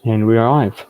And we are live.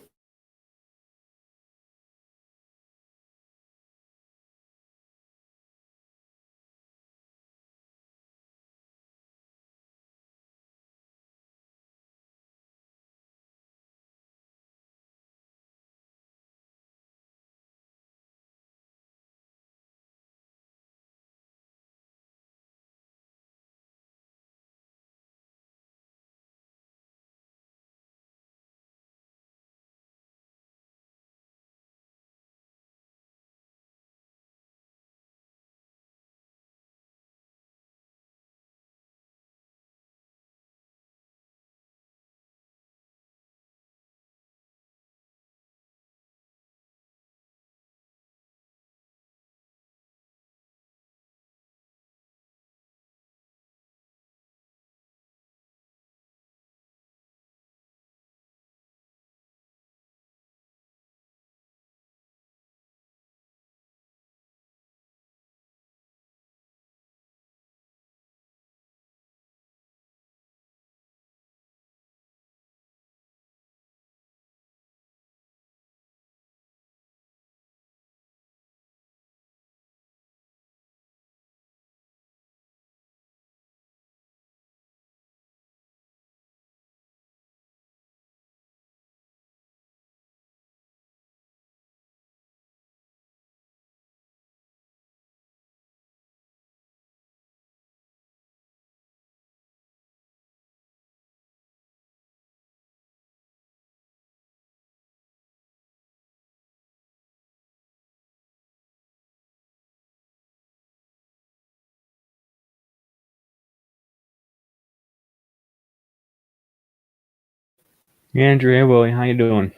Andrea, Willie, how you doing?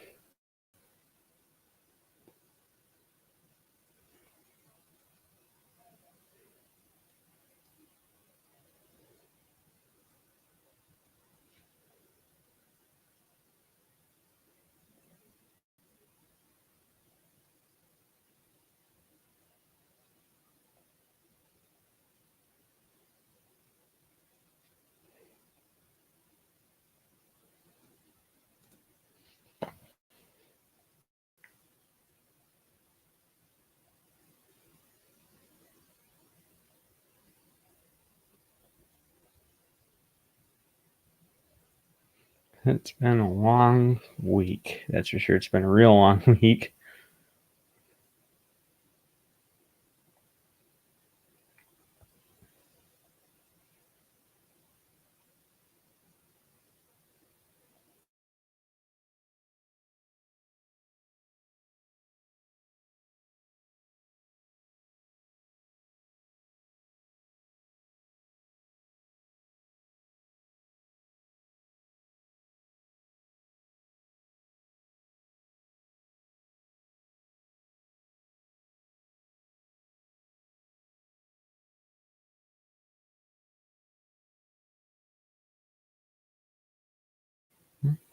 It's been a long week. That's for sure. It's been a real long week.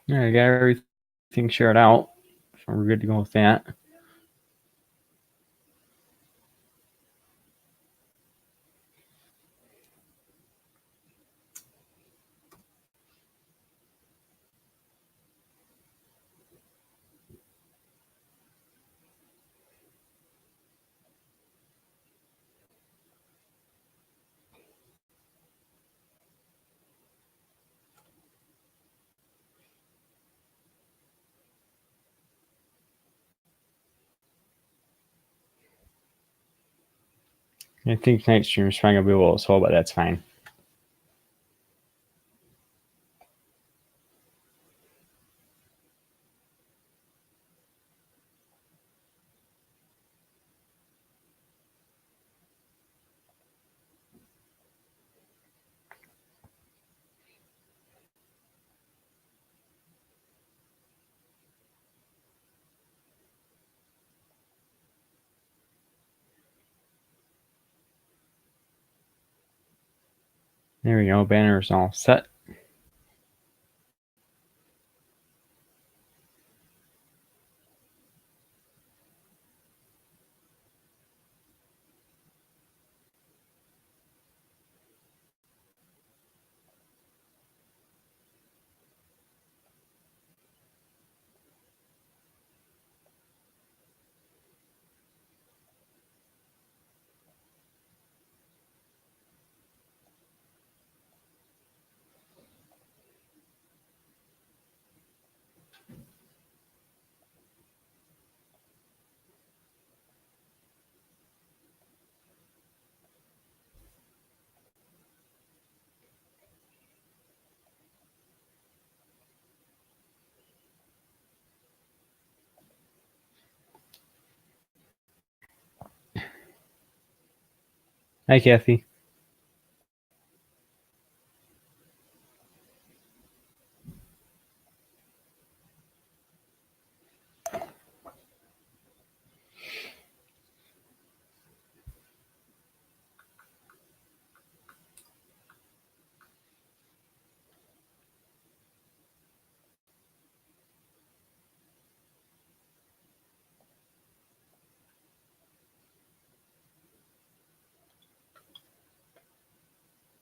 Yeah, I got everything shared out. So we're good to go with that. I think tonight's stream is probably gonna be a little slow, but that's fine. There we go. Banner's all set. Hi, Kathy.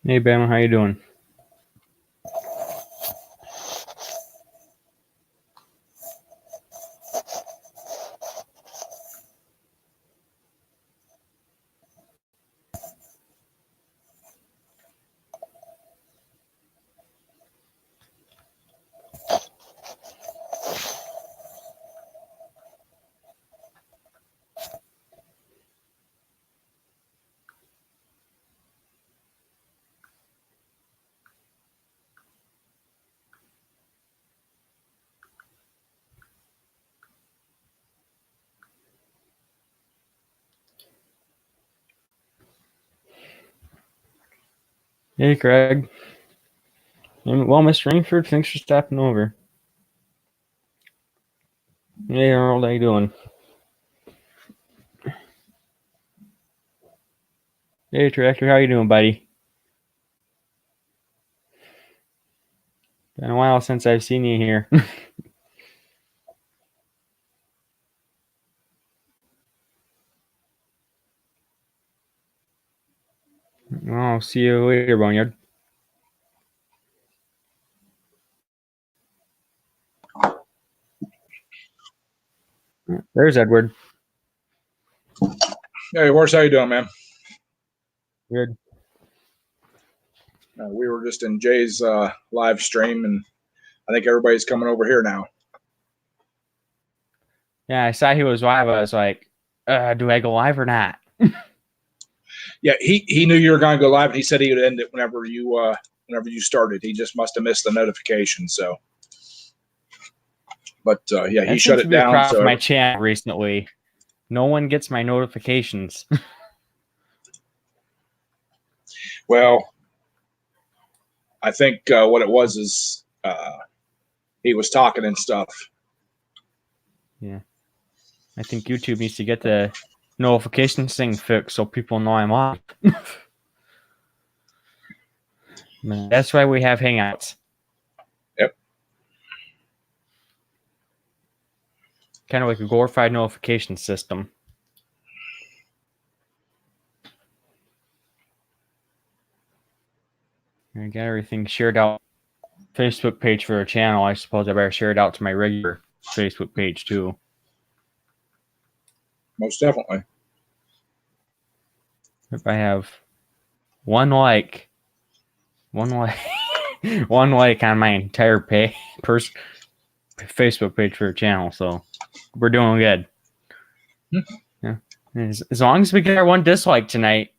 Hey, Bama, how you doing? Hey, Craig. Well, Mr. Rainford, thanks for stopping over. Hey, Harold, how you doing? Hey, Tractor, how you doing, buddy? Been a while since I've seen you here. I'll see you later, Boneyard. There's Edward. Hey, Horse, how you doing, man? Good. We were just in Jay's live stream, and I think everybody's coming over here now. Yeah, I saw he was live. I was like, do I go live or not? Yeah, he knew you were going to go live, and he said he would end it whenever you started. He just must have missed the notification. So, but yeah, he shut it down. So my channel recently, no one gets my notifications. Well, I think what it was is he was talking and stuff. Yeah, I think YouTube needs to get the notifications thing fixed so people know I'm on. That's why we have Hangouts. Yep. Kind of like a glorified notification system. I got everything shared out. Facebook page for a channel. I suppose I better share it out to my regular Facebook page too. Most definitely. If I have one like one like on my entire Facebook page for a channel, so we're doing good. Yeah. As long as we get our one dislike tonight,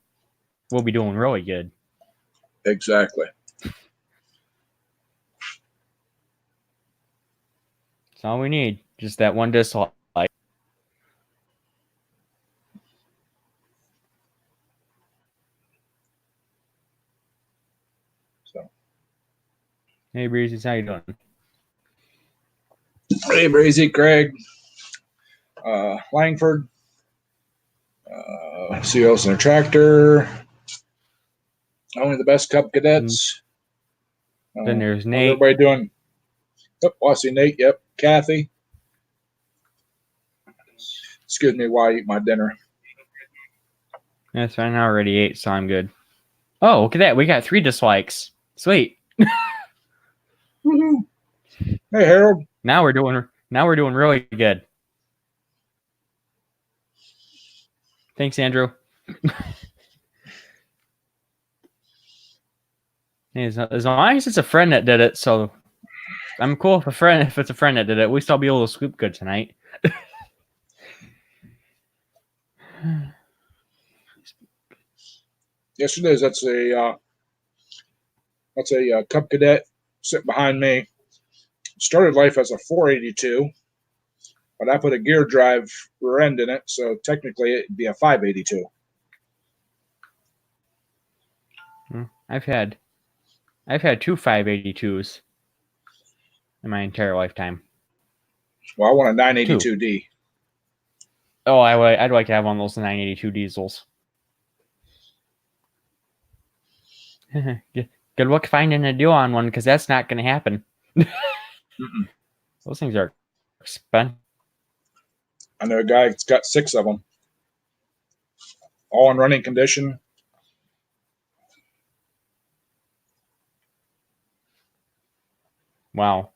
we'll be doing really good. Exactly. That's all we need. Just that one dislike. So, hey Breezy, how you doing? Hey Breezy, Craig, Langford, see who else in the tractor. Only the best Cub cadets. Then there's Nate. How's everybody doing? Yep, I see Nate. Yep, Kathy. Excuse me while I eat my dinner. That's fine. I already ate, so I'm good. Oh, look at that. We got 3 dislikes. Sweet. Woohoo. Hey Harold. Now we're doing really good. Thanks, Andrew. As long as it's a friend that did it, so I'm cool if it's a friend that did it. At least I'll be able to scoop good tonight. Yes, it is. That's a Cub cadet sitting behind me. Started life as a 482, but I put a gear drive rear end in it, so technically it'd be a 582. I've had two 582s in my entire lifetime. Well, I want a 982D. Oh, I'd like to have one of those 982 diesels. Good luck finding a deal on one, because that's not going to happen. Those things are expensive. I know a guy that's got 6 of them, all in running condition. Wow.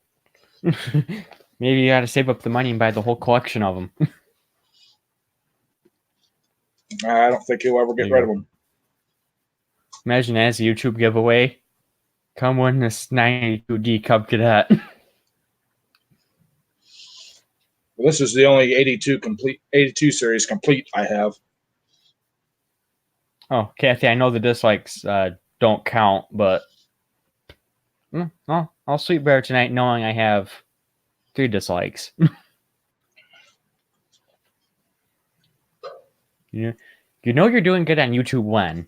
Maybe you got to save up the money and buy the whole collection of them. I don't think he'll ever get rid of them. Imagine as a YouTube giveaway, come win this 982D Cub Cadet. Well, this is the only 82 series complete I have. Oh, Kathy, I know the dislikes don't count, but I'll sweet bear tonight knowing I have 3 dislikes. You know you're doing good on YouTube when.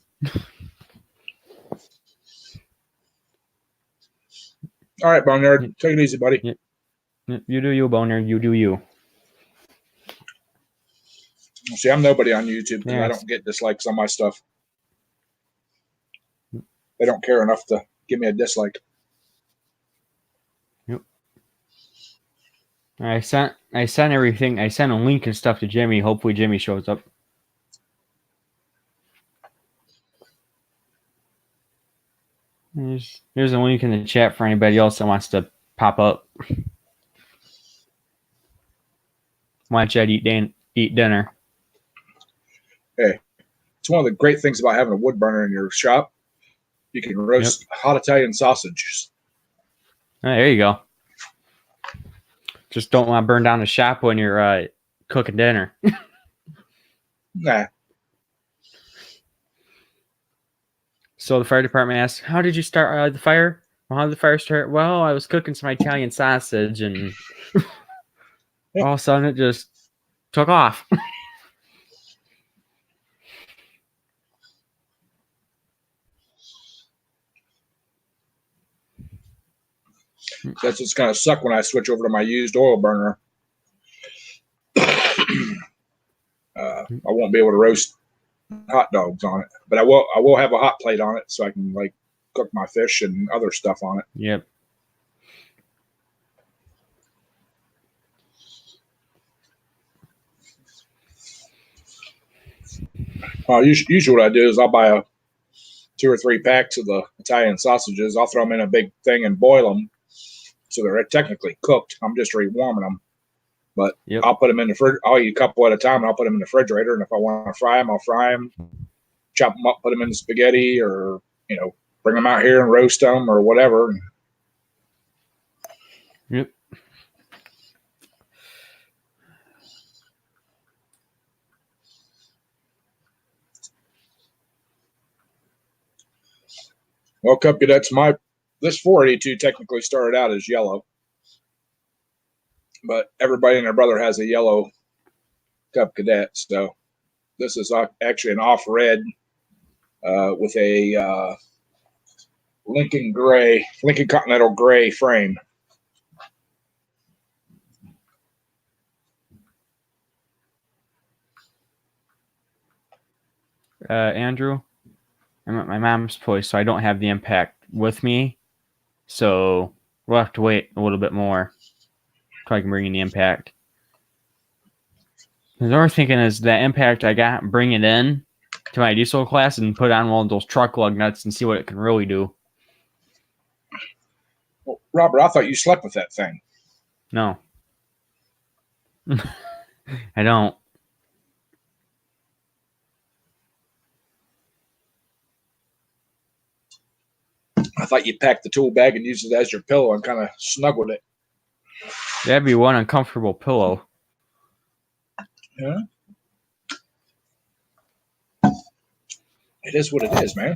All right, Boneyard, take it easy, buddy. You do you, Boner. You do you. See, I'm nobody on YouTube because Yes. I don't get dislikes on my stuff. They don't care enough to give me a dislike. Yep. I sent everything. I sent a link and stuff to Jimmy. Hopefully Jimmy shows up. There's a link in the chat for anybody else that wants to pop up. Watch Ed eat dinner. Hey, it's one of the great things about having a wood burner in your shop. You can roast hot Italian sausages. There you go. Just don't want to burn down the shop when you're cooking dinner. Nah. So the fire department asked, "How did you start the fire? Well, how did the fire start?" Well, I was cooking some Italian sausage, and all of a sudden it just took off. That's what's going to suck when I switch over to my used oil burner. I won't be able to roast hot dogs on it, but I will have a hot plate on it so I can like cook my fish and other stuff on it. Yep. Usually what I do is I'll buy 2 or 3 packs of the Italian sausages. I'll throw them in a big thing and boil them so they're technically cooked. I'm just rewarming them. But I'll put them in the fridge. I'll eat a couple at a time, and I'll put them in the refrigerator. And if I want to fry them, I'll fry them, chop them up, put them in the spaghetti, or bring them out here and roast them or whatever. Yep. Well, Cub Cadets, this 482 technically started out as yellow, but everybody and their brother has a yellow Cub Cadet. So this is actually an off red with a Lincoln Continental gray frame. Andrew, I'm at my mom's place, so I don't have the impact with me. So we'll have to wait a little bit more so I can bring in the impact. The other thinking is that impact I got, bring it in to my diesel class and put on one of those truck lug nuts and see what it can really do. Well, Robert, I thought you slept with that thing. No. I don't. I thought you packed the tool bag and used it as your pillow and kind of snuggled it. That'd be one uncomfortable pillow. Yeah. It is what it is, man.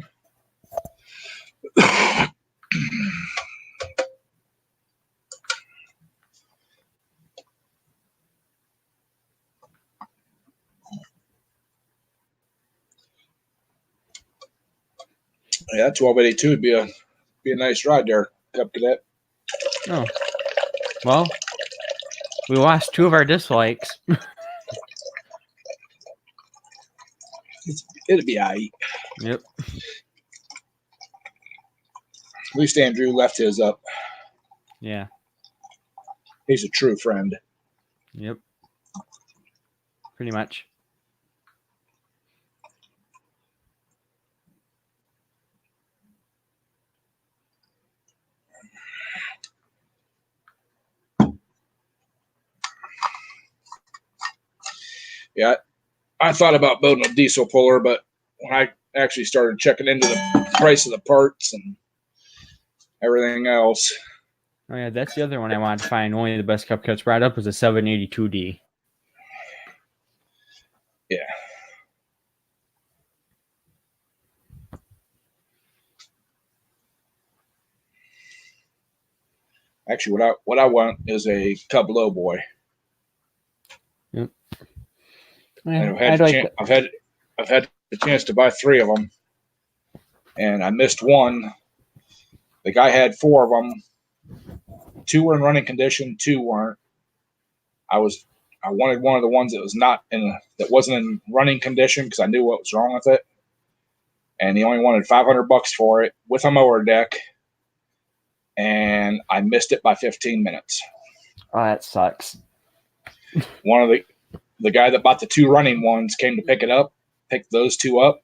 Yeah, 1282 would be a nice ride there, Cub Cadet. Oh, well, we lost 2 of our dislikes. It'd be aight. Yep. At least Andrew left his up. Yeah. He's a true friend. Yep. Pretty much. Yeah, I thought about building a diesel puller, but when I actually started checking into the price of the parts and everything else. Oh yeah, that's the other one I wanted to find. Only the best Cup Cuts brought up was a 782D. Yeah. Actually, what I want is a Cub Lowboy. Yep. And I've had the chance to buy 3 of them, and I missed one. The guy had 4 of them. 2 were in running condition, 2 weren't. I wanted one of the ones that wasn't in running condition because I knew what was wrong with it, and he only wanted $500 for it with a mower deck, and I missed it by 15 minutes. Oh, that sucks. One of the guy that bought the 2 running ones came to pick those 2 up,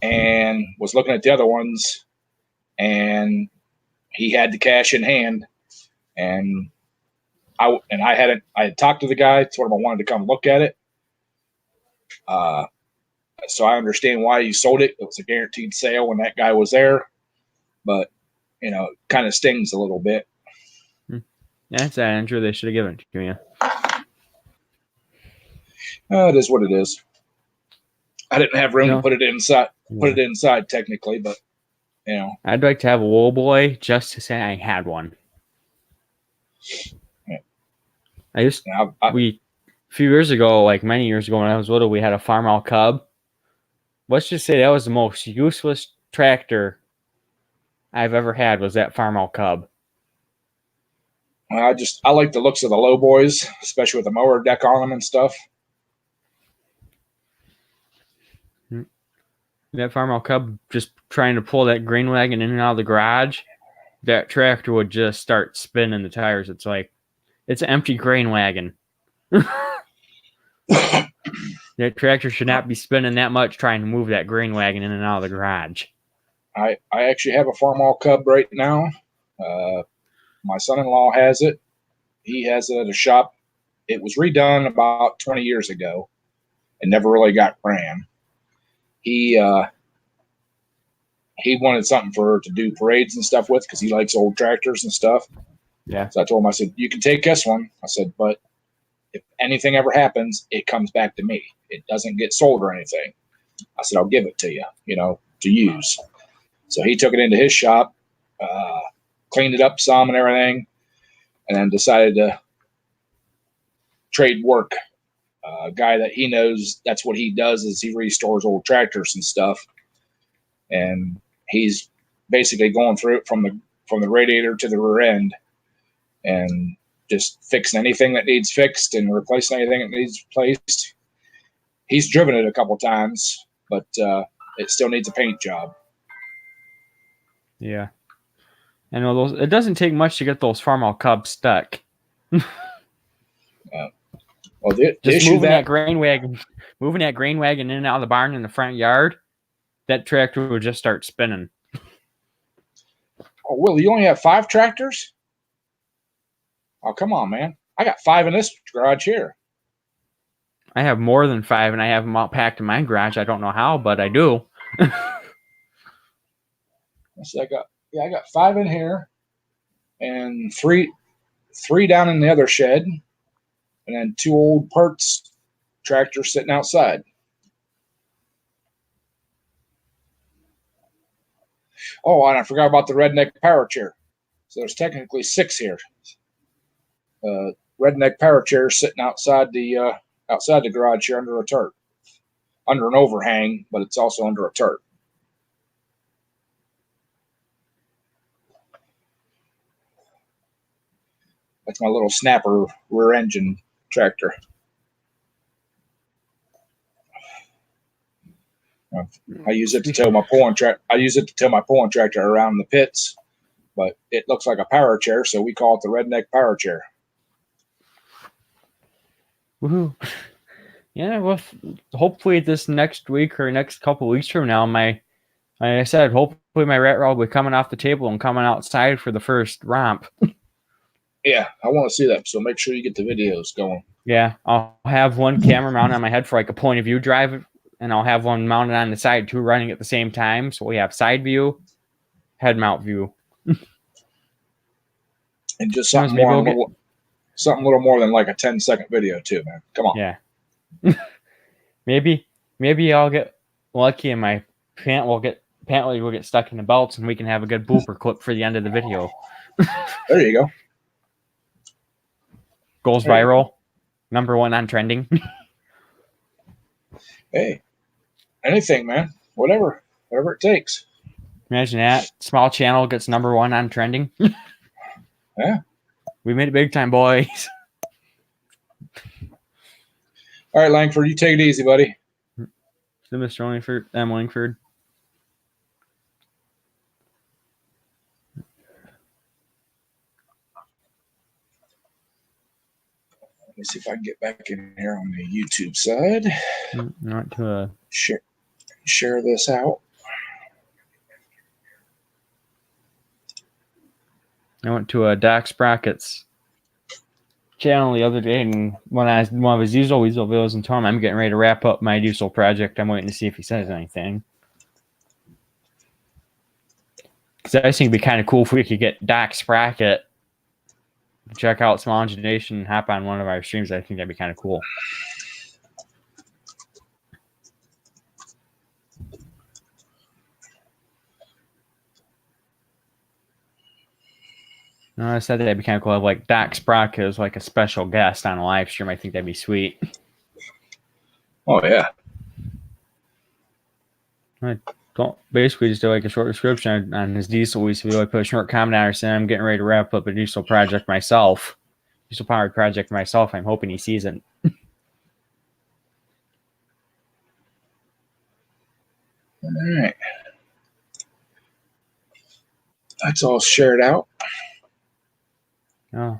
and was looking at the other ones, and he had the cash in hand, and I had talked to the guy, told him I wanted to come look at it. So I understand why he sold it. It was a guaranteed sale when that guy was there, but it kind of stings a little bit. Yeah, that's that, Andrew. They should have given it to you. It is what it is. I didn't have room to put it inside. Put it inside technically, but I'd like to have a Lowboy just to say I had one. Yeah. A few years ago, like many years ago when I was little, we had a Farmall Cub. Let's just say that was the most useless tractor I've ever had, was that Farmall Cub. I like the looks of the Lowboys, especially with the mower deck on them and stuff. That Farmall Cub, just trying to pull that grain wagon in and out of the garage, that tractor would just start spinning the tires. It's like, it's an empty grain wagon. That tractor should not be spinning that much trying to move that grain wagon in and out of the garage. I actually have a Farmall Cub right now. My son-in-law has it. He has it at a shop. It was redone about 20 years ago and never really got ran. He wanted something to do parades and stuff with because he likes old tractors and stuff. Yeah. So I told him, I said, you can take this one. I said, but if anything ever happens, it comes back to me. It doesn't get sold or anything. I said, I'll give it to you, to use. So he took it into his shop, cleaned it up some and everything, and then decided to trade work. A guy that he knows, that's what he does, is he restores old tractors and stuff. And he's basically going through it from the radiator to the rear end and just fixing anything that needs fixed and replacing anything that needs replaced. He's driven it a couple times, but it still needs a paint job. Yeah. I know it doesn't take much to get those Farmall Cubs stuck. Well, just moving that grain wagon in and out of the barn in the front yard, that tractor would just start spinning. Oh, Will, you only have 5 tractors? Oh, come on, man. I got 5 in this garage here. I have more than 5, and I have them all packed in my garage. I don't know how, but I do. So I got 5 in here, and three down in the other shed, and then 2 old parts tractors sitting outside. Oh, and I forgot about the Redneck Power Chair. So there's technically 6 here. Redneck Power Chair sitting outside the garage here under a tarp, under an overhang, but it's also under a tarp. That's my little snapper rear engine tractor. I use it to tow my pulling tractor. I use it to tow my pulling tractor around the pits, but it looks like a power chair, so we call it the redneck power chair. Woohoo! Yeah, well, hopefully this next week or next couple weeks from now, like I said, hopefully my rat rod will be coming off the table and coming outside for the first romp. Yeah, I want to see that. So make sure you get the videos going. Yeah, I'll have one camera mounted on my head for like a point of view drive, and I'll have one mounted on the side too, running at the same time. So we have side view, head mount view, and just something more, something a little more than like a 10-second video too, man. Come on. Yeah. maybe I'll get lucky and my pant leg will get stuck in the belts, and we can have a good blooper clip for the end of the video. There you go. Goes viral. #1 on trending. Hey, anything, man. Whatever it takes. Imagine that. Small channel gets #1 on trending. Yeah. We made it big time, boys. All right, Langford, you take it easy, buddy. The Mr. Langford. Let me see if I can get back in here on the YouTube side. Not to share this out. I went to a Dax Brackets channel the other day, and when I asked one of his Weasel videos and told him I'm getting ready to wrap up my diesel project, I'm waiting to see if he says anything. Because I think it'd be kind of cool if we could get Dax Bracket, check out Small Engine Nation, and hop on one of our streams. I think that'd be kind of cool. No, I said that'd be kind of cool. Like Dax Bracket is like a special guest on a live stream. I think that'd be sweet. Oh yeah. I don't basically just do like a short description on his diesel. We put a short comment on saying I'm getting ready to wrap up a diesel project myself. Diesel powered project myself. I'm hoping he sees it. All right. That's all shared out. Oh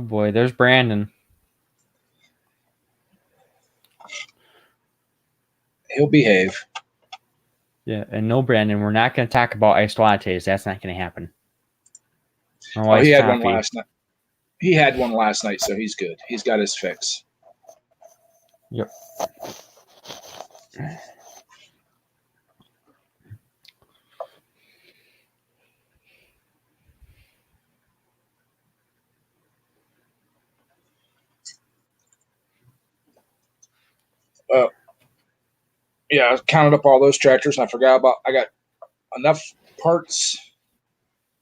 boy, there's Brandon. He'll behave. Yeah, and no, Brandon, we're not going to talk about iced lattes. That's not going to happen. Oh, he had one last night. He had one last night, so he's good. He's got his fix. Yep. Yeah, I counted up all those tractors, and I got enough parts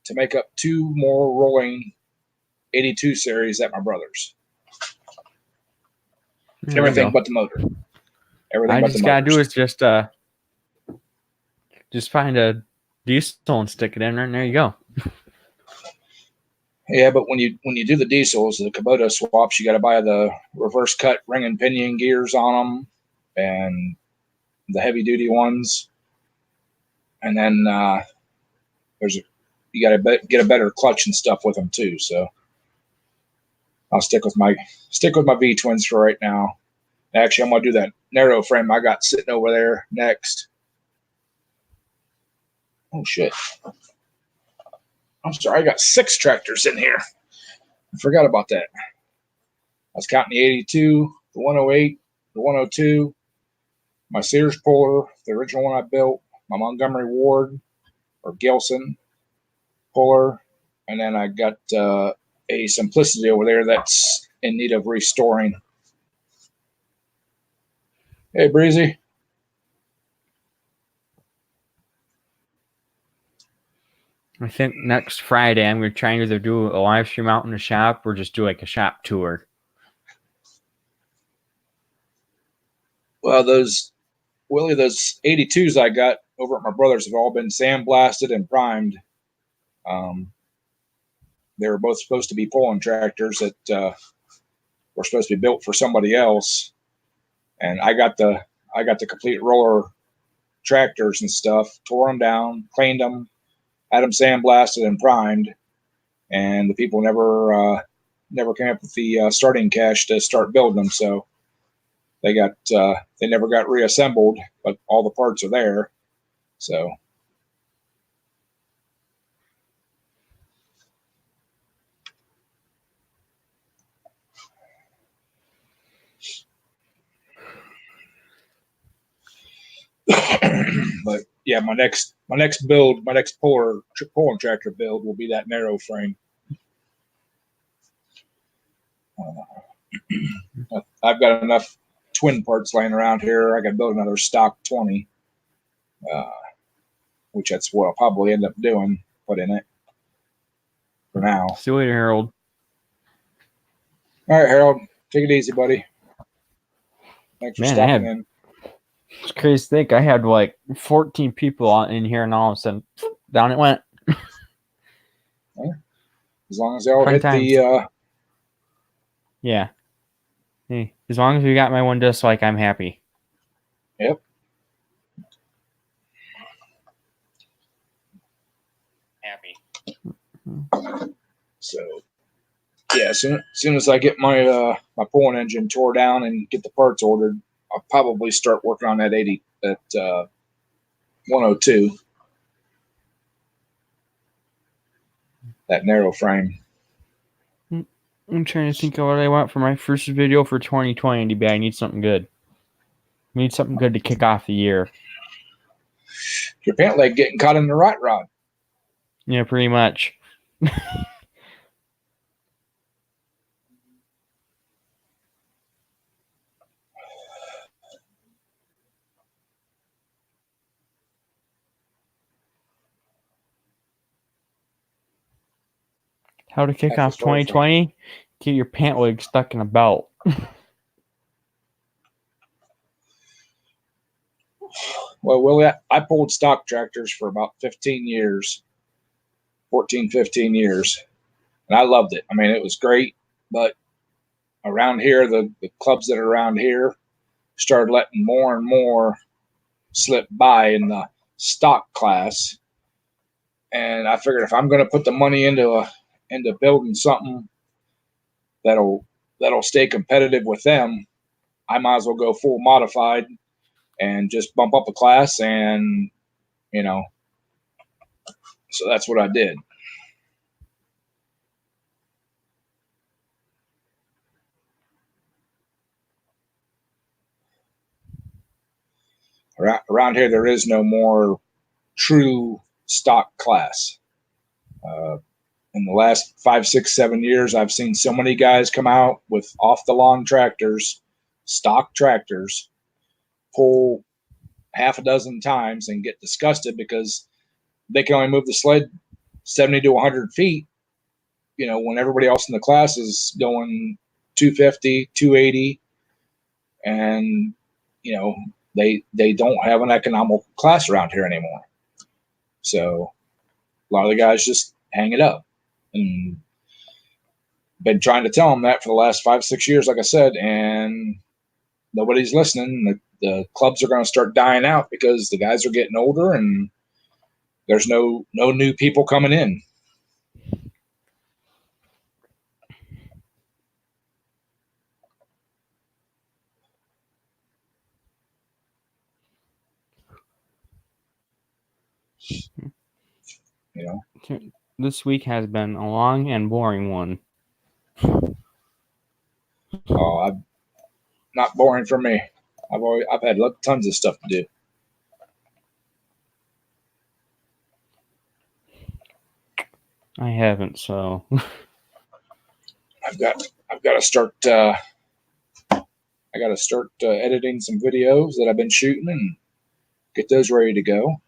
to make up 2 more rolling 82 series at my brother's. Everything but the motor. Everything but the motor. All I just gotta do is just find a diesel and stick it in there, and there you go. Yeah, but when you do the diesels, the Kubota swaps, you got to buy the reverse cut ring and pinion gears on them, and the heavy duty ones, and then you got to get a better clutch and stuff with them too. So I'll stick with my V twins for right now. Actually, I'm gonna do that narrow frame I got sitting over there next. Oh shit! I'm sorry, I got 6 tractors in here. I forgot about that. I was counting the 82, the 108, the 102. My Sears puller, the original one I built, my Montgomery Ward or Gilson puller, and then I got a Simplicity over there that's in need of restoring. Hey, Breezy. I think next Friday I'm going to try and either do a live stream out in the shop or just do like a shop tour. Well, those 82s I got over at my brother's have all been sandblasted and primed. they were both supposed to be pulling tractors that were supposed to be built for somebody else, and I got the complete roller tractors and stuff, tore them down, cleaned them, had them sandblasted and primed, and the people never came up with the starting cash to start building them. So they never got reassembled, but all the parts are there. So but yeah, my next pulling tractor build will be that narrow frame. I've got enough twin parts laying around here. I can build another stock 20, which that's what I'll probably end up doing. Put in it for now. See you later, Harold. All right, Harold, take it easy, buddy. Thanks for stopping in. It's crazy to think I had like 14 people in here, and all of a sudden, down it went. Yeah. As long as they all hit the yeah. Hey, as long as we got my one dislike, I'm happy. Yep. Happy. So yeah, as soon as I get my my pulling engine tore down and get the parts ordered, I'll probably start working on that 102, that narrow frame. I'm trying to think of what I want for my first video for 2020 to be. I need something good. I need something good to kick off the year. Your pant leg getting caught in the rot rod. Yeah, pretty much. How to kick off 2020? Get your pant leg stuck in a belt. Well, Willie, I pulled stock tractors for about 15 years, 14, 15 years, and I loved it. I mean, it was great, but around here, the clubs that are around here started letting more and more slip by in the stock class. And I figured if I'm going to put the money into building something that'll stay competitive with them, I might as well go full modified and just bump up a class, and so that's what I did. Around here, there is no more true stock class. In the last 5, 6, 7 years, I've seen so many guys come out with off the lawn tractors, stock tractors, pull half a dozen times and get disgusted because they can only move the sled 70 to 100 feet, when everybody else in the class is going 250, 280, and they don't have an economical class around here anymore. So a lot of the guys just hang it up, and been trying to tell them that for the last 5, 6 years, like I said, and nobody's listening. The clubs are going to start dying out because the guys are getting older and there's no new people coming in. This week has been a long and boring one. Oh, not boring for me. I've had tons of stuff to do. I haven't, so I've got to start. I got to start editing some videos that I've been shooting and get those ready to go.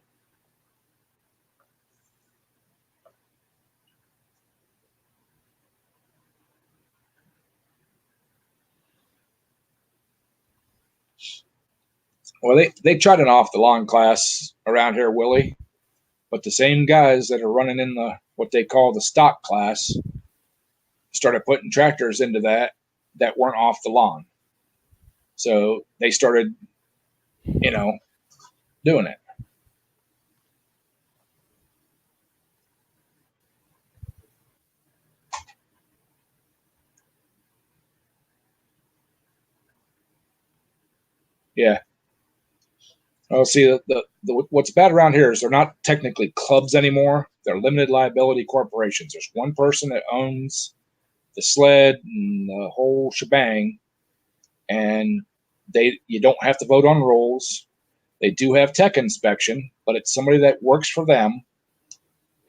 Well, they tried an off the lawn class around here, Willie, but the same guys that are running in what they call the stock class started putting tractors into that weren't off the lawn. So they started, doing it. Yeah. Oh, see, the what's bad around here is they're not technically clubs anymore. They're limited liability corporations. There's one person that owns the sled and the whole shebang, and you don't have to vote on rules. They do have tech inspection, but it's somebody that works for them,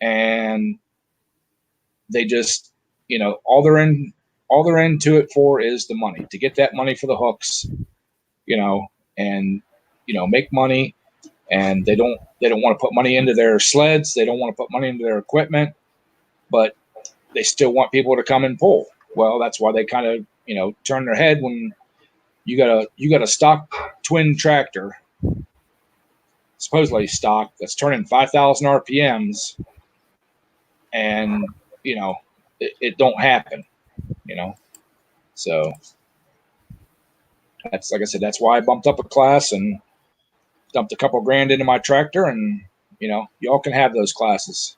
and they just, all they're into it for is the money, to get that money for the hooks, and make money. And they don't want to put money into their sleds. They don't want to put money into their equipment, but they still want people to come and pull. Well, that's why they kind of, turn their head when you got a stock twin tractor, supposedly stock, that's turning 5,000 RPMs, and it don't happen, So that's, like I said, that's why I bumped up a class and dumped a couple grand into my tractor, and y'all can have those classes.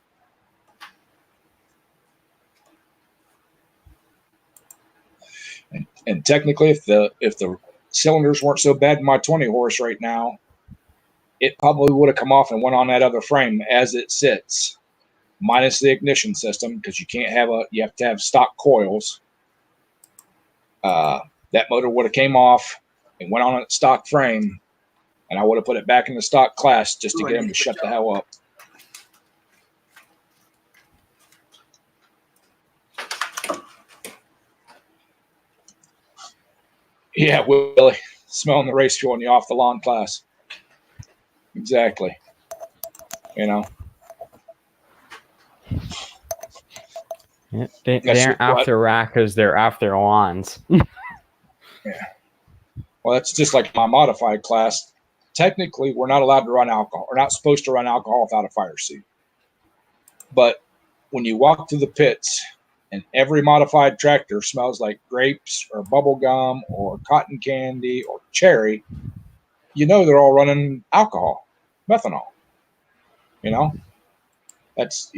And technically, if the cylinders weren't so bad in my 20 horse right now, it probably would have come off and went on that other frame as it sits, minus the ignition system, because you have to have stock coils. That motor would have came off and went on a stock frame, and I would have put it back in the stock class just to get him to shut the hell up. Yeah, Willie, smelling the race fuel in the off the lawn class. Exactly. Yeah, they aren't after Rackas, they're after lawns. Yeah. Well, that's just like my modified class. Technically, we're not allowed to run alcohol. We're not supposed to run alcohol without a fire suit. But when you walk through the pits and every modified tractor smells like grapes or bubble gum or cotton candy or cherry, they're all running alcohol, methanol. That's,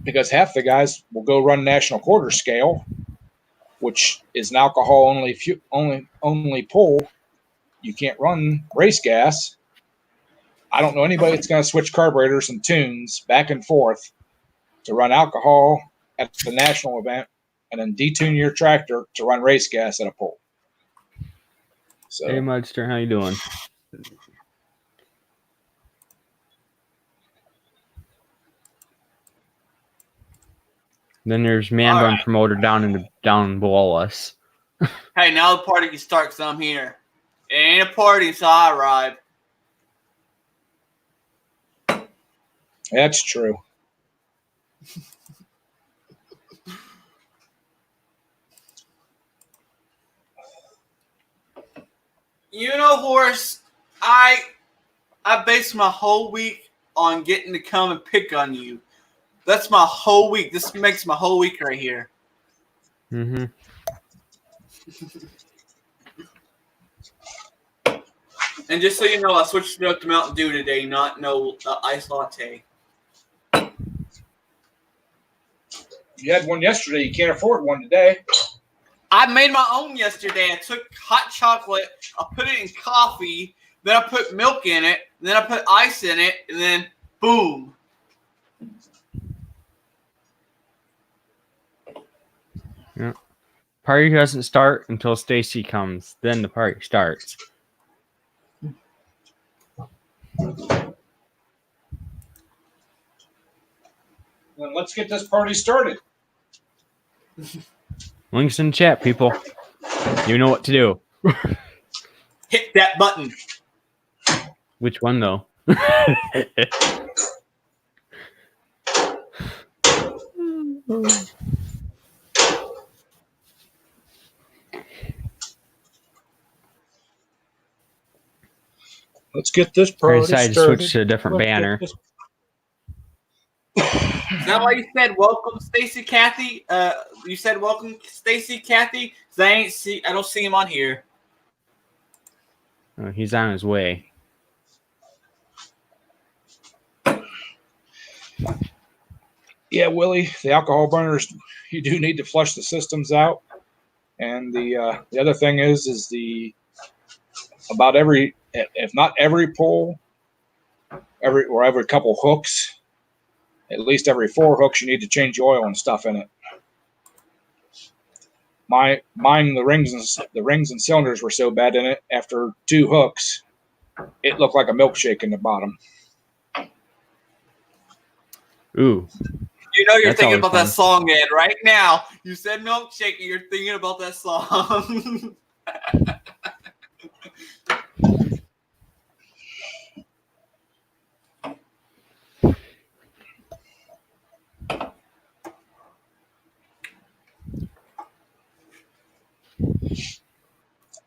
because half the guys will go run National Quarter Scale, which is an alcohol only pull. You can't run race gas. I don't know anybody that's going to switch carburetors and tunes back and forth to run alcohol at the national event and then detune your tractor to run race gas at a pull. So, hey, Mudster, how you doing? Then there's Man Bun Promoter down below us. Hey, now the party can start because I'm here. It ain't a party until I arrive. That's true. Horse, I based my whole week on getting to come and pick on you. That's my whole week. This makes my whole week right here. Mm-hmm. And just so you know, I switched it up to Mountain Dew today, not no iced latte. You had one yesterday. You can't afford one today. I made my own yesterday. I took hot chocolate, I put it in coffee, then I put milk in it, then I put ice in it, and then boom. Yeah. Party doesn't start until Stacy comes. Then the party starts. Then let's get this party started. Links in the chat, people. You know what to do. Hit that button. Which one, though? Let's get this party I decided started. to switch to a different banner. that why you said welcome, Stacy Kathy? You said welcome, Stacy Kathy? 'Cause I don't see him on here. Oh, he's on his way. Yeah, Willie, the alcohol burners, you do need to flush the systems out. And the other thing is about every, if not every pull, every couple hooks, at least every 4 hooks, you need to change the oil and stuff in it. Mine, the rings and cylinders were so bad in it. After 2 hooks, it looked like a milkshake in the bottom. Ooh. You know you're That's thinking always about fun. that song, Ed, right now. You said milkshake, and you're thinking about that song.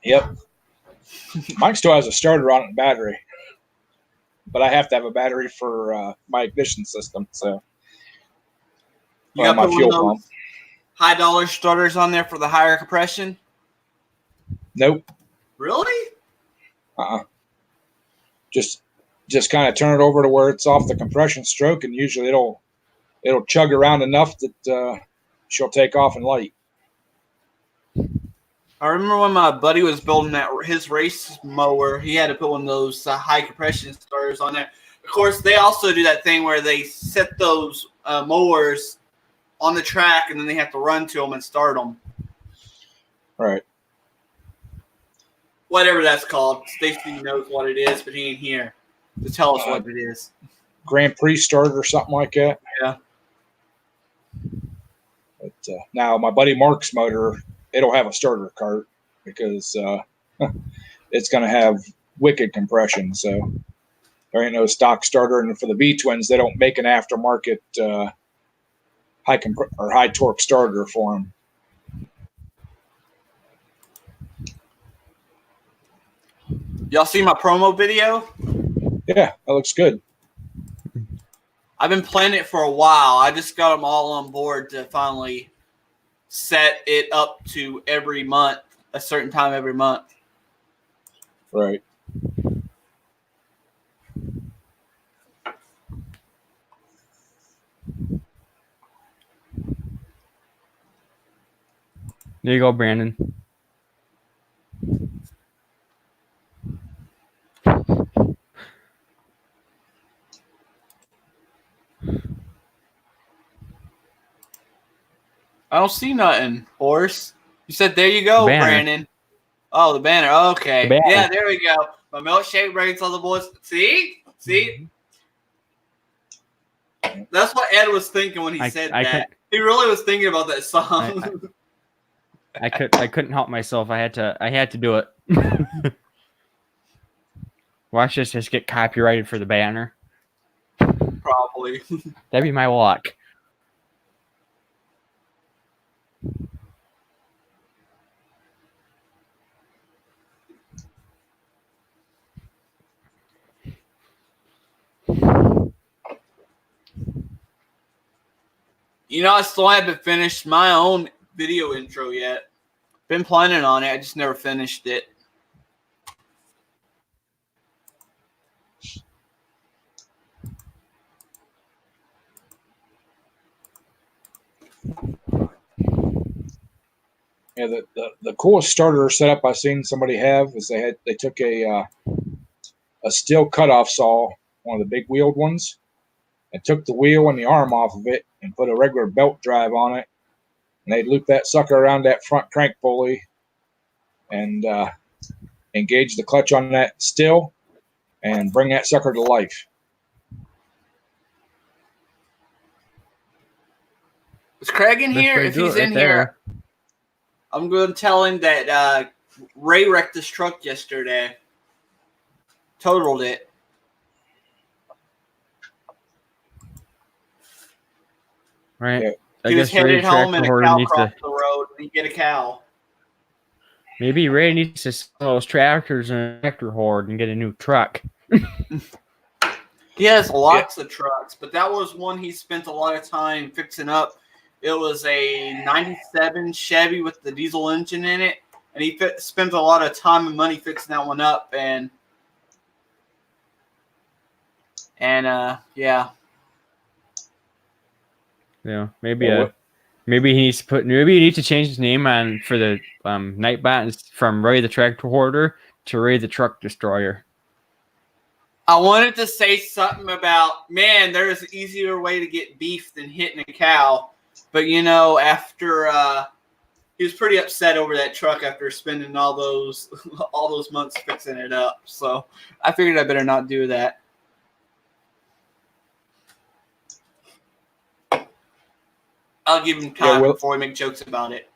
Yep. Mine still has a starter on it and battery, but I have to have a battery for my ignition system. So You well, got my put one fuel of pump. those high-dollar starters on there for the higher compression? Nope. Really? Just kind of turn it over to where it's off the compression stroke, and usually it'll chug around enough that she'll take off and light. I remember when my buddy was building his race mower, he had to put one of those high compression starters on there. Of course, they also do that thing where they set those mowers on the track, and then they have to run to them and start them. Right. Whatever that's called. Stacy knows what it is, but he ain't here to tell us what it is. Grand Prix starter or something like that. Yeah. But now my buddy Mark's motor, it'll have a starter cart because it's going to have wicked compression. So there ain't no stock starter. And for the V twins, they don't make an aftermarket high torque starter for them. Y'all see my promo video? Yeah, that looks good. I've been planning it for a while. I just got them all on board to finally set it up to every month, a certain time every month. Right. There you go, Brandon. I don't see nothing, horse. You said there you go, Banner. Brandon. Oh, the banner. Okay. The banner. Yeah, there we go. My milkshake brings all the boys. See? That's what Ed was thinking when he said that. He really was thinking about that song. I couldn't help myself. I had to do it. Watch this just get copyrighted for the banner. Probably. That'd be my luck. You know, I still haven't finished my own video intro yet. Been planning on it. I just never finished it. Yeah, the coolest starter setup I've seen somebody have is they took a steel cutoff saw, one of the big wheeled ones, and took the wheel and the arm off of it and put a regular belt drive on it, and they'd loop that sucker around that front crank pulley and engage the clutch on that still and bring that sucker to life. Is Craig in That's here? pretty If good he's right in there. here, I'm going to tell him that Ray wrecked his truck yesterday. Totaled it. Right. Yeah. I He was guess Ray headed home and a Tractor cow needs crossed to. the road and he get a cow. Maybe Ray needs to sell those tractors and a tractor horde and get a new truck. He has lots of trucks, but that was one he spent a lot of time fixing up. It was a 97 Chevy with the diesel engine in it, and he spent a lot of time and money fixing that one up. And yeah. Yeah, maybe he needs to change his name on for the Nightbot from Ray the Tractor Hoarder to Ray the Truck Destroyer. I wanted to say something about, man, there's an easier way to get beef than hitting a cow. But, after he was pretty upset over that truck after spending all those months fixing it up. So I figured I better not do that. I'll give him time before we make jokes about it.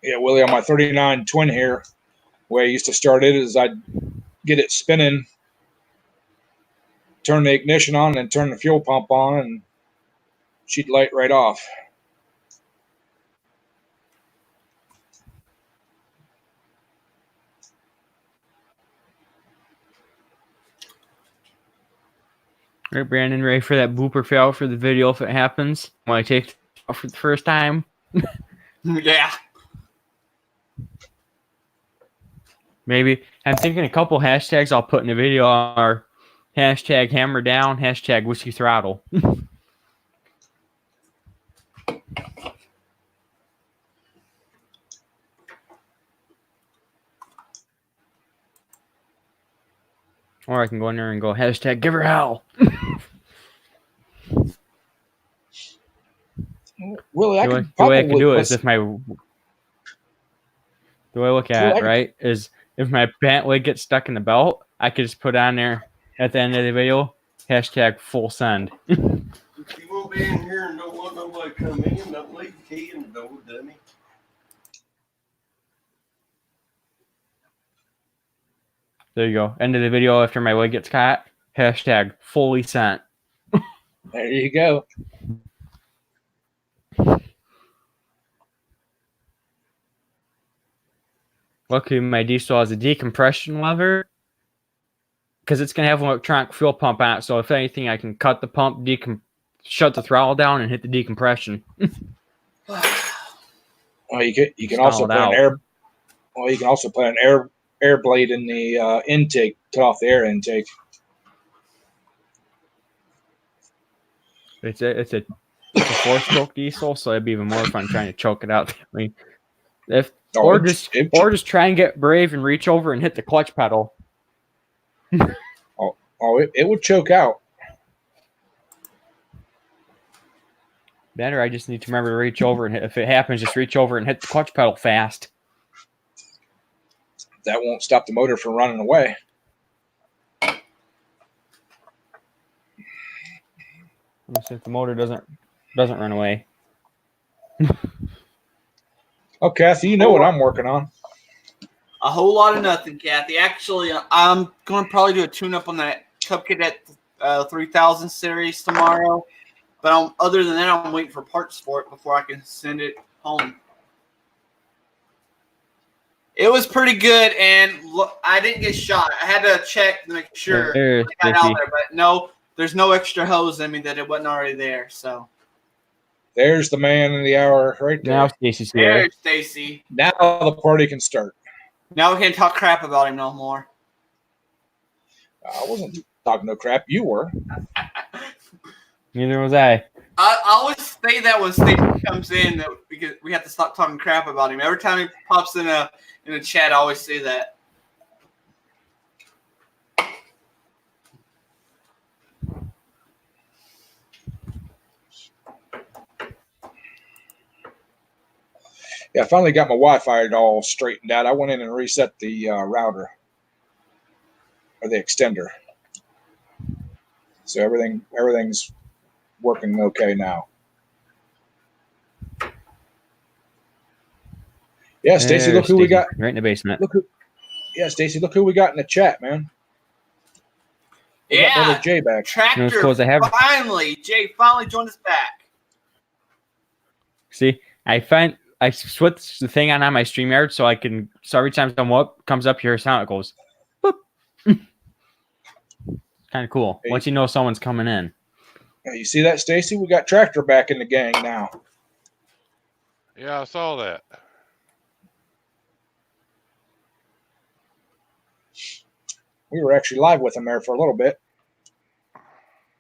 Yeah, Willie, on my 39 Twin here, the way I used to start it is I'd get it spinning, turn the ignition on, and turn the fuel pump on, and she'd light right off. All right, Brandon, ready for that blooper fail for the video if it happens when I take it off for the first time? Yeah. Maybe. I'm thinking a couple hashtags I'll put in the video are hashtag hammer down, hashtag whiskey throttle. Or I can go in there and go hashtag give her hell. Willie, I The could way I can do it is listen. if my the way I look at it, right, is if my pant leg gets stuck in the belt, I could just put on there at the end of the video hashtag full send. If you won't be in here and don't want nobody to come in, don't leave the key in the door, dummy. There you go. End of the video after my leg gets caught. Hashtag fully sent. There you go. Luckily, my diesel has a decompression lever because it's going to have an electronic fuel pump on it. So if anything, I can cut the pump, shut the throttle down, and hit the decompression. Well, you can also put an air. Well, you can also put an air blade in the intake, cut off the air intake. It's a 4-stroke diesel, so it'd be even more fun trying to choke it out. I mean, or just try and get brave and reach over and hit the clutch pedal. It would choke out. Better, I just need to remember to reach over and if it happens, just reach over and hit the clutch pedal fast. That won't stop the motor from running away. Let's see if the motor doesn't run away. Oh, Kathy, you know what I'm working on. A whole lot of nothing, Kathy. Actually, I'm going to probably do a tune-up on that Cub Cadet 3000 series tomorrow. But other than that, I'm waiting for parts for it before I can send it home. It was pretty good, and I didn't get shot. I had to check to make sure I got out there. But no, there's no extra hose in me that it wasn't already there. So there's the man in the hour right there. Now Stacy's here. There's Stacy. Now the party can start. Now we can't talk crap about him no more. I wasn't talking no crap. You were. Neither was I. I always say that when Stacy comes in, that because we have to stop talking crap about him. Every time he pops in a chat, I always say that. Yeah, I finally got my Wi-Fi all straightened out. I went in and reset the router or the extender, so everything's working okay now. Yeah, Stacy, look who we got right in the basement. Stacy, look who we got in the chat, man. We got Yeah, Brother Jay back. Tractor finally. Jay finally joined us back. See, I switched the thing on my StreamYard so every time someone comes up here, sound it goes boop. Kind of cool. Hey. Once you know someone's coming in. Now, you see that, Stacy? We got Tractor back in the gang now. Yeah, I saw that. We were actually live with him there for a little bit.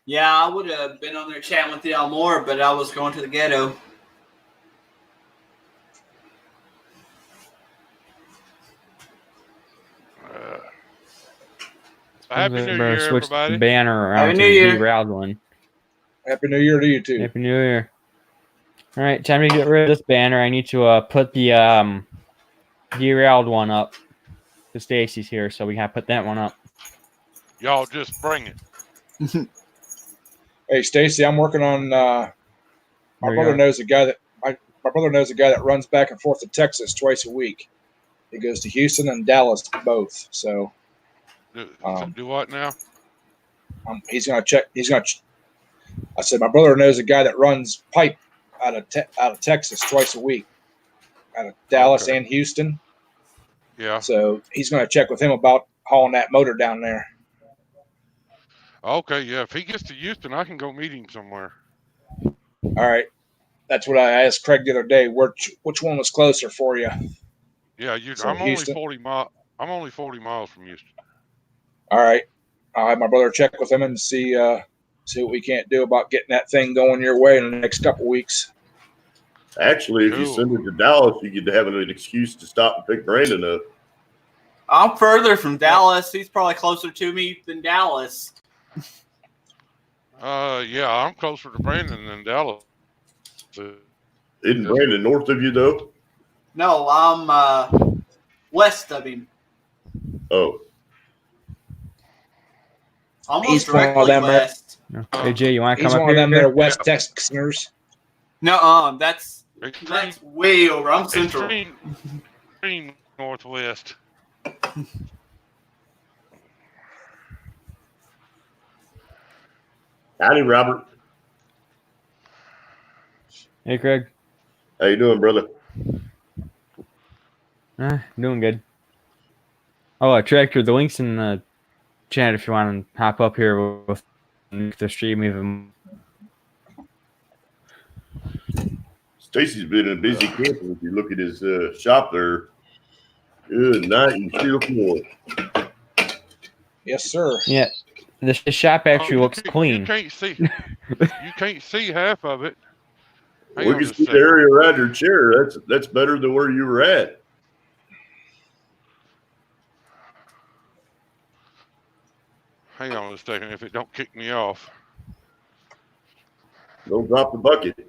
Yeah, I would have been on there chatting with y'all more, but I was going to the ghetto. Happy New Better Year, switch the everybody. banner around Happy to New the Year. derailed one. Happy New Year to you too. Happy New Year. All right, time to get rid of this banner. I need to put the derailed one up. The Stacy's here, so we gotta put that one up. Y'all just bring it. Hey, Stacy, I'm working on. My There you brother go. knows a guy that my brother knows a guy that runs back and forth to Texas twice a week. He goes to Houston and Dallas both. So Do what now? he's gonna check. I said my brother knows a guy that runs pipe out of Texas twice a week, out of Dallas Okay. and Houston. Yeah. So he's gonna check with him about hauling that motor down there. Okay, yeah. If he gets to Houston, I can go meet him somewhere. All right, that's what I asked Craig the other day. Which one was closer for you? Yeah, So I'm only Houston? 40 miles. I'm only 40 miles from Houston. All right, I'll have my brother check with him and see what we can't do about getting that thing going your way in the next couple weeks. Actually, if you Cool. send it to Dallas, you could have an excuse to stop and pick Brandon up. I'm further from Dallas. He's probably closer to me than Dallas. Yeah, I'm closer to Brandon than Dallas. Isn't Brandon north of you, though? No, I'm west of him. Oh, Almost He's one of directly them, west. Hey Jay, you want to He's come up one of them there here? West Texaners. No, that's Extreme, way over. I'm central. extreme northwest. howdy, Robert. Hey Craig. How you doing, brother? Doing good. Oh, Tractor, the link's in the chat if you want to hop up here with the stream even. Stacy's been a busy camper. If you look at his shop there, good night and still cool. Yes, sir. Yeah, the shop actually looks You clean. can't see. You can't see half of it. Hang We on can just a see the second. area around your chair. That's better than where you were at. Hang on a second. If it don't kick me off. Don't drop the bucket.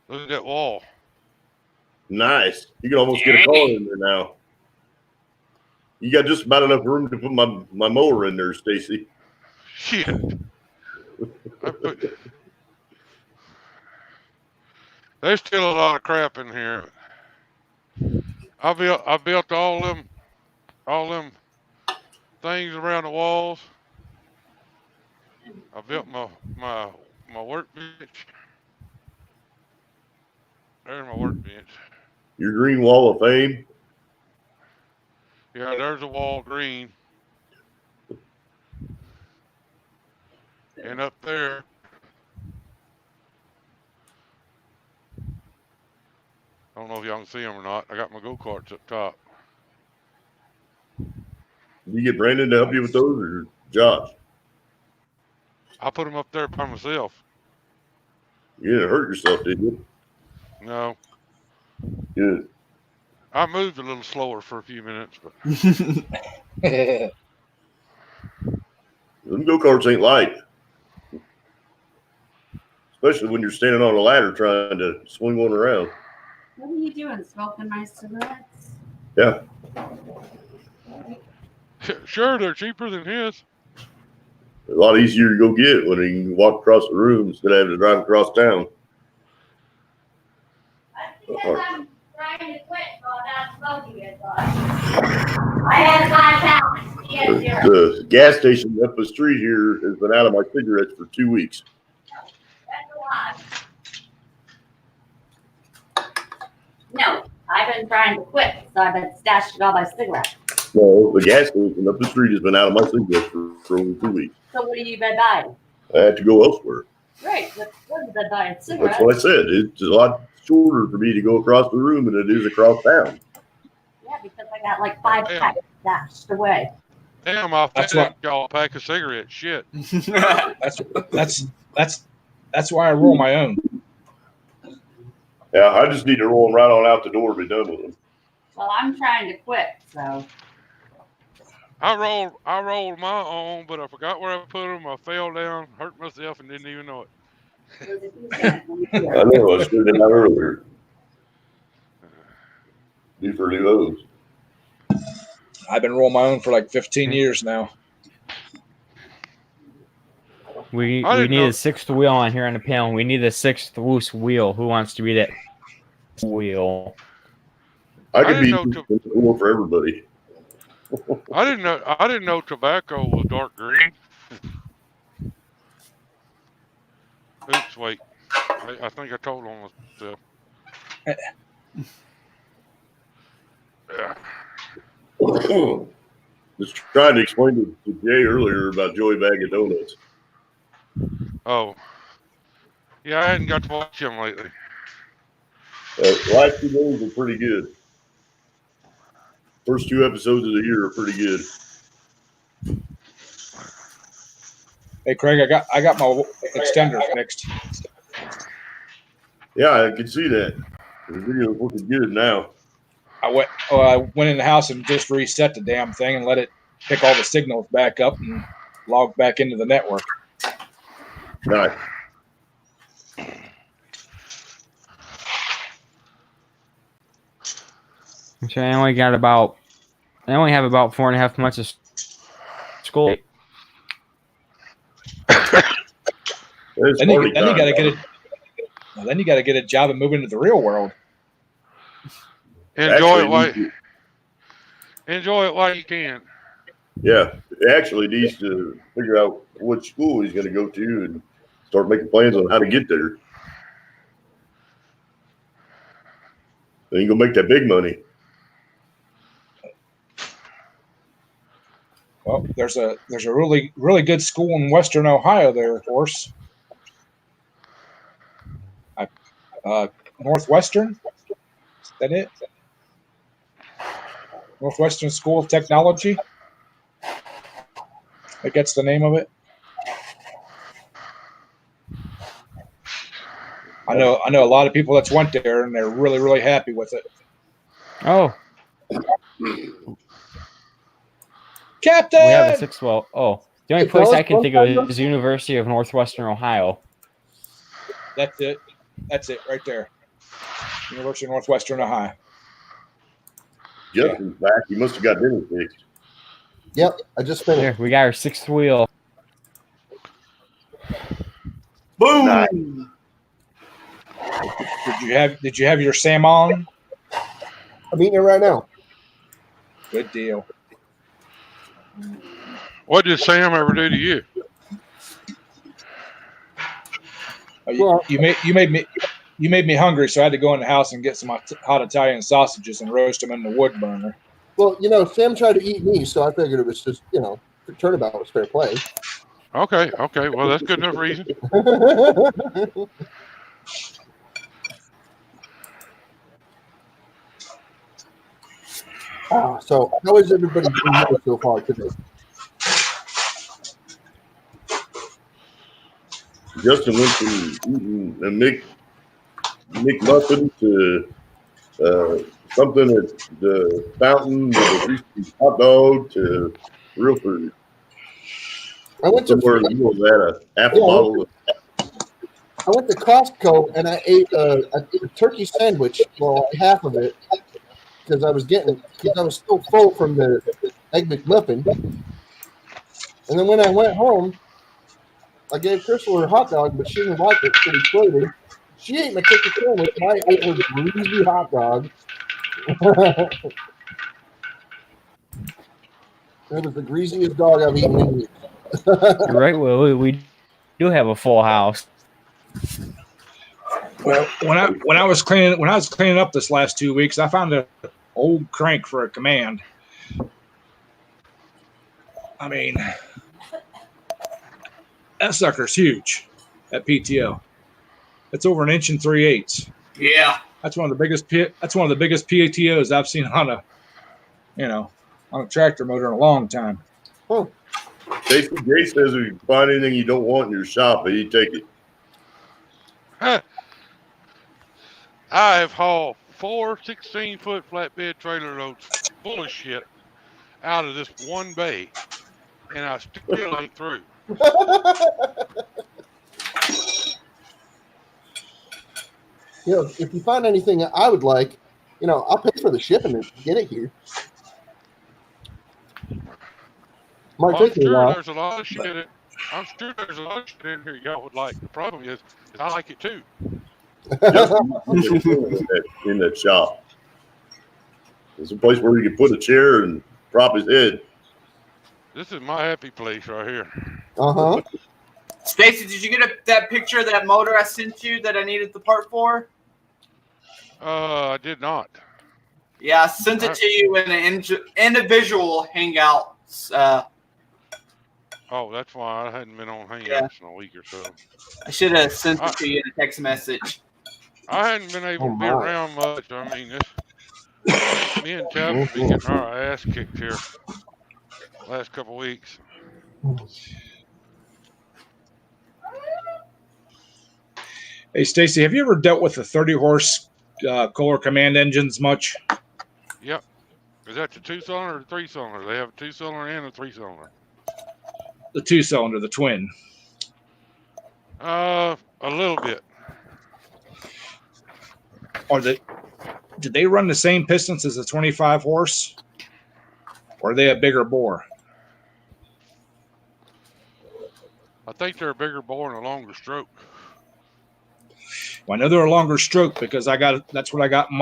Look at that wall. Nice. You can almost get a car in there now. You got just about enough room to put my mower in there, Stacy. Shit. There's still a lot of crap in here. I built all them things around the walls. I built my workbench. There's my workbench. Your green wall of fame. Yeah, there's a wall green. And up there, I don't know if y'all can see them or not. I got my go-karts up top. You get Brandon to help you with those, or Josh? I put them up there by myself. You didn't hurt yourself, did you? No, Good. I moved a little slower for a few minutes, but Them go-karts ain't light. Especially when you're standing on a ladder trying to swing one around. What are you doing? Smoking my cigarettes? Yeah. sure, they're cheaper than his. A lot easier to go get when you can walk across the room instead of having to drive across town. Because I'm trying to quit, so I'm not smoking it. I had 5 pounds. He had 0. The gas station up the street here has been out of my cigarettes for 2 weeks. That's a lot. No, I've been trying to quit, so I've been stashing all my cigarettes. Well, the gas station up the street has been out of my cigarettes for over 2 weeks. So what have you been buying? I had to go elsewhere. Right, what have you been buying? That's Cigarettes? what I said. It's a lot shorter for me to go across the room than it is across town. Yeah, because I got like 5 Damn. packs stashed away. Damn, I That's fed y'all a pack of cigarettes. Shit. That's why I roll my own. Yeah, I just need to roll them right on out the door and be done with them. Well, I'm trying to quit, so. I rolled my own, but I forgot where I put them. I fell down, hurt myself, and didn't even know it. I know, I screwed it out earlier. These for new O's. I've been rolling my own for like 15 years now. We I didn't need know- a sixth wheel on here on the panel. We need a sixth loose wheel. Who wants to be that wheel? I could be didn't know cool for everybody. I didn't know tobacco was dark green. Oops, wait. I think I told on myself. Yeah. Just trying to explain to Jay earlier about Joey Bag of Donuts. Oh. Yeah, I hadn't got to watch him lately. Last 2 days are pretty good. First 2 episodes of the year are pretty good. Hey Craig, I got my extender fixed. Yeah, I can see that. The video's looking good now. I went in the house and just reset the damn thing and let it pick all the signals back up and log back into the network. Nice. So I only have about 4.5 months of school. It's Then you party time. got to get a job and move into the real world. Actually, Enjoy it while you can. Yeah, actually needs to figure out what school he's going to go to and start making plans on how to get there. Then you go make that big money. Well, there's a really good school in Western Ohio there, of course. Northwestern? Is that it? Northwestern School of Technology? I think that's the name of it. I know a lot of people that's went there and they're really, really happy with it. Oh, Captain! we have a sixth wheel. Oh, the only Hey, place fellas, I can think of one is University of Northwestern Ohio. That's it. That's it right there. University of Northwestern Ohio. Justin's back. He must have got dinner fixed. Yep, I just finished. Here, we got our sixth wheel. Boom! Nice. Did you have your salmon? I'm eating it right now. Good deal. What did Sam ever do to you? You made me hungry, so I had to go in the house and get some hot Italian sausages and roast them in the wood burner. Well, Sam tried to eat me, so I figured it was just, turnabout was fair play. Okay. Well, that's good enough reason. So, how is everybody doing so far today? Justin went from eating a McMuffin to something at the fountain, with a hot dog to real food. I went Somewhere in the to middle of that, a half a bottle of Costco and I ate a turkey sandwich, well, half of it, because I was still full from the Egg McMuffin. And then when I went home, I gave Crystal her hot dog, but she didn't like it, so we traded. She ate my turkey sandwich, and I ate her greasy hot dog. It was the greasiest dog I've eaten in years. You're right, Will. We do have a full house. Well, when I was cleaning up this last 2 weeks, I found an old crank for a command. I mean, that sucker's huge at PTO. It's over 1 3/8 inches. Yeah. That's one of the biggest PTOs I've seen on a tractor motor in a long time. Oh, Jason Jay says if you find anything you don't want in your shop, he'd take it. I have hauled 4 16-foot flatbed trailer loads full of shit out of this one bay, and I still ain't through. if you find anything I would like, I'll pay for the shipping and get it here. Might I'm take me a sure while. there's a lot of shit. I'm sure there's a lot of shit in here y'all would like. The problem is I like it too. In that shop. It's a place where you can put a chair and prop his head. This is my happy place right here. Uh-huh. Stacy, did you get that picture of that motor I sent you that I needed the part for? I did not. Yeah, I sent it to you in an individual Hangouts. Oh, that's why I hadn't been on Hangouts in a week or so. I should have sent it to you in a text message. I hadn't been able to be around much. I mean, me and Tab have been getting our ass kicked here last couple weeks. Hey, Stacy, have you ever dealt with the 30-horse Kohler command engines much? Yep. Is that the 2-cylinder or the 3-cylinder? They have a 2-cylinder and a 3-cylinder. The 2-cylinder, the twin. A little bit. Did they run the same pistons as the 25-horse? Or are they a bigger bore? I think they're a bigger bore and a longer stroke. Well, I know they're a longer stroke because that's what I got in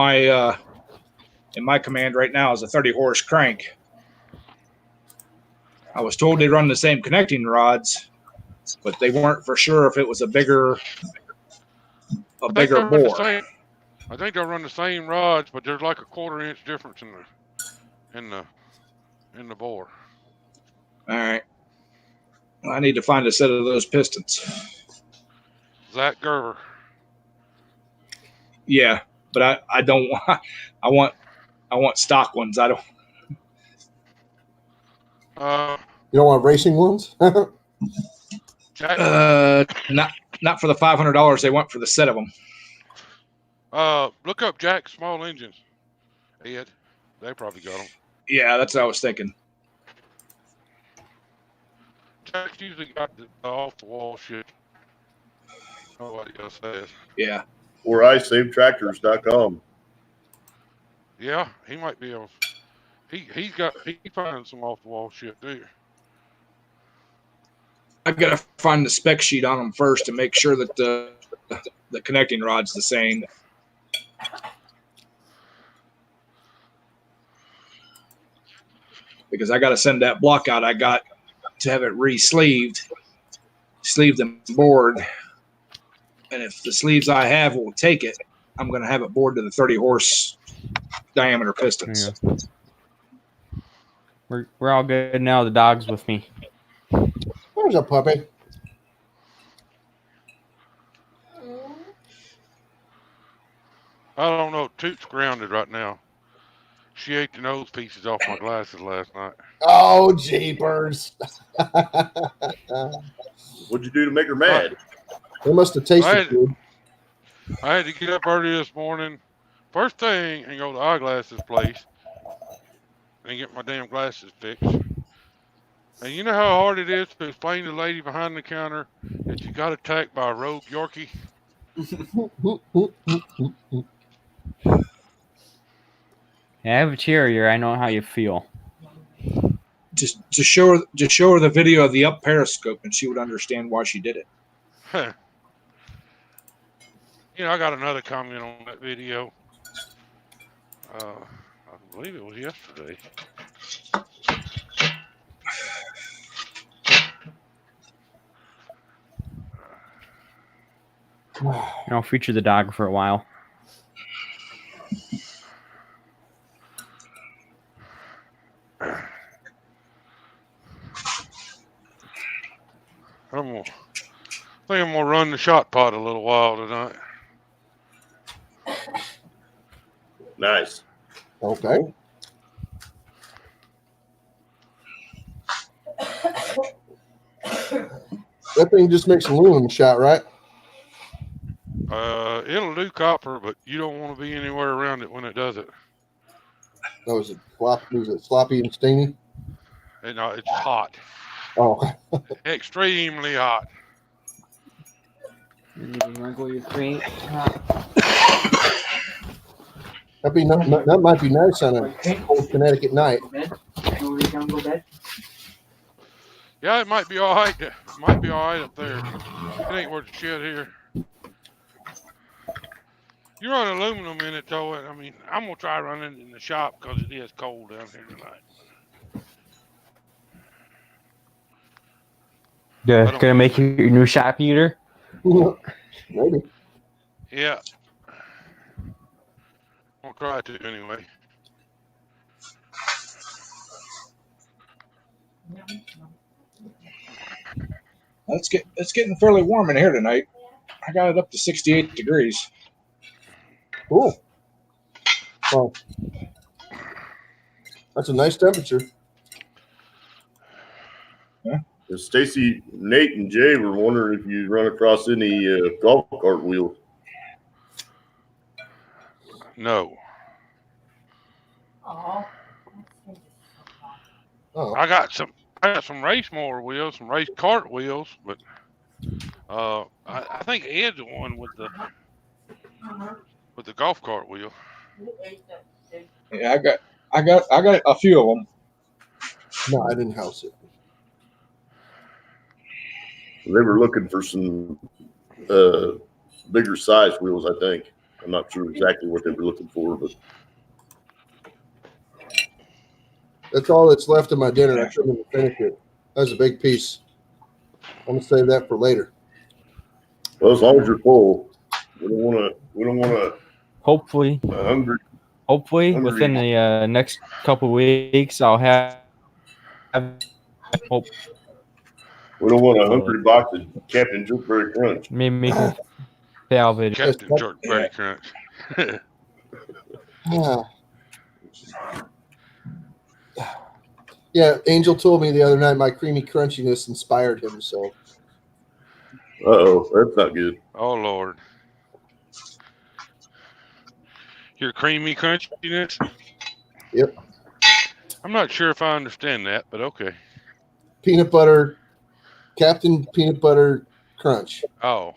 my command right now is a 30-horse crank. I was told they run the same connecting rods, but they weren't for sure if it was a bigger bore. I think they'll run the same rods, but there's like a 1/4 inch difference in the bore. All right. I need to find a set of those pistons. Zach Gerber. Yeah, but I don't want I want stock ones. I don't. You don't want racing ones? Jack, Not for the $500 they want for the set of them. look up Jack Small Engines. Ed, they probably got them. Yeah, that's what I was thinking. Jack's usually got the off-the-wall shit. Nobody else has. Yeah. Or iSaveTractors.com. Yeah, he might be able. He finds some off-the-wall shit there. I've got to find the spec sheet on them first to make sure that the connecting rod's the same. Because I got to send that block out. I got to have it re-sleeved, sleeved and bored. And if the sleeves I have will take it, I'm going to have it bored to the 30-horse diameter pistons. Yeah. We're all good now. The dog's with me. There's a puppy. I don't know. Toot's grounded right now. She ate the nose pieces off my glasses last night. Oh, jeepers. What'd you do to make her mad? They must have tasted good. I had to get up early this morning, first thing, and go to the eyeglasses place and get my damn glasses fixed. And you know how hard it is to explain to the lady behind the counter that you got attacked by a rogue Yorkie? Yeah, I have a terrier. I know how you feel. Just show her the video of the up periscope, and she would understand why she did it. You know, I got another comment on that video. I believe it was yesterday. And I'll feature the dog for a while. I think I'm gonna run the shot pot a little while tonight. Nice. Okay. That thing just makes aluminum shot, right? It'll do copper, but you don't want to be anywhere around it when it does it. Oh, was it sloppy and stingy? No, it's hot, Oh, extremely hot. that might be nice on a cold Connecticut night. Yeah, it might be all right. It might be all right up there. It ain't worth the shit here. You run aluminum in it, though. I mean, I'm gonna try running it in the shop because it is cold down here tonight. Yeah, gonna make you your new shop heater. Maybe. Yeah. I'll try to anyway. It's getting fairly warm in here tonight. I got it up to 68 degrees. Cool. Well, that's a nice temperature. Stacy, Nate, and Jay were wondering if you run across any golf cart wheels. No. Oh. Oh, I got some race mower wheels, some race cart wheels, but I think Ed's the one with the golf cart wheel. Yeah, I got a few of them. no, I didn't house it. They were looking for some bigger size wheels, I think. I'm not sure exactly what they were looking for, but That's all that's left of my dinner. I couldn't even finish it. That was a big piece. I'm gonna save that for later. well, as long as you're full, we don't want to Hopefully, hungry. within the next couple weeks, I'll have hope We don't want a hungry box of Captain Jerkberry Crunch. maybe make a salvage. Captain Jerkberry Crunch. Yeah, Angel told me the other night my creamy crunchiness inspired him. So Uh-oh, that's not good. Oh, Lord. Your creamy crunchiness? Yep. I'm not sure if I understand that, but okay. peanut butter, Captain Peanut Butter Crunch. Oh.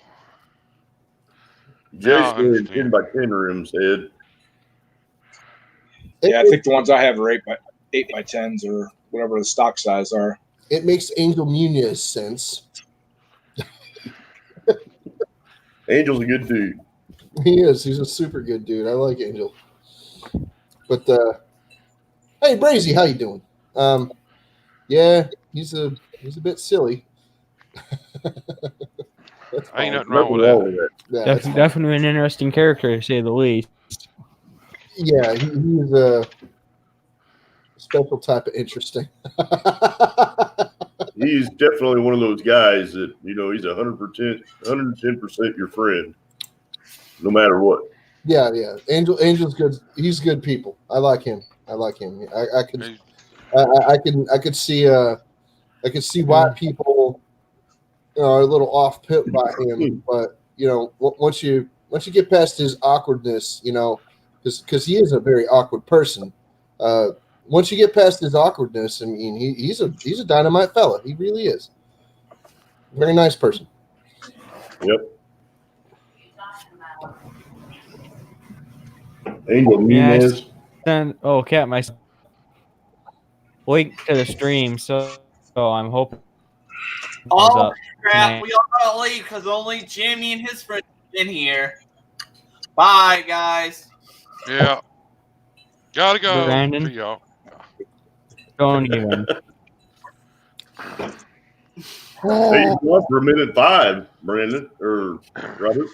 Jay's I doing understand. 10 by 10 rims, Ed. Yeah, I think the ones I have are 8 by 10s or whatever the stock size are. It makes Angel Munez sense. Angel's a good dude. He is. He's a super good dude. I like Angel. But hey, Brazy, how you doing? Yeah, he's a bit silly. Ain't nothing wrong with that. Yeah, that's fine. Definitely an interesting character, to say the least. Yeah, he's a special type of interesting. He's definitely one of those guys that, you know, he's 110% your friend, no matter what. Yeah. Angel's good. He's good people. I like him. I could see why people are a little off put by him, but you know, once you get past his awkwardness, you know, because he is a very awkward person. Once you get past his awkwardness, I mean, he's a dynamite fella. He really is. Very nice person. Yep. Angel Yeah, Munez. Then Cat, my link to the stream, so I'm hoping. Oh up crap! tonight. We all gotta leave because only Jimmy and his friends are in here. Bye, guys. Yeah. Gotta go. Brandon? See y'all. Don't even. Hey, you go up for 1:05, Brandon or Robert.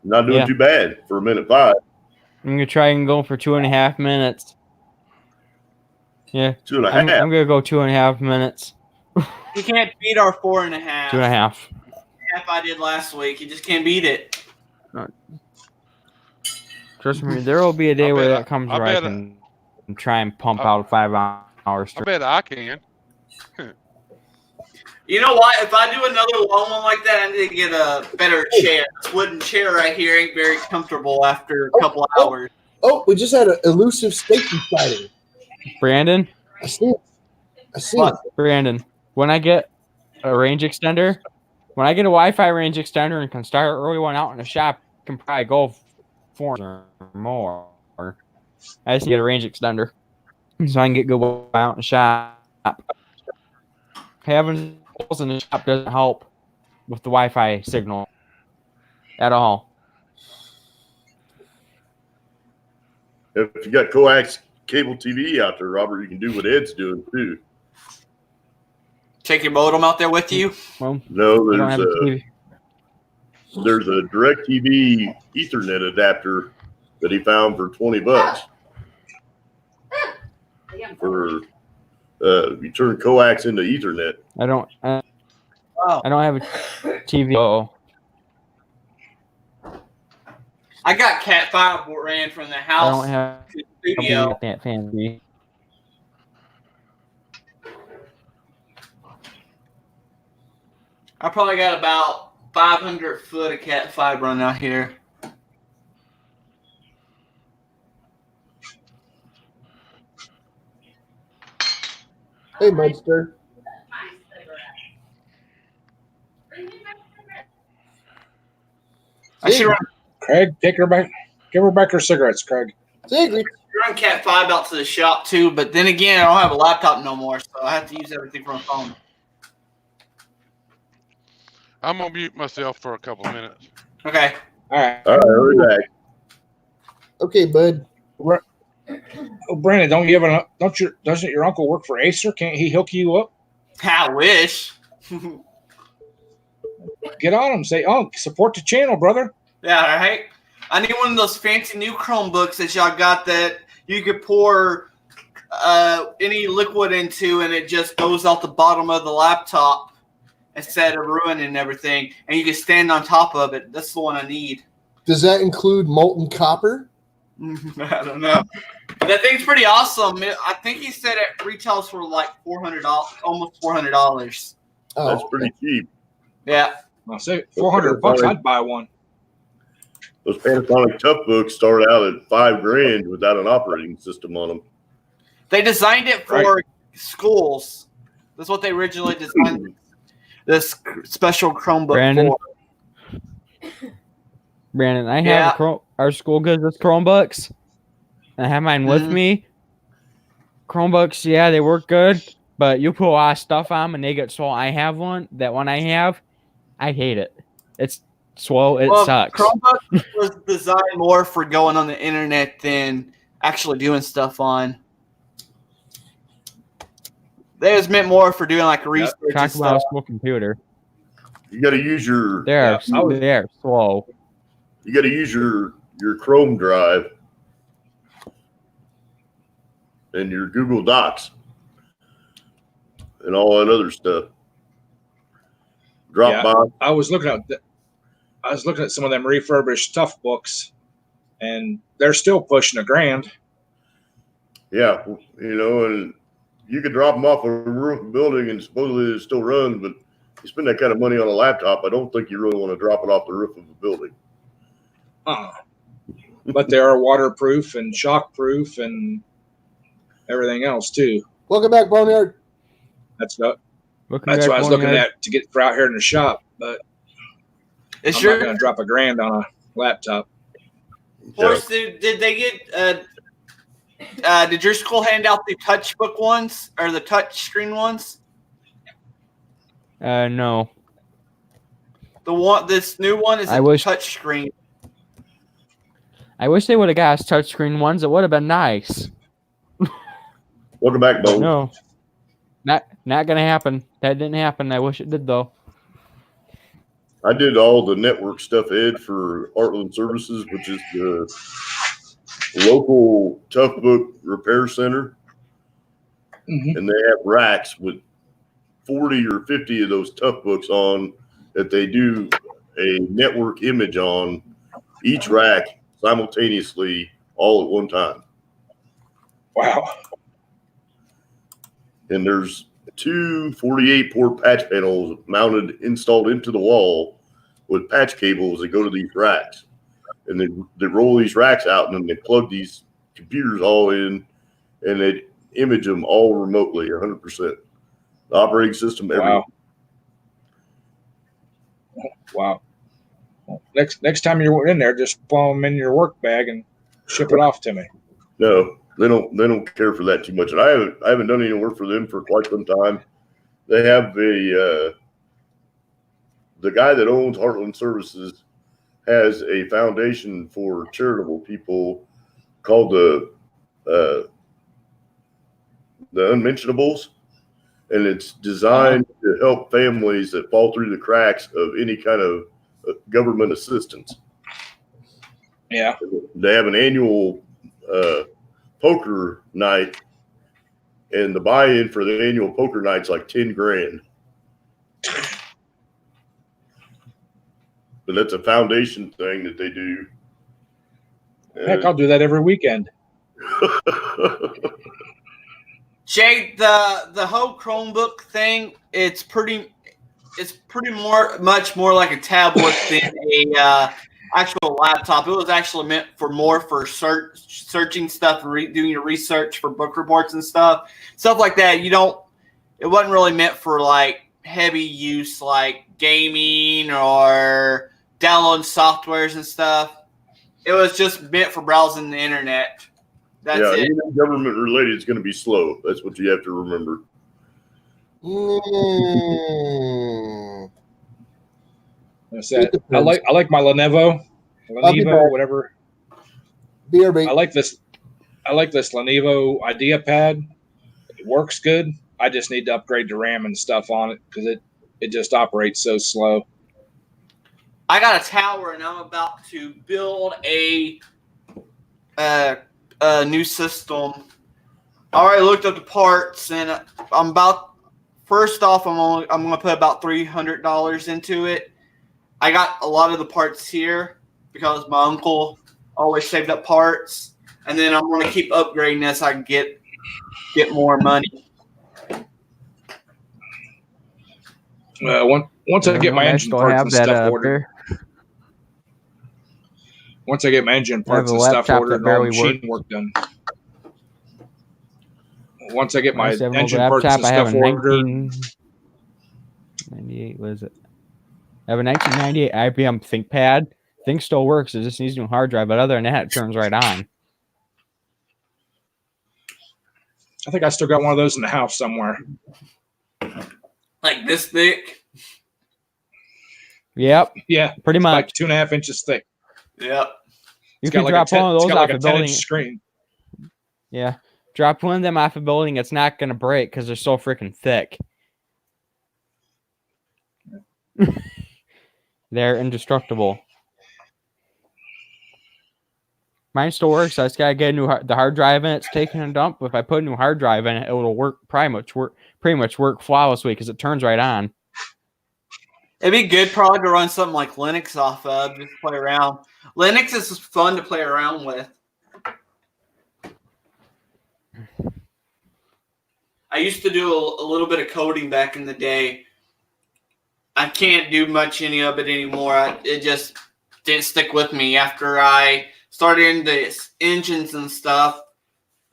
Not doing Yeah. too bad for 1:05. I'm gonna try and go for 2.5 minutes. Yeah, 2.5. I'm gonna go 2.5 minutes. You can't beat our 4.5. 2.5. Half I did last week. You just can't beat it. Trust me, there will be a day I where bet- that comes I where I bet- can try and pump I- out 5 hours. I bet I can. You know what? If I do another long one like that, I need to get a better chair. This wooden chair right here ain't very comfortable after a couple hours. Oh, we just had an elusive safety sighting. Brandon, I see it. I see What? it. Brandon, when I get a range extender, when I get a Wi-Fi range extender and can start an early one out in the shop, I can probably go 4 or more. I just need a range extender so I can get good Wi-Fi out in the shop. Having holes in the shop doesn't help with the Wi-Fi signal at all. If you got coax cable TV out there, Robert, you can do what Ed's doing too. Take your modem out there with you. Well, No, I don't have a TV. there's a DirecTV Ethernet adapter that he found for $20 for you turn coax into Ethernet. I don't have a TV. Oh, I got Cat 5 ran from the I house don't have to the studio. that fancy. I probably got about 500 foot of Cat 5 running out here. Hey, Mudster. I should run, Craig, take her back. Give her back her cigarettes, Craig. Secret. run Cat 5 out to the shop too, but then again, I don't have a laptop no more, so I have to use everything from a phone. I'm gonna mute myself for a couple of minutes. Okay. All right. All right, hurry back. Okay, bud. Oh, Brandon, doesn't your uncle work for Acer? Can't he hook you up? I wish. Get on him. Say, oh, support the channel, brother. Yeah, right. I need one of those fancy new Chromebooks that y'all got that you could pour any liquid into, and it just goes out the bottom of the laptop instead of ruining everything, and you can stand on top of it. That's the one I need. Does that include molten copper? I don't know. That thing's pretty awesome. I think he said it retails for like $400, almost $400. Oh, That's pretty cheap. Yeah. I'll say $400. I'd buy one. Those Panasonic Tough Books start out at $5,000 without an operating system on them. They designed it for schools. That's what they originally designed this special Chromebook Brandon? for. Brandon, I have Yeah. our school gives us Chromebooks. And I have mine with Mhm. me. Chromebooks, yeah, they work good, but you put a lot of stuff on them and they get slow. I have one. That one I have, I hate it. It's slow. It sucks. Chromebook was designed more for going on the internet than actually doing stuff on. They was meant more for doing like research and Talk about a stuff. school computer. You got to use your They are slow. you got to use your Chrome drive and your Google Docs and all that other stuff. Dropbox. I was looking at some of them refurbished Tough books, and they're still pushing $1,000. Yeah, you know, and you could drop them off a roof of a building and supposedly it still runs, but you spend that kind of money on a laptop, I don't think you really want to drop it off the roof of a building. But they are waterproof and shockproof and everything else too. welcome back, Boneyard. That's what Looking that's back what I was one looking yard. at to get for out here in the shop. But Is I'm your not going to drop $1,000 on a laptop. Horse, did they get did your school hand out the touch book ones or the touch screen ones? No. This new one is I a wish- touch screen. I wish they would have got us touchscreen ones. It would have been nice. Welcome back, Bo. No. Not gonna happen. That didn't happen. I wish it did though. I did all the network stuff, Ed, for Heartland Services, which is the local Tough Book repair center. Mhm. And they have racks with 40 or 50 of those Tough Books on that they do a network image on each rack simultaneously all at one time. Wow. And there's two 48 port patch panels installed into the wall with patch cables that go to these racks. And they roll these racks out and then they plug these computers all in and they image them all remotely 100%. The operating system, everything. Wow. Well, next time you're in there, just throw them in your work bag and ship it off to me. No, they don't care for that too much. And I haven't done any work for them for quite some time. They have the guy that owns Heartland Services has a foundation for charitable people called the Unmentionables, and it's designed to help families that fall through the cracks of any kind of government assistance. Yeah. They have an annual poker night, and the buy-in for the annual poker night's like $10,000. But that's a foundation thing that they do. Heck, I'll do that every weekend. Jake, the whole Chromebook thing, it's much more like a tablet than a actual laptop. It was actually meant for searching stuff and doing your research for book reports and stuff like that. It wasn't really meant for like heavy use like gaming or downloading softwares and stuff. It was just meant for browsing the internet. That's it. Anything government related is going to be slow. That's what you have to remember. I like my Lenovo, whatever. BRB. I like this Lenovo IdeaPad. It works good. I just need to upgrade the RAM and stuff on it because it just operates so slow. I got a tower and I'm about to build a new system. I already looked up the parts and first off, I'm going to put about $300 into it. I got a lot of the parts here because my uncle always saved up parts, and then I'm going to keep upgrading as I get more money. Once I get my engine parts and stuff ordered. Once I get my engine parts and stuff ordered and all machine work done. Once I get my engine parts and stuff ordered. 1998, what is it? I have a 1998 IBM ThinkPad. Think still works. It just needs a new hard drive, but other than that, it turns right on. I think I still got one of those in the house somewhere. Like this thick? Yep. Yeah. Pretty much. Like 2.5 inches thick. Yep. You can drop one of those off a building. Screen. Yeah. Drop one of them off a building. It's not going to break because they're so freaking thick. They're indestructible. Mine still works. I just gotta get the hard drive in. It's taking a dump. If I put a new hard drive in it, it will work pretty much work flawlessly because it turns right on. It'd be good probably to run something like Linux off of, just play around. Linux is fun to play around with. I used to do a little bit of coding back in the day. I can't do much any of it anymore. It just didn't stick with me after I started into engines and stuff.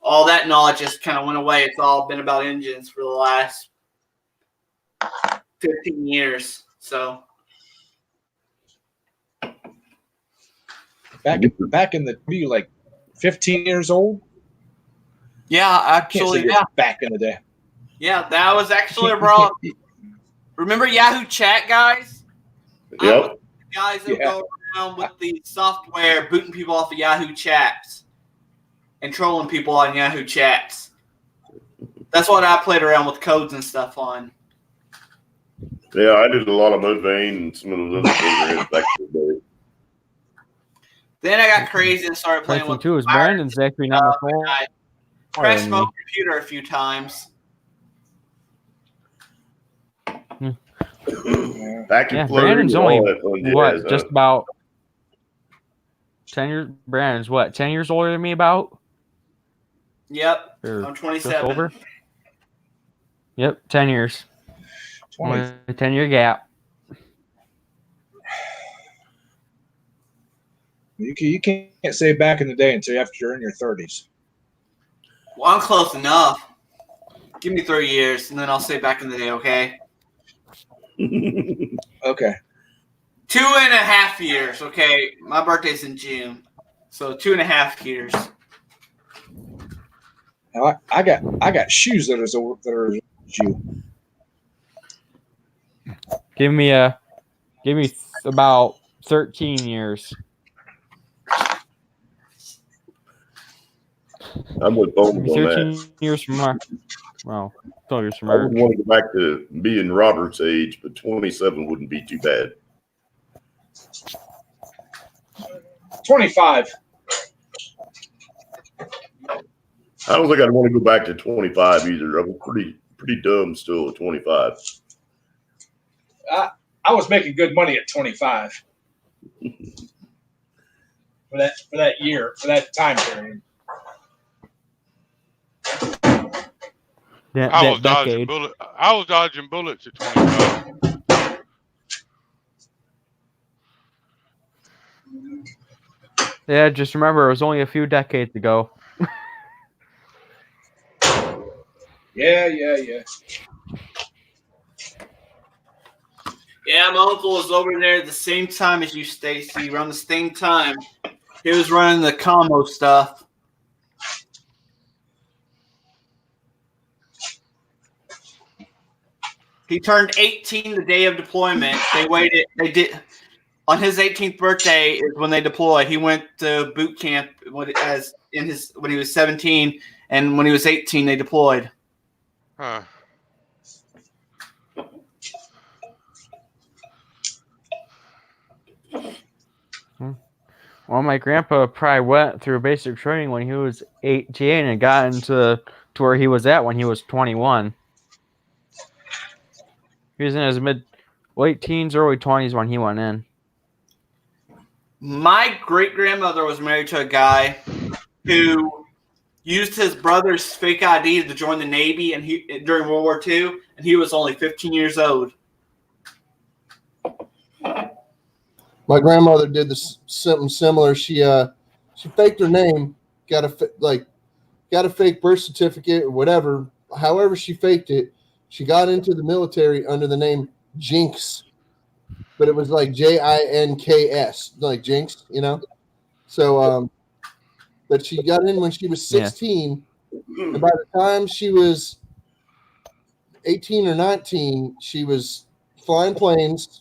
All that knowledge just kind of went away. It's all been about engines for the last 15 years. So back in the were you like 15 years old? Yeah, actually, yeah. Back in the day. Yeah, that was actually a problem. Remember Yahoo Chat, guys? Yep. Guys that go around with the software, booting people off of Yahoo Chats and trolling people on Yahoo Chats. That's what I played around with codes and stuff on. Yeah, I did a lot of Modvane and some of those other programs back in the day. Then I got crazy and started playing Question with 2 is Brandon's actually number 4. I crashed my own computer a few times. Back in Yeah, Florida, Brandon's and all only that fun what, jazz, huh? just about 10 years. Brandon's what, 10 years older than me about? Yep, Or I'm just 27. over? Yep, 10 years. 20. Only a 10-year gap. You can't say back in the day until after you're in your 30s. Well, I'm close enough. Give me 3 years, and then I'll say back in the day, okay? Okay. 2.5 years, okay? My birthday's in June, so 2.5 years. Now, I got shoes that are you. Give me about 13 years. I'm with Bones on 13 that. years from our, well, 12 years from I our. wouldn't want to go back to being Robert's age, but 27 wouldn't be too bad. 25. I don't think I'd want to go back to 25 either. I'm pretty dumb still at 25. I was making good money at 25. for that year, for that time period. I was dodging bullets at 25. Yeah, just remember, it was only a few decades ago. Yeah. Yeah, my uncle was over there at the same time as you, Stacy, around the same time. He was running the combo stuff. He turned 18 the day of deployment. They did on his 18th birthday is when they deployed. He went to boot camp when he was 17, and when he was 18, they deployed. Huh. Well, my grandpa probably went through basic training when he was 18 and got into to where he was at when he was 21. He was in his late teens, early 20s when he went in. My great-grandmother was married to a guy who used his brother's fake ID to join the Navy and during World War II, and he was only 15 years old. My grandmother did something similar. She faked her name, got a fake birth certificate or whatever. However she faked it, she got into the military under the name Jinx, but it was like Jinks, like Jinx, you know. So, but she got in when she was 16, and by the time she was 18 or 19, she was flying planes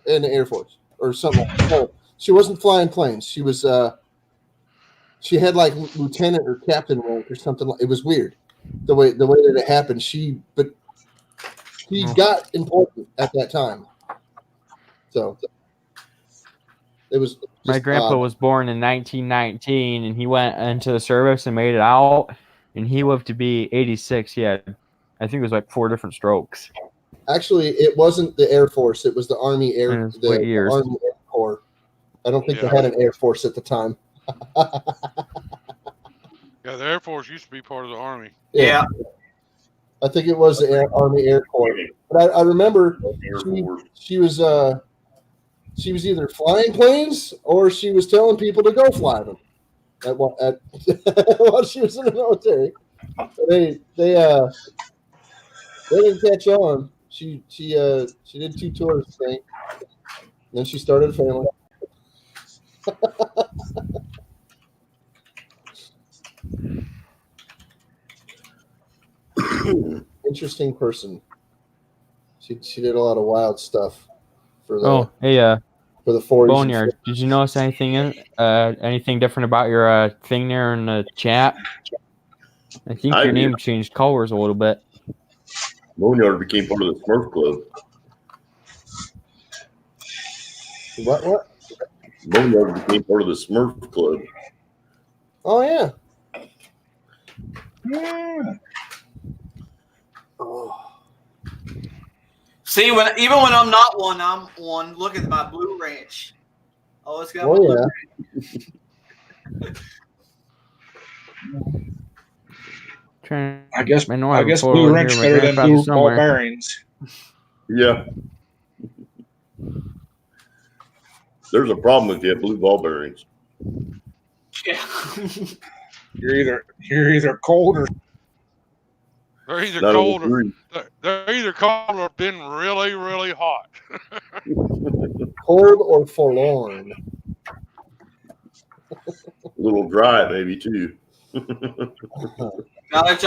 in the Air Force. Or something. No, she wasn't flying planes. She was. She had like lieutenant or captain rank or something. It was weird, the way that it happened. She got important at that time. So it was. My grandpa was born in 1919, and he went into the service and made it out, and he lived to be 86. He had, I think it was like 4 different strokes. Actually, it wasn't the Air Force. It was the Army Air Army Air Corps. I don't think they had an Air Force at the time. Yeah, the Air Force used to be part of the Army. Yeah. I think it was the Army Air Corps. But I remember she was either flying planes or she was telling people to go fly them while she was in the military. They didn't catch on. She did 2 tours, I think. Then she started a family. Interesting person. She did a lot of wild stuff for the for the 40s. Boneyard, did you notice anything different about your thing there in the chat? I think your name changed colors a little bit. Boneyard became part of the Smurf Club. What? Boneyard became part of the Smurf Club. Oh, yeah. Yeah. Oh. See, even when I'm not one, I'm one. Look at my Blue Ranch. Oh, it's got Oh, Blue yeah. I guess I know I have a photo Blue in Ranch here of my better than grandfather Blue Ball somewhere. Bearings. Yeah. There's a problem if you have blue ball bearings. Yeah. You're either cold or They're either None of cold the or three. they're either cold or been really, really hot. Cold or forlorn. A little dry, maybe, too. Now that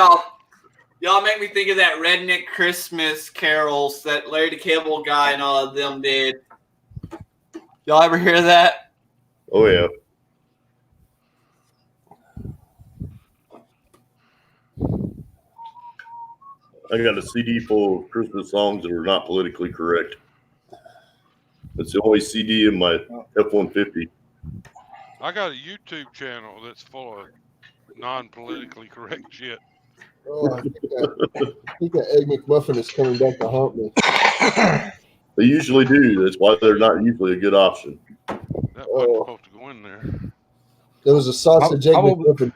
y'all make me think of that Redneck Christmas carols that Larry the Cable Guy and all of them did. Y'all ever hear that? Oh, yeah. I got a CD full of Christmas songs that are not politically correct. It's the only CD in my F-150. I got a YouTube channel that's full of non-politically correct shit. Oh, I think that Egg McMuffin is coming back to haunt me. They usually do. That's why they're not usually a good option. That wasn't supposed to go in there. There was a sausage Egg McMuffin.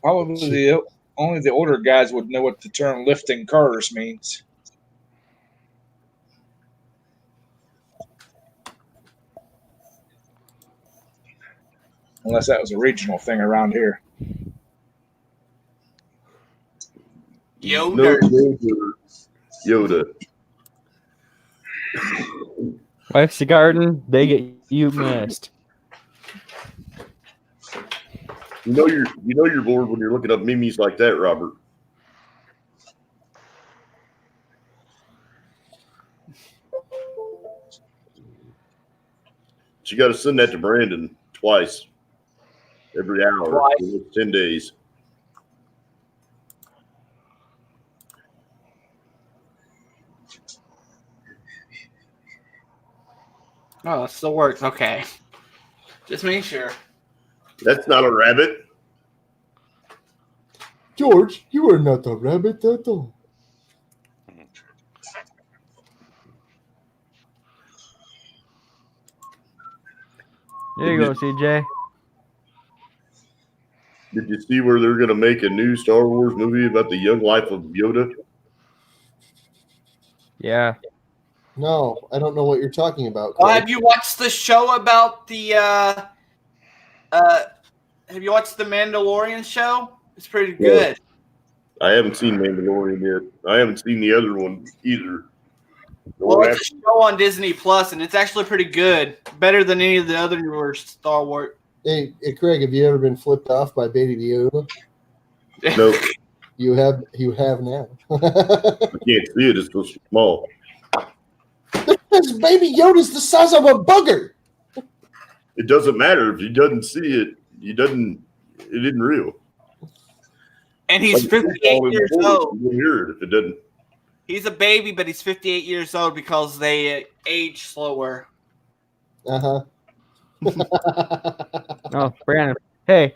probably only the older guys would know what the term lifting cars means. Unless that was a regional thing around here. Yoda. Yoda. Life's a garden. They get you missed. You know you're bored when you're looking up memes like that, Robert. But you got to send that to Brandon twice, every hour, for 10 days. Oh, it still works. Okay. Just making sure. That's not a rabbit. George, you are not a rabbit at all. There you go, CJ. Did you see where they're going to make a new Star Wars movie about the young life of Yoda? Yeah. No, I don't know what you're talking about. Oh, have you watched the show about the have you watched the Mandalorian show? It's pretty good. I haven't seen Mandalorian yet. I haven't seen the other one either. Well, it's a show on Disney Plus, and it's actually pretty good. Better than any of the other newer Star Wars. Hey, Craig, have you ever been flipped off by Baby Yoda? No. You have now. I can't see it. It's so small. This Baby Yoda's the size of a booger. It doesn't matter if you doesn't see it. It isn't real. And he's 58 years old. You hear it if it doesn't. He's a baby, but he's 58 years old because they age slower. Uh-huh. Oh, Brandon. Hey,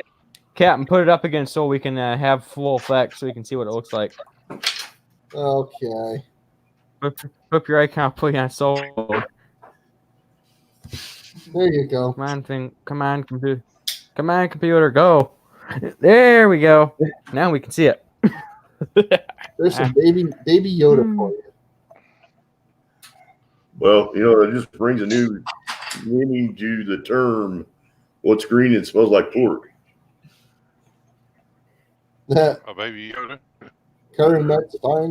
Captain, put it up again so we can have full effect so we can see what it looks like. Okay. Flip your icon, put it on solo. There you go. Come on, computer. Come on, computer, go. There we go. Now we can see it. There's some baby Yoda for you. Well, it just brings a new meaning to the term, what's green and smells like pork. A baby Yoda. Curry nuts fire.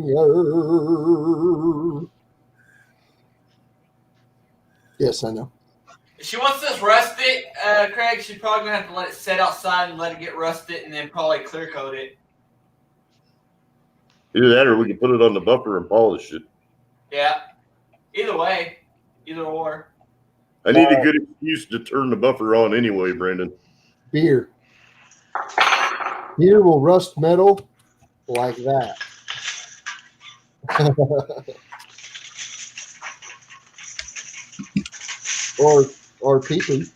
Yes, I know. If she wants this rusted, Craig, she's probably going to have to let it set outside and let it get rusted and then probably clear coat it. Either that or we can put it on the buffer and polish it. Yeah. Either way. Either or. I need a good excuse to turn the buffer on anyway, Brandon. Beer. Here will rust metal like that. or pee-pee.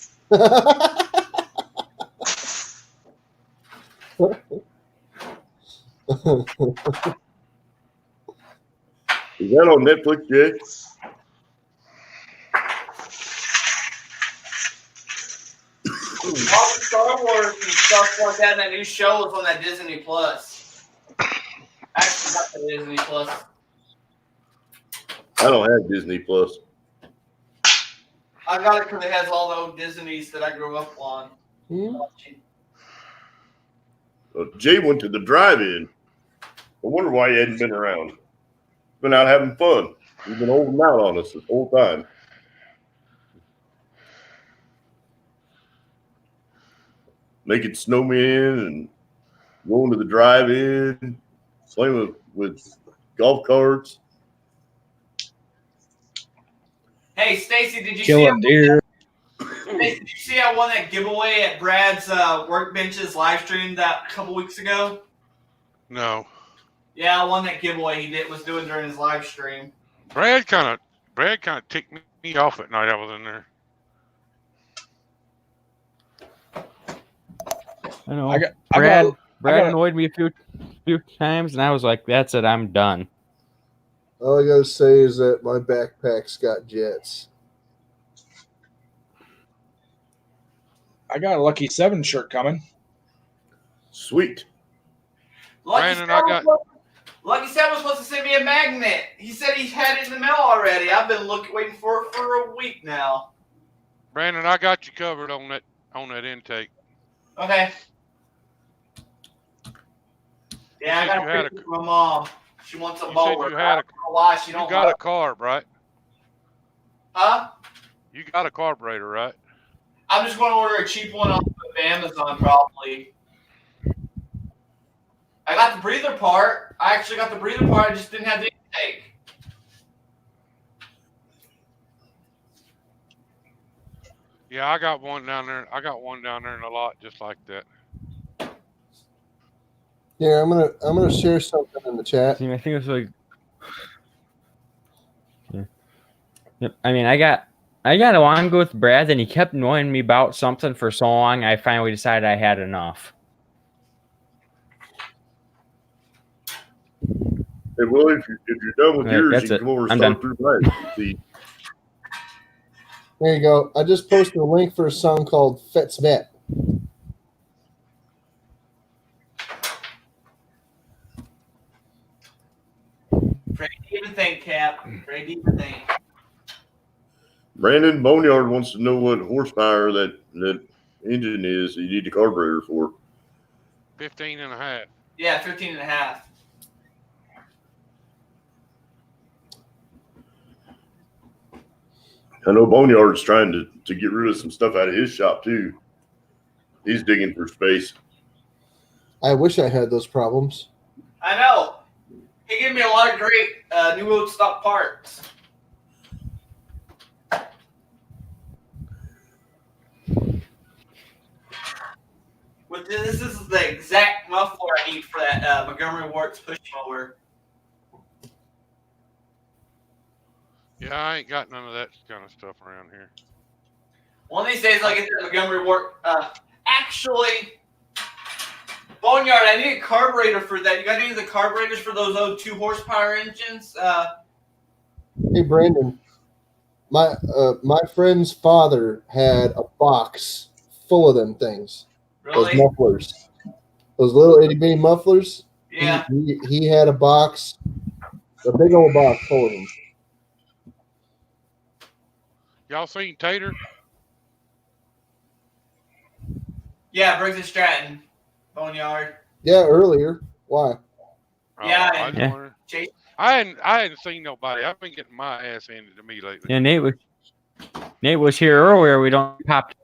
Is that on Netflix, Jay? All the Star Wars and stuff like that, and that new show is on that Disney Plus. Actually, not the Disney Plus. I don't have Disney Plus. I got it because it has all the old Disneys that I grew up on. Watching. Jay went to the drive-in. I wonder why he hadn't been around. Been out having fun. He's been holding out on us this whole time. Making snowmen and going to the drive-in, playing with golf carts. Hey, Stacy, did you Killing deer. Hey, did you see I won that giveaway at Brad's Workbenches live stream that a couple weeks ago? No. Yeah, I won that giveaway he was doing during his live stream. Brad kind of ticked me off at night. I was in there. I know. I Brad got- annoyed me a few times, and I was like, "That's it. I'm done." All I gotta say is that my backpack's got jets. I got a Lucky 7 shirt coming. Sweet. Brandon, Lucky Sam was supposed to send me a magnet. He said he had it in the mail already. I've been waiting for it for a week now. Brandon, I got you covered on that intake. Okay. Yeah, I got a picture from my mom. She wants a You mower. said you had I don't know why she You don't got a want it. carb, right? Huh? You got a carburetor, right? I'm just going to order a cheap one off of Amazon probably. I got the breather part. I actually got the breather part. I just didn't have the intake. Yeah, I got one down there. I got one down there in the lot just like that. Yeah, I'm gonna share something in the chat. See, I think it was like, yeah. Yep. I mean, I got along good with Brad, and he kept annoying me about something for so long. I finally decided I had enough. Hey, well, if you're done with Right, yours, that's you can it. come over and I'm start done. through mine. See, There you go. I just posted a link for a song called Fet's Vet. Very even think, Cap. Very even think. Brandon Boneyard wants to know what horsepower that engine is you need the carburetor for. 15 and a half. Yeah, 15 and a half. I know Boneyard's trying to get rid of some stuff out of his shop too. He's digging for space. I wish I had those problems. I know. He gave me a lot of great new old stock parts. But this is the exact muffler I need for that Montgomery Wart's push mower. Yeah, I ain't got none of that kind of stuff around here. One of these days I'll get that Montgomery Wart. Actually, Boneyard, I need a carburetor for that. You got any of the carburetors for those old 2 horsepower engines? Hey, Brandon, my friend's father had a box full of them things. Really? Those mufflers, those little itty bitty mufflers. Yeah. He had a box, a big old box full of them. Y'all seen Tater? Yeah, Briggs and Stratton. Boneyard. Yeah, earlier. Why? Yeah, I and- just wondered. Chase. I hadn't seen nobody. I've been getting my ass handed to me lately. Yeah, Nate was here earlier. We don't popped.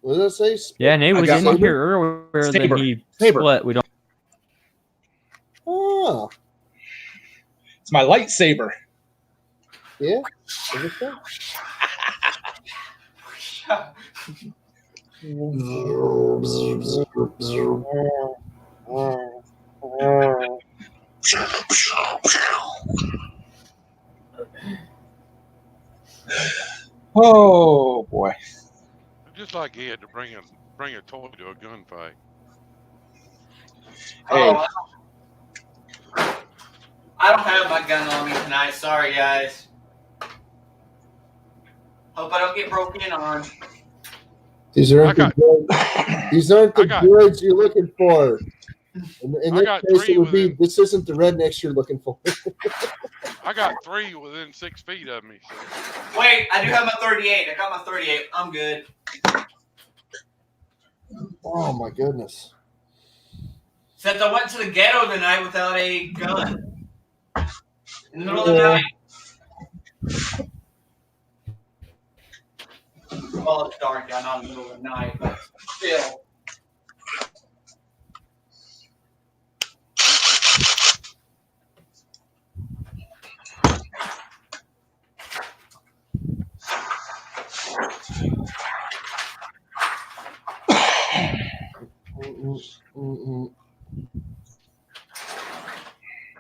What did I say? Yeah, Nate I was got in Saber. here earlier. Then Saber. he Saber. split. We don't. Oh, It's my lightsaber. yeah. Is it so? Oh boy. Just like he had to bring a toy to a gunfight. Hey, Oh, I don't have my gun on me tonight. Sorry, guys. Hope I don't get broken in on. These aren't the droids you're looking for. In this case, it would be this isn't the rednecks you're looking for. I got 3 within 6 feet of me. So. Wait, I do have my 38. I got my 38. I'm good. Oh my goodness. Except I went to the ghetto tonight without a gun. In the middle of the night. Well, it's dark out, not in the middle of the night, but still.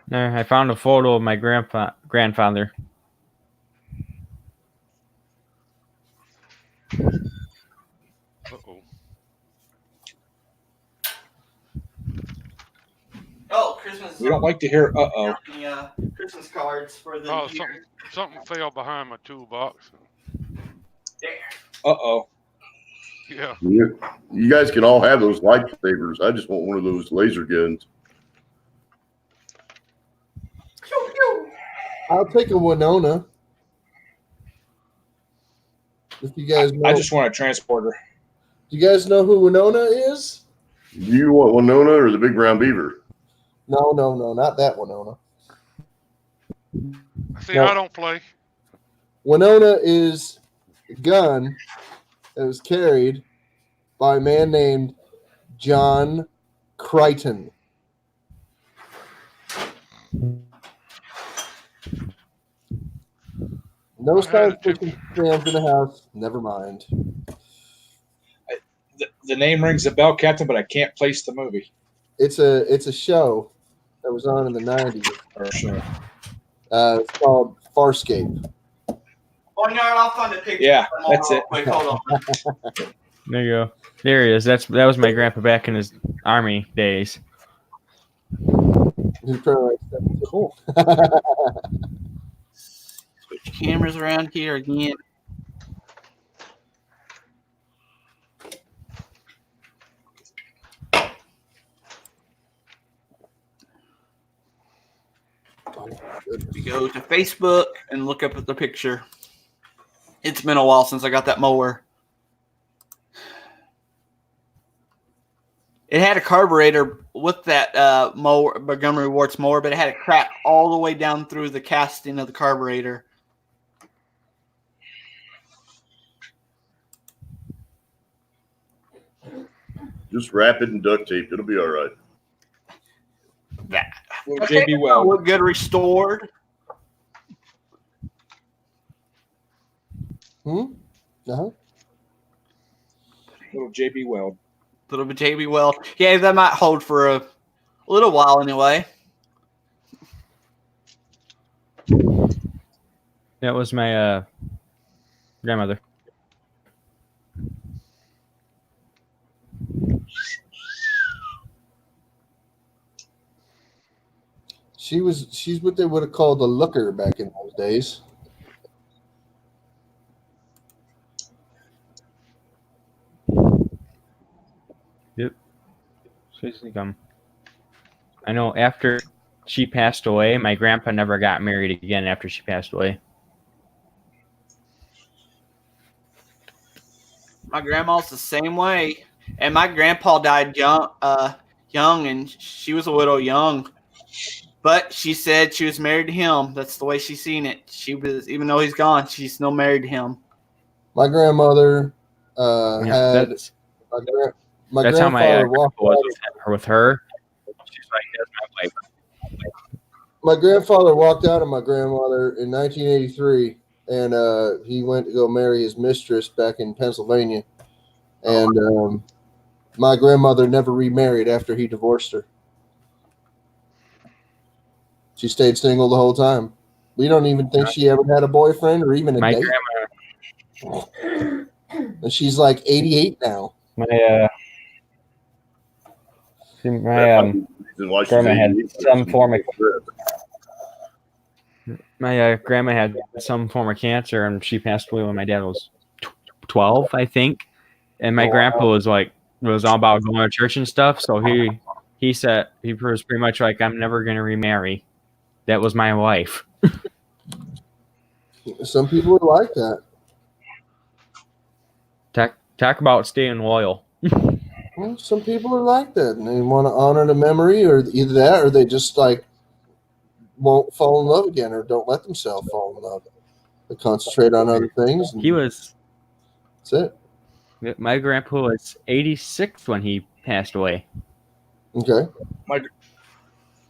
There, I found a photo of my grandfather. Uh-oh. Oh, Christmas. we don't like to hear uh-oh. Yeah, Christmas cards for the Oh, year. something fell behind my toolbox. There. Uh-oh. Yeah. You guys can all have those lightsabers. I just want one of those laser guns. I'll take a Winona. If you guys know, I just want a transporter. do you guys know who Winona is? Do you want Winona or the big brown beaver? No, not that Winona. See, No. I don't play. Winona is a gun that was carried by a man named John Crichton. No science fiction fans in the house. Never mind. The name rings a bell, Captain, but I can't place the movie. It's a show that was on in the 90s. Or show. It's called Farscape. Oh, no, I'll find a picture. Yeah, that's it. Wait, hold on. There you go. There he is. That was my grandpa back in his army days. He's probably like, cool. Switch cameras around here again. We go to Facebook and look up at the picture. It's been a while since I got that mower. It had a carburetor with that mower, Montgomery Wart's mower, but it had a crack all the way down through the casting of the carburetor. Just wrap it and duct tape. It'll be all right. That Little JB Weld. look good restored. Uh-huh. Little JB Weld. Little bit JB Weld. Yeah, that might hold for a little while anyway. That was my grandmother. She's what they would have called a looker back in those days. Yep. She's like, I know after she passed away, my grandpa never got married again after she passed away. My grandma's the same way, and my grandpa died young, and she was a widow young. But she said she was married to him. That's the way she seen it. She was, even though he's gone, she's still married to him. My grandmother Yeah, had that's my that's how my grandfather grandpa walked was out. with her. She's like, that's my wife. My grandfather walked out on my grandmother in 1983, and he went to go marry his mistress back in Pennsylvania. And my grandmother never remarried after he divorced her. She stayed single the whole time. We don't even think she ever had a boyfriend or even a My date. grandma, And she's like 88 now. my That might be the reason why she's grandma had 88. some form of grandma had some form of cancer, and she passed away when my dad was 12, I think. And my grandpa was all about going to church and stuff. So he said he was pretty much like, I'm never gonna remarry. That was my wife. Some people are like that. Talk about staying loyal. Well, some people are like that, and they want to honor the memory, or either that, or they just like won't fall in love again, or don't let themselves fall in love. They concentrate on other things. And He was that's it. my grandpa was 86 when he passed away. Okay.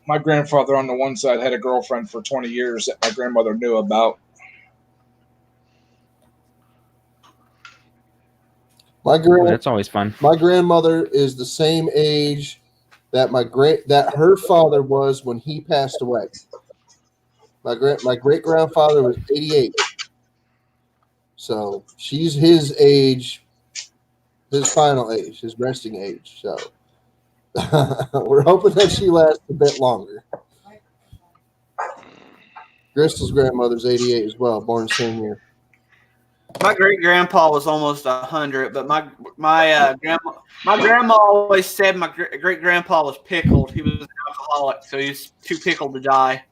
My grandfather on the one side had a girlfriend for 20 years that my grandmother knew about. That's always fun. My grandmother is the same age that that her father was when he passed away. My great grandfather was 88, so she's his age, his final age, his resting age. So we're hoping that she lasts a bit longer. Crystal's grandmother's 88 as well, born the same year. My great grandpa was almost 100, but my grandma always said my great grandpa was pickled. He was an alcoholic, so he was too pickled to die.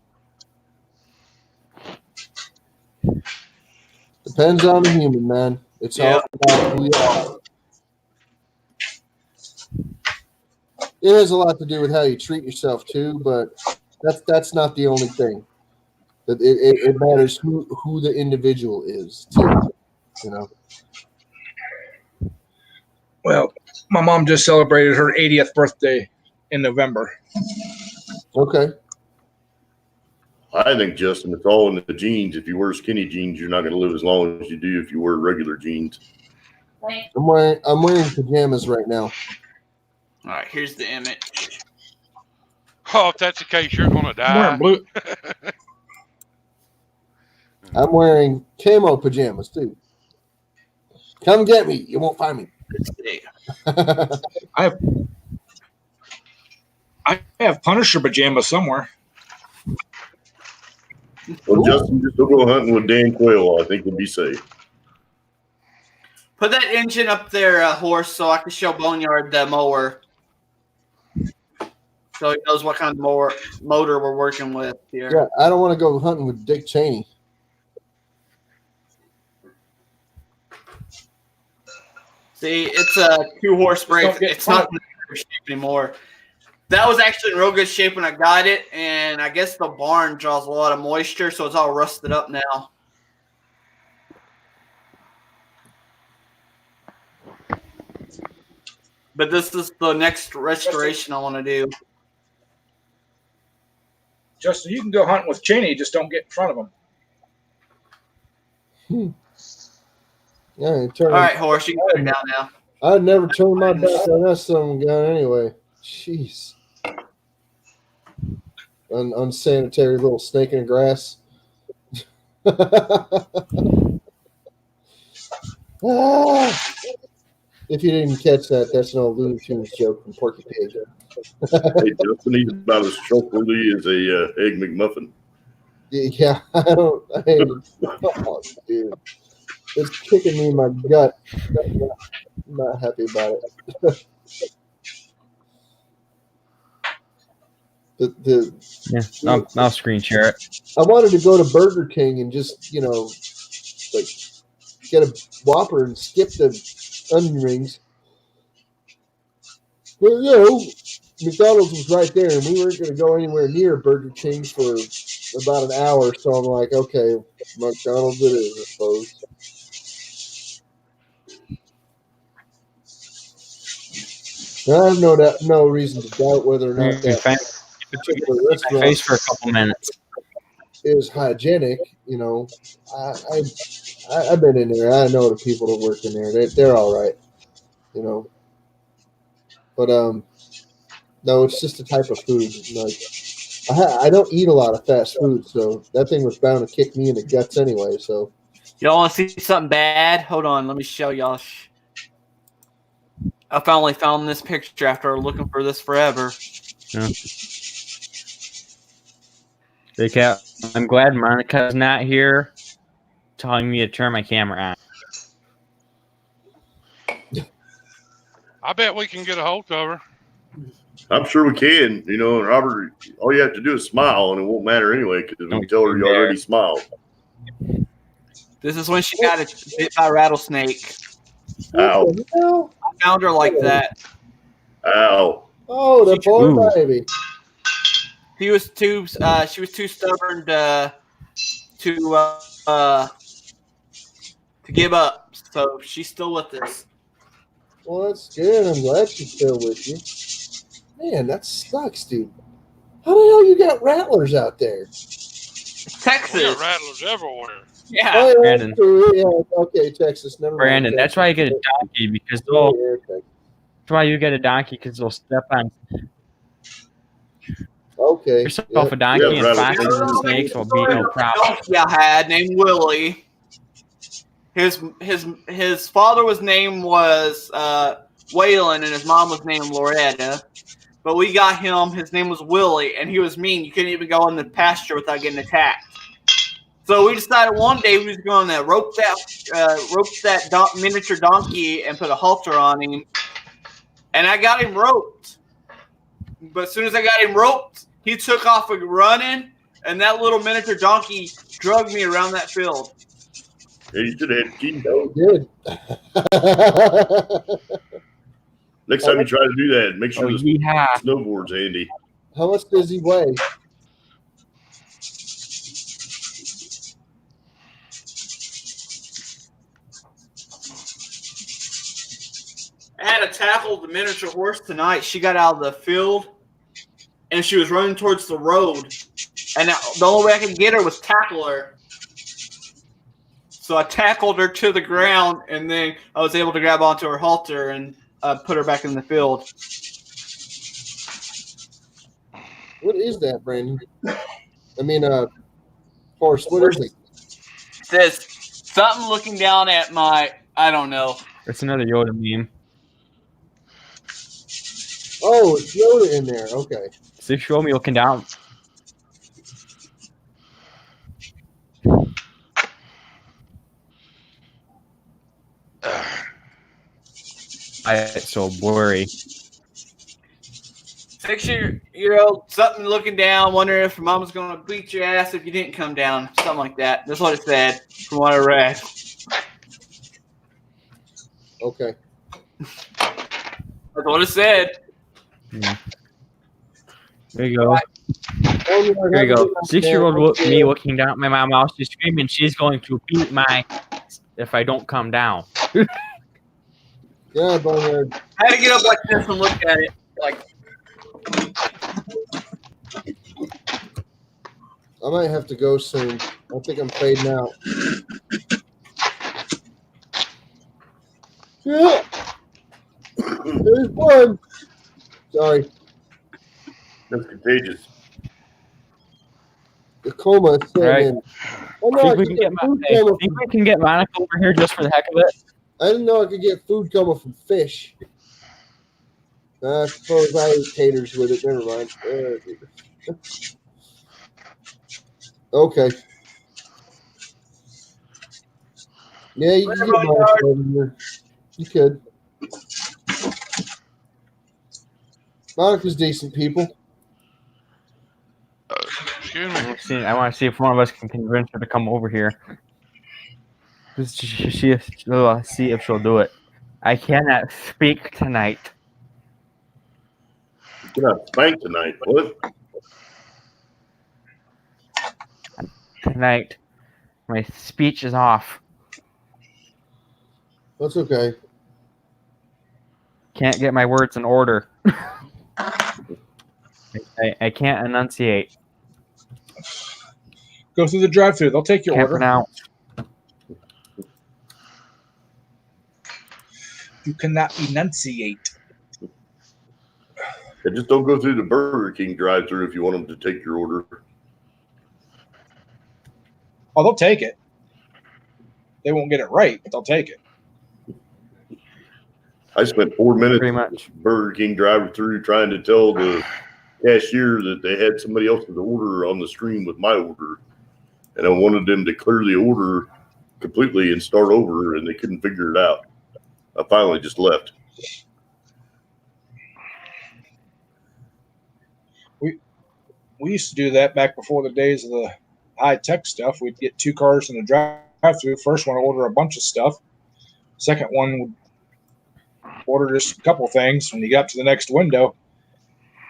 Depends on the human, man. It's all about who you are. It has a lot to do with how you treat yourself too, but that's not the only thing. It matters who the individual is too. You know. Well, my mom just celebrated her 80th birthday in November. Okay. I think, Justin, it's all in the jeans. If you wear skinny jeans, you're not going to live as long as you do if you wear regular jeans. I'm wearing pajamas right now. All right, here's the image. Oh, if that's the case, you're gonna I'm die. wearing blue. I'm wearing camo pajamas too. Come get me. You won't find me. I have Punisher pajamas somewhere. Well, Justin, just don't go hunting with Dan Quayle. I think we'll be safe. Put that engine up there, horse, so I can show Boneyard the mower. So he knows what kind of motor we're working with here. Yeah, I don't want to go hunting with Dick Cheney. See, it's a 2-horse brake. It's not in good shape anymore. That was actually in real good shape when I got it, and I guess the barn draws a lot of moisture, so it's all rusted up now. But this is the next restoration I want to do. Justin, you can go hunting with Cheney, just don't get in front of him. Yeah, All right, horse, you can put it down now. I'd never turn my back on that son of a gun anyway. Jeez. Unsanitary little snake in the grass. If you didn't catch that, that's an old Looney Tunes joke from Porky Pig. Hey, Justin, he's about as trustworthy as a Egg McMuffin. Yeah, oh, dude. It's kicking me in my gut. I'm not happy about it. I'll screen share it. I wanted to go to Burger King and just, like get a Whopper and skip the onion rings. But, McDonald's was right there, and we weren't going to go anywhere near Burger King for about an hour. So I'm like, okay, McDonald's it is, I suppose. I have no reason to doubt whether or not that particular restaurant Face for a couple minutes. is hygienic. I've been in there. I know the people that work in there. They're all right. you know. But no, it's just a type of food. Like I don't eat a lot of fast food, so that thing was bound to kick me in the guts anyway. So Y'all want to see something bad? Hold on, let me show y'all. I finally found this picture after looking for this forever. Yeah. Hey, Cat, I'm glad Monica's not here telling me to turn my camera on. I bet we can get a hold of her. I'm sure we can. You know, Robert, all you have to do is smile, and it won't matter anyway because we can tell her you already smiled. This is when she got bit by a rattlesnake. Ow. What the hell? I found her like that. Ow. Oh, the poor Ooh. baby. She was too stubborn to give up. So she's still with us. Well, that's good. I'm glad she's still with you. Man, that sucks, dude. How the hell you got rattlers out there? We Texas. got rattlers everywhere. Yeah. Oh, yeah, Brandon. that's true. Yeah, okay, Texas. Never mind. Brandon, that's why you get a donkey because they'll. Yeah, okay. That's why you get a donkey because they'll step on Okay. yourself Yep. a donkey Yeah, and rattlers. foxes and snakes will be no problem. Donkey I had named Willie. His father's name was Waylon and his mom was named Loretta. But we got him. His name was Willie, and he was mean. You couldn't even go in the pasture without getting attacked. So we decided one day we was going to rope that miniature donkey and put a halter on him. And I got him roped. But as soon as I got him roped, he took off running, and that little miniature donkey dragged me around that field. Yeah, you should have had key though. Good. Next time you try to do that, make sure Oh, the yeehaw. snowboard's handy. How much does he weigh? I had to tackle the miniature horse tonight. She got out of the field, and she was running towards the road. And the only way I could get her was tackle her. So I tackled her to the ground, and then I was able to grab onto her halter and put her back in the field. What is that, Brandon? I mean, horse. What is it? It says something looking down at my, I don't know. It's another Yoda meme. Oh, it's Yoda in there. Okay. So show me looking down. It's so blurry. 6-year-old, something looking down, wondering if your mom was going to beat your ass if you didn't come down. Something like that. That's what it said from what I read. Okay. That's what it said. Yeah. There you go. There There you go. 6-year-old me looking down at my mom. She's screaming. She's going to beat my if I don't come down. Yeah, Boneyard. I had to get up like this and look at it. Like, I might have to go soon. I think I'm fading out. Yeah. There's one. Sorry. That's contagious. The coma is setting Right. in. Oh, no, I Think we could can get get food hey, coming think from, we can get Monica over here just for the heck of it? I didn't know I could get food coming from fish. I suppose I ate taters with it. Never mind. Okay. Yeah, you can get Monica over here. You could. Monica's decent people. Excuse me. I want to see if one of us can convince her to come over here. Just see if she'll do it. I cannot speak tonight. You're not spanked tonight. What? Tonight, my speech is off. That's okay. Can't get my words in order. I can't enunciate. Go through the drive-thru. They'll take your Can't order. pronounce. You cannot enunciate. And just don't go through the Burger King drive-thru if you want them to take your order. Oh, they'll take it. They won't get it right, but they'll take it. I spent 4 minutes Pretty at much. the Burger King drive-thru trying to tell the cashier that they had somebody else's order on the screen with my order, and I wanted them to clear the order completely and start over, and they couldn't figure it out. I finally just left. We used to do that back before the days of the high-tech stuff. We'd get 2 cars in the drive-thru. First one would order a bunch of stuff. Second one would order just a couple things. When you got to the next window,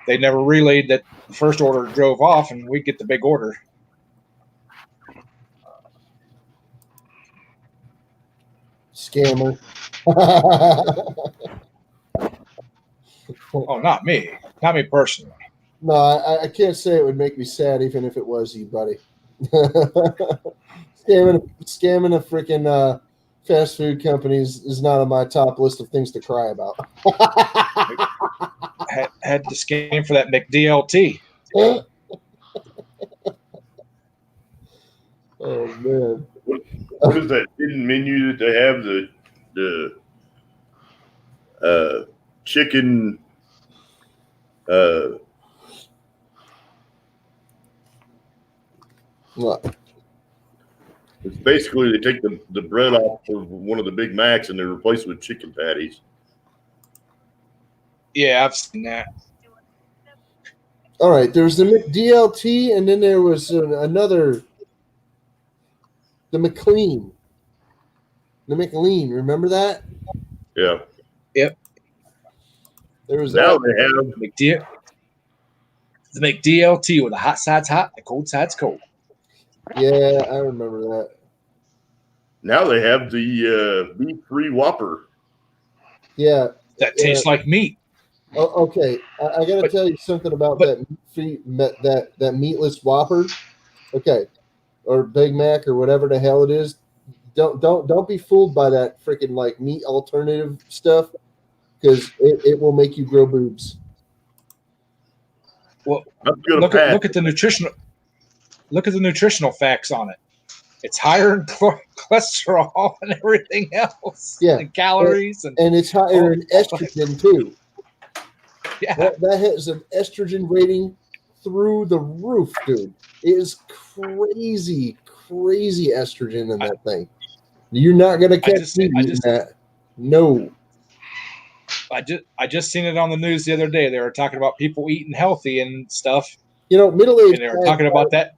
they never relayed that the first order drove off, and we'd get the big order. Scammer. Oh, not me. Not me personally. No, I can't say it would make me sad, even if it was you, buddy. Scamming a freaking fast food companies is not on my top list of things to cry about. Had to scam for that McDLT. Oh man. What is that hidden menu that they have? The chicken. What? It's basically they take the bread off of one of the Big Macs and they replace it with chicken patties. Yeah, I've seen that. All right, there was the McDLT, and then there was another, the McLean. The McLean, remember that? Yeah. Yep. There was Now that. they have The McDLT with the hot side's hot, the cold side's cold. Yeah, I remember that. the meat-free Whopper. Yeah. That tastes like meat. Oh, okay, I got to tell you something about that meatless Whopper. Okay, or Big Mac or whatever the hell it is. Don't be fooled by that freaking like meat alternative stuff, because it will make you grow boobs. Well, I'm gonna look pass. at the nutritional facts on it. It's higher in cholesterol and everything else. Yeah. And calories and And it's higher in estrogen too. yeah. That has an estrogen rating through the roof, dude. It is crazy estrogen in that thing. You're not gonna catch me eating that. No. I just seen it on the news the other day. They were talking about people eating healthy and stuff, You know, middle-aged and they were guys talking about that.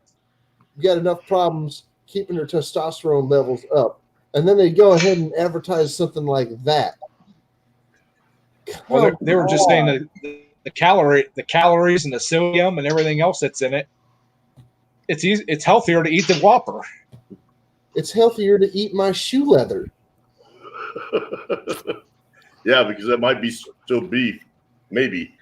got enough problems keeping their testosterone levels up, and then they go ahead and advertise something like that. Well, they were just saying that the calories and the sodium and everything else that's in it. It's healthier to eat the Whopper. It's healthier to eat my shoe leather. Yeah, because that might be still beef. Maybe.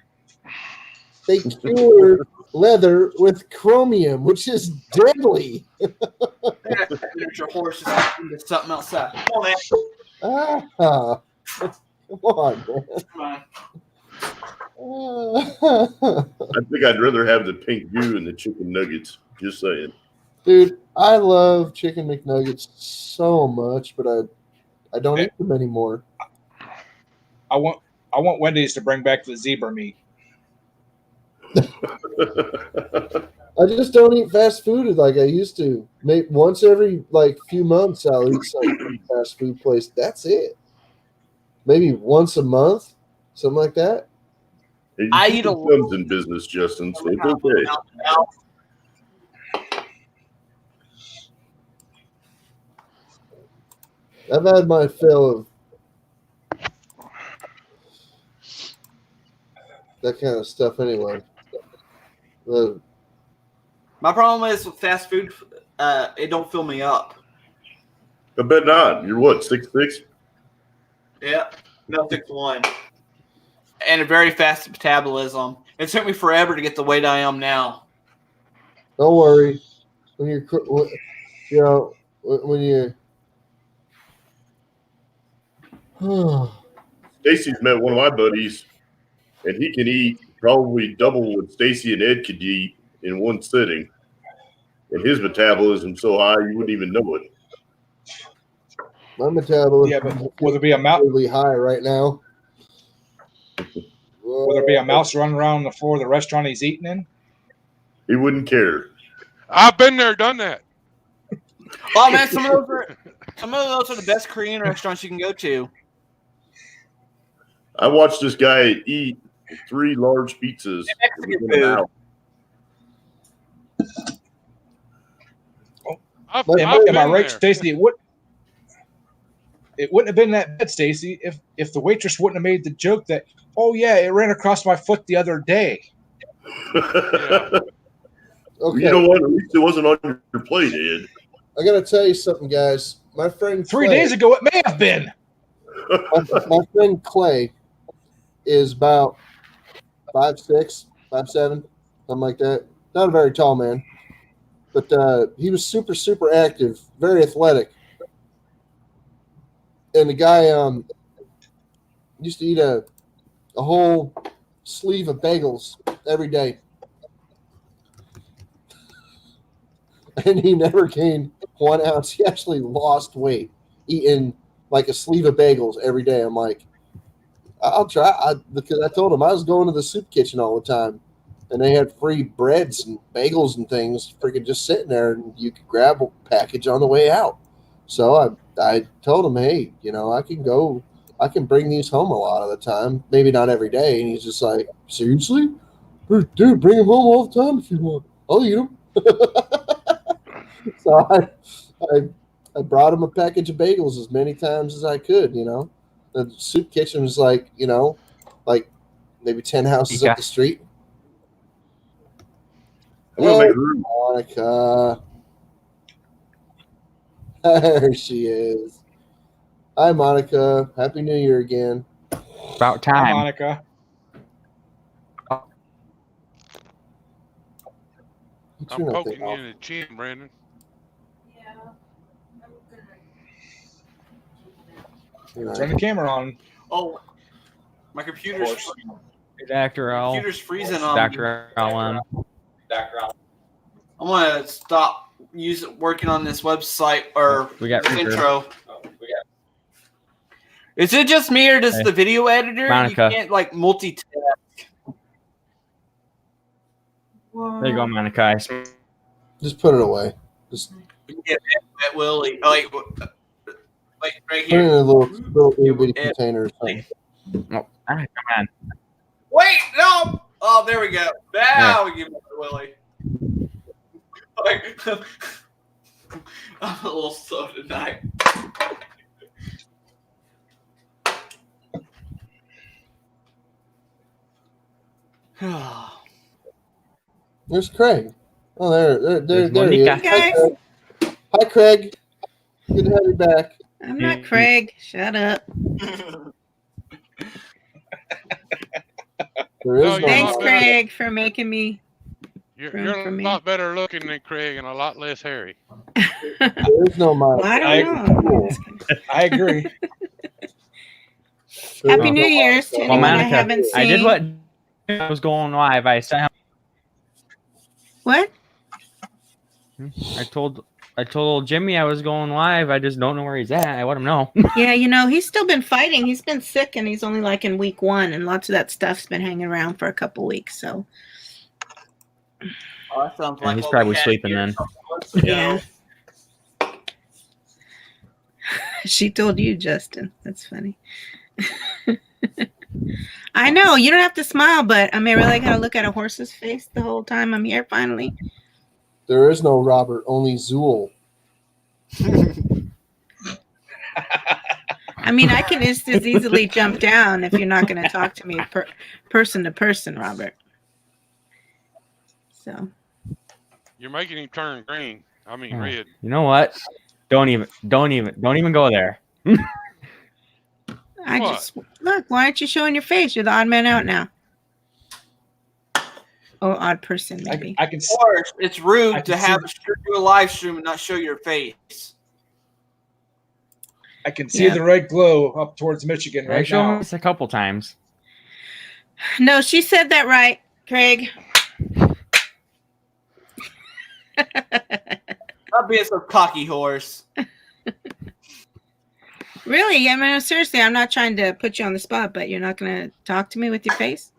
They cure leather with chromium, which is deadly. There's your horse is into something outside. Come on, man. Ah, come on, man. Come on. I think I'd rather have the pink goo and the chicken nuggets. Just saying. Dude, I love chicken McNuggets so much, but I don't eat them anymore. I want Wendy's to bring back the zebra meat. I just don't eat fast food like I used to. Maybe once every like few months I'll eat some fast food place. That's it. Maybe once a month, something like that. Hey, I you eat a keep your thumbs in business, Justin, so it's okay. I've had my fill of that kind of stuff anyway. My problem is with fast food, it don't fill me up. I bet not. You're what, 6'6"? Yeah, no 6'1", and a very fast metabolism. It took me forever to get the weight I am now. Don't worry. When you're, you know, when you Stacy's met one of my buddies, and he can eat probably double what Stacy and Ed could eat in one sitting. And his metabolism's so high you wouldn't even know it. My metabolism Yeah, but will there be a mouse? really high right now. Will there be a mouse running around the floor of the restaurant he's eating in? He wouldn't care. I've been there, done that. Oh man, some of those are the best Korean restaurants you can go to. I watched this guy eat 3 large pizzas Mexican within an hour. I've Am I been right, there. Stacy? It wouldn't have been that bad, Stacy, if the waitress wouldn't have made the joke that, oh yeah, it ran across my foot the other day. Yeah. Okay, You know what? At least it wasn't on your plate, Ed. I gotta tell you something, guys. My friend 3 Clay- days ago, it may have been. my friend Clay is about 5'6", 5'7", something like that. Not a very tall man, but he was super, super active, very athletic. And the guy used to eat a whole sleeve of bagels every day. And he never gained 1 ounce. He actually lost weight eating like a sleeve of bagels every day. I'm like, I'll try. Because I told him I was going to the soup kitchen all the time, and they had free breads and bagels and things freaking just sitting there, and you could grab a package on the way out. So I told him, hey, I can bring these home a lot of the time, maybe not every day. And he's just like, seriously? Dude, bring them home all the time if you want. I'll eat them. So I brought him a package of bagels as many times as I could, The soup kitchen was like maybe 10 houses up the street. I'm gonna Hey, make room. Monica. There she is. Hi, Monica. Happy New Year again. About Hi, time. Monica. What's I'm your poking nothing you off? in the chin, Brandon. Turn the camera on. Oh, my Of computer's course. Dr. L. freezing on me. Dr. LM. I'm gonna stop working on this website or We got this Reaper. intro. Is it just me or does Hey. the video editor Monica. you can't like multitask? There you go, Monica. I sm- Just put it away. Just Yeah, that Willie. Oh, wait, right put it in here. a little itty bitty container or something. Oh, come on. Wait, no. Oh, there we go. Now we give it to Willie. Like, I'm a little slow tonight. There's Craig. Oh, there There's he is. Monica. Hi, Craig. Hi, Craig. Good to have you back. I'm not Craig. Shut up. There is No, no you're Thanks, not Monica. Craig, for making me. You're For a me. lot better looking than Craig and a lot less hairy. There is no Monica. Well, I don't know. I agree. There Happy is New no Year's to Monica. anyone I Monica, haven't seen. I did what I was going live. I sent What? him. I told old Jimmy I was going live. I just don't know where he's at. I let him know. Yeah, he's still been fighting. He's been sick, and he's only like in week 1, and lots of that stuff's been hanging around for a couple weeks. So Oh, that sounds Yeah, like he's what probably we had sleeping here then. a couple months ago. yeah. She told you, Justin. That's funny. I know you don't have to smile, but I mean, really gotta look at a horse's face the whole time I'm here. Finally, There is no Robert, only Zool. I mean, I can just as easily jump down if you're not going to talk to me person to person, Robert. So You're making him turn green. I mean, Oh. red. You know what? Don't even go there. I What? just look. Why aren't you showing your face? You're the odd man out now. Or odd person, maybe. I can Of course, it's rude I to can have do a live stream and not show your face. I can see Yeah. the red glow up towards Michigan I right showed now. this a couple times. No, she said that right, Craig. Stop being so cocky, horse. Really? I mean, seriously, I'm not trying to put you on the spot, but you're not going to talk to me with your face?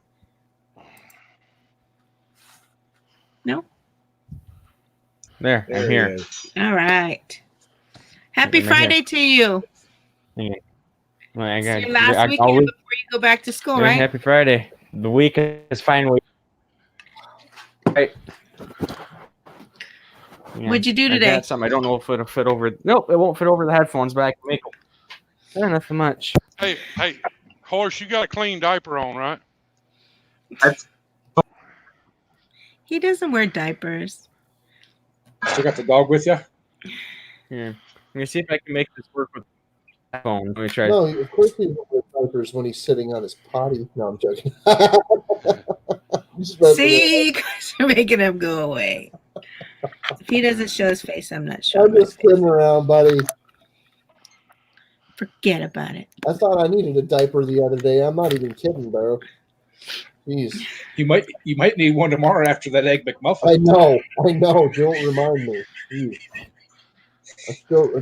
No? There, There I'm he here. is. All right. Happy I'm right here. Friday to you. Well, I It's got your last I'll weekend leave- before you go back to school, yeah, right? Happy Friday. The week is finally. Right. Yeah, What'd you do I today? got something. I don't know if it'll fit over. Nope, it won't fit over the headphones, but I can make them. Not nothing much. Hey, horse, you got a clean diaper on, right? He doesn't wear diapers. Still got the dog with you? Yeah. Let me see if I can make this work with the phone. Let me try. No, of course he doesn't wear diapers when he's sitting on his potty. No, I'm joking. Just messing See, you guys are making him go away. If he doesn't show his face, I'm not I'm showing my just kidding around, buddy. Forget about it. I thought I needed a diaper the other day. I'm not even kidding, bro. Jeez. You might need one tomorrow after that Egg McMuffin. I know. Don't remind me. Jeez.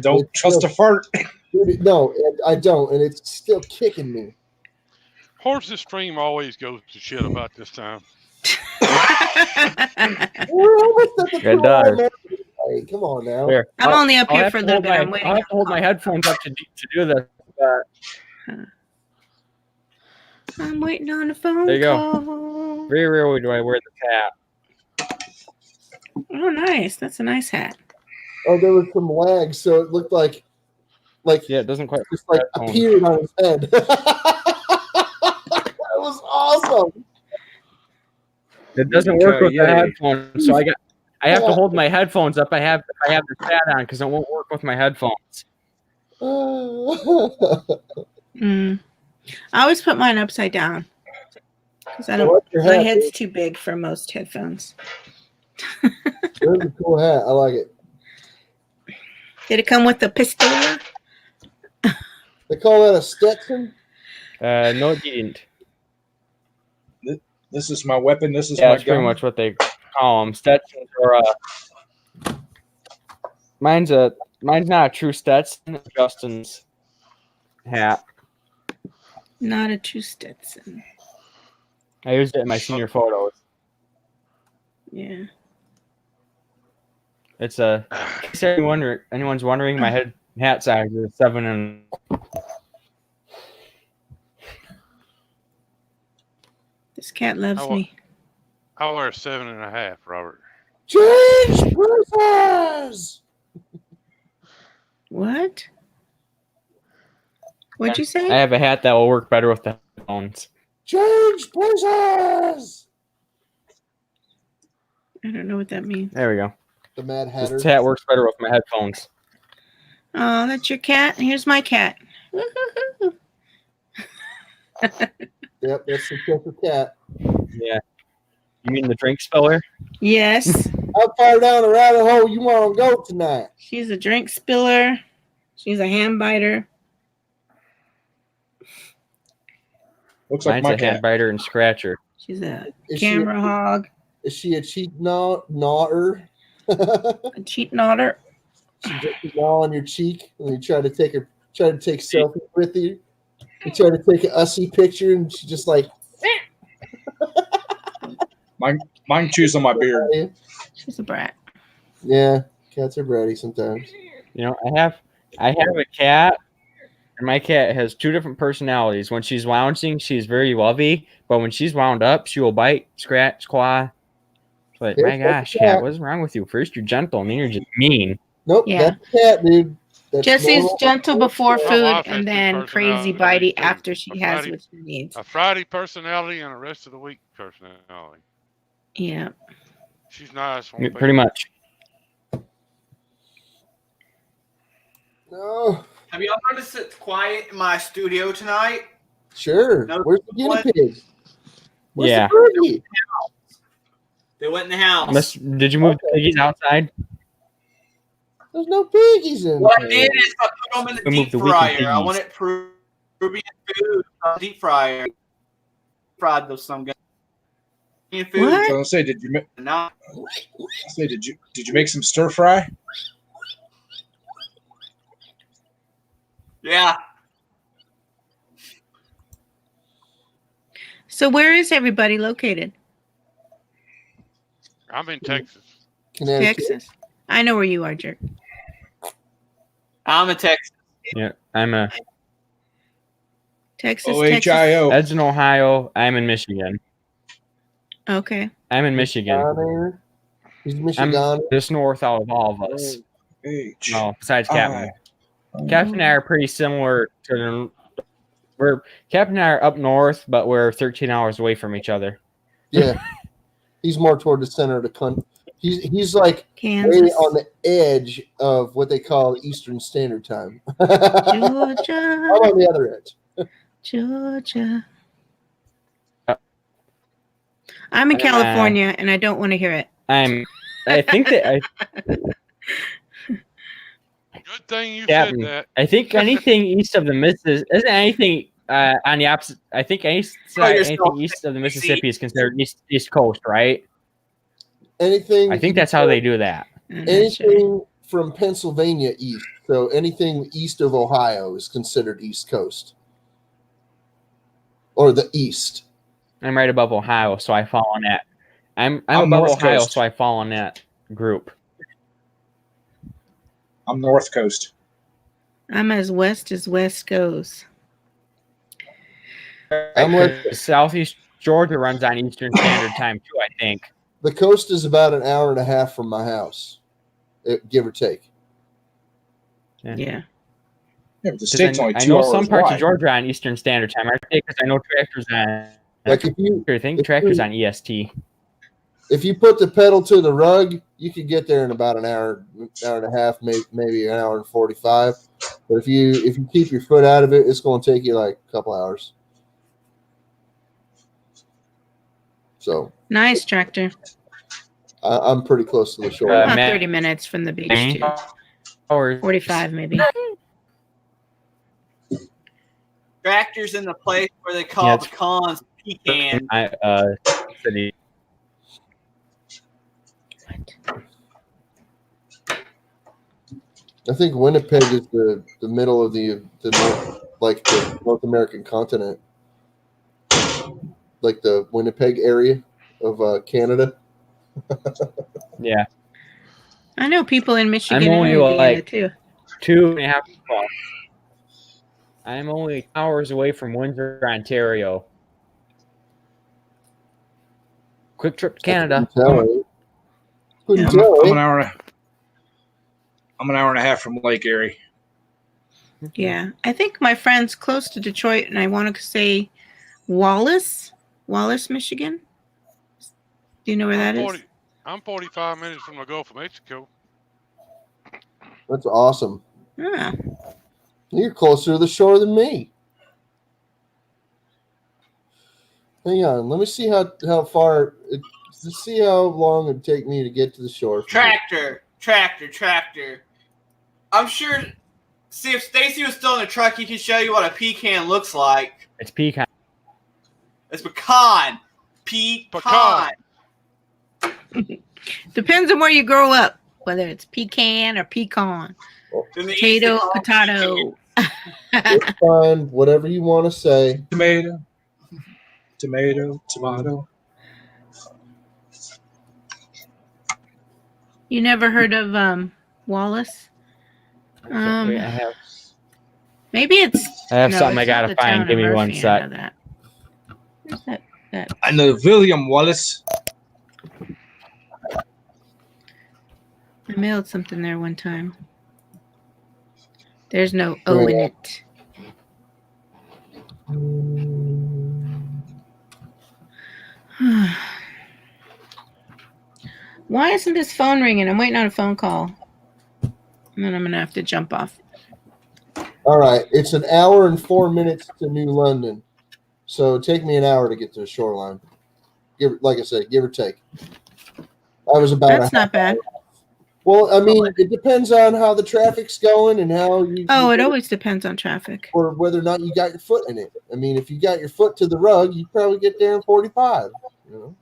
Don't trust a fart. Dude, no, I don't, and it's still kicking me. Horse's stream always goes to shit about this time. We're almost at the It does. Hey, come on now. There. I'm only up I'll here have for a to little hold bit. my- I'm waiting. I'll have to hold my headphones up to do this. I'm waiting on a phone There you go. call. Very rarely do I wear the cap. Oh, nice. That's a nice hat. Oh, there was some lag, so it looked like Yeah, it doesn't quite. just like headphones. appeared on his head. That was awesome. It doesn't work with the Yeah. headphones, so I have to hold my headphones up. I have the hat on because it won't work with my headphones. Mm. I always put mine upside down because I I don't. like your My hat, head's dude. too big for most headphones. That's a cool hat. I like it. Did it come with the pistola? They call that a Stetson. No, it didn't. This is my weapon. This is Yeah, my that's pretty gun. much what they call them. Stetsons or mine's not a true Stetson. It's Justin's hat. Not a true Stetson. I used it in my senior photos. Yeah. It's a. In case anyone's wondering, my hat size is 7 and. This cat loves Oh, me. I wear 7.5, Robert. Change places. What? What'd you I say? have a hat that will work better with the headphones. Change places. I don't know what that means. There we go. The Mad Hatter. This hat works better with my headphones. Oh, that's your cat. Here's my cat. Yep, that's the Cheshire Cat. Yeah. You mean the drink spiller? Yes. How far down the rabbit hole you want to go tonight? She's a drink spiller. She's a hand biter. Looks like Mine's my a hand cat. biter and scratcher. She's a Is she camera hog. Is she a cheek gnawer? A cheat knotter. She just gnaw on your cheek and you try to take selfie with you. You try to take an ussy picture and she just like Mine chews on my beard. She's a brat. Yeah, cats are bratty sometimes. You know, I have a cat, and my cat has 2 different personalities. When she's lounging, she's very lovey, but when she's wound up, she will bite, scratch, claw. It's like, Here's my gosh, the cat, cat. what's wrong with you? First you're gentle, and then you're just mean. Nope, Yeah. that's a cat, dude. That's Jesse's normal. gentle before My food wife has and two then crazy personalities, bitey too. after she A has Friday- what she needs. A Friday personality and a rest of the week personality. Yeah. She's nice. Pretty much. No, Have y'all noticed it's quiet in my studio tonight? sure. No, Where's the guinea what? pig? Where's Yeah. the birdie? They went in the house. Did you move the piggies outside? There's no piggies in What I there. did is I put them in the Remove deep the weakened fryer. I piggies. wanted Peruvian food on the deep fryer. Fried those some guys. Peruvian food. What? So I say, did you Not say did you make some stir fry? yeah. So where is everybody located? I'm in Texas. Connecticut. Texas. I know where you are, Jerk. I'm in Texas. Yeah, I'm a Texas, OHIO. Ed's in Ohio. I'm in Michigan. Texas. Okay. I'm in Michigan. Michigander. He's I'm Michigan. just north out of all of us. H. No, besides Captain. I. Captain and I are pretty similar to Captain and I are up north, but we're 13 hours away from each other. Yeah. He's more toward the center of the country. He's like way Kansas. on the edge of what they call Eastern Standard Time. I'm Georgia. on the other edge. Georgia. I'm in Uh, California and I don't want to hear it. I think that Good thing you Captain. said that. I think anything east of the Mississippi isn't anything on the opposite. I think anything east of the Mississippi is considered east coast, right? Anything. I think that's how they do that. I'm not sure. Anything from Pennsylvania east. So anything east of Ohio is considered East Coast. Or the East. I'm right above Ohio, so I fall on that. I'm I'm above North Ohio, Coast. so I fall on that group. I'm North Coast. I'm as west goes. I'm like Southeast Georgia runs on Eastern Standard Time too, I think. the coast is about an hour and a half from my house, give or take. Yeah. Yeah, but the 'Cause state's only I 2 know hours some parts wide. of Georgia are on Eastern Standard Time. I think because I know tractors on. Like I think tractors on E EST. if you put the pedal to the rug, you could get there in about an hour and a half, maybe an hour and 45. But if you keep your foot out of it, it's going to take you like a couple hours. So Nice tractor. I'm pretty close to the shore. About Matt- 30 minutes from the beach too. Hours. 45 maybe. Tractors in the place where they call Yeah, the cons pecan. City. I think Winnipeg is the middle of the North, like the North American continent, like the Winnipeg area of Canada. Yeah, I know people in Michigan I'm and only Indiana like too. 2.5. I'm only hours away from Windsor, Ontario. Quick trip to Canada. Couldn't Yeah. tell, I'm eh? an hour. I'm an hour and a half from Lake Erie. Yeah. I think my friend's close to Detroit and I want to say Wallace, Michigan. Do you know where that is? I'm 45 minutes from the Gulf of Mexico. That's awesome. Ah, You're closer to the shore than me. Hang on, let me see how far. Let's see how long it'd take me to get to the shore. Tractor. I'm sure. See, if Stacy was still in the truck, he could show you what a pecan looks like. It's pecan. It's pecan. Pecan. depends on where you grow up, whether it's pecan or pecan, In the East, they potato, call it potato. It's fine, whatever you want to say. Tomato. Tomato. You never heard of Wallace? Wait, I have Maybe it's. something it's I not gotta the find. town Give of me one Murphy, I sec. know that. Where's that? I know William Wallace. I mailed something there one time. There's no O in it. Why isn't this phone ringing? I'm waiting on a phone call. And then I'm going to have to jump off. All right, it's an hour and 4 minutes to New London, so it'd take me an hour to get to the shoreline. Like I said, give or take. I was about That's not bad. Well, I mean, it depends on how the traffic's going and how you. Oh, you it get always depends on traffic. or whether or not you got your foot in it. I mean, if you got your foot to the rug, you probably get there in 45. You know,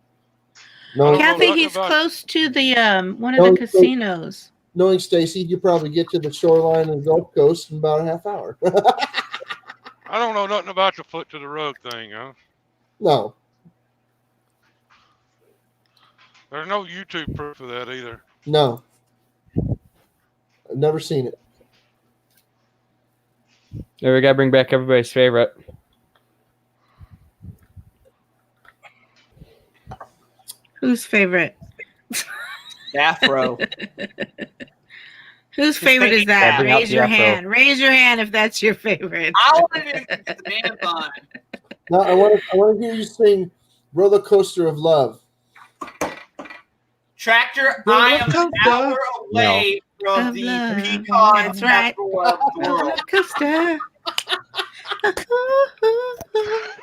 knowing, Kathy, nothing he's about- close to the one of the casinos. knowing Stacy, you probably get to the shoreline of the Gulf Coast in about a half hour. I don't know nothing about the foot to the rug thing, huh? No, There's no YouTube proof of that either. no, I've never seen it. There we gotta bring back everybody's favorite. Whose favorite? Afro. Whose favorite is that? Bring out Raise the your afro. hand. Raise your hand if that's your favorite. I wanted to get the man bun. Now I want to hear you sing "Roller Coaster of Love." Tractor, I am an hour away from Of the love. pecan That's right. capital of the Roller world. coaster.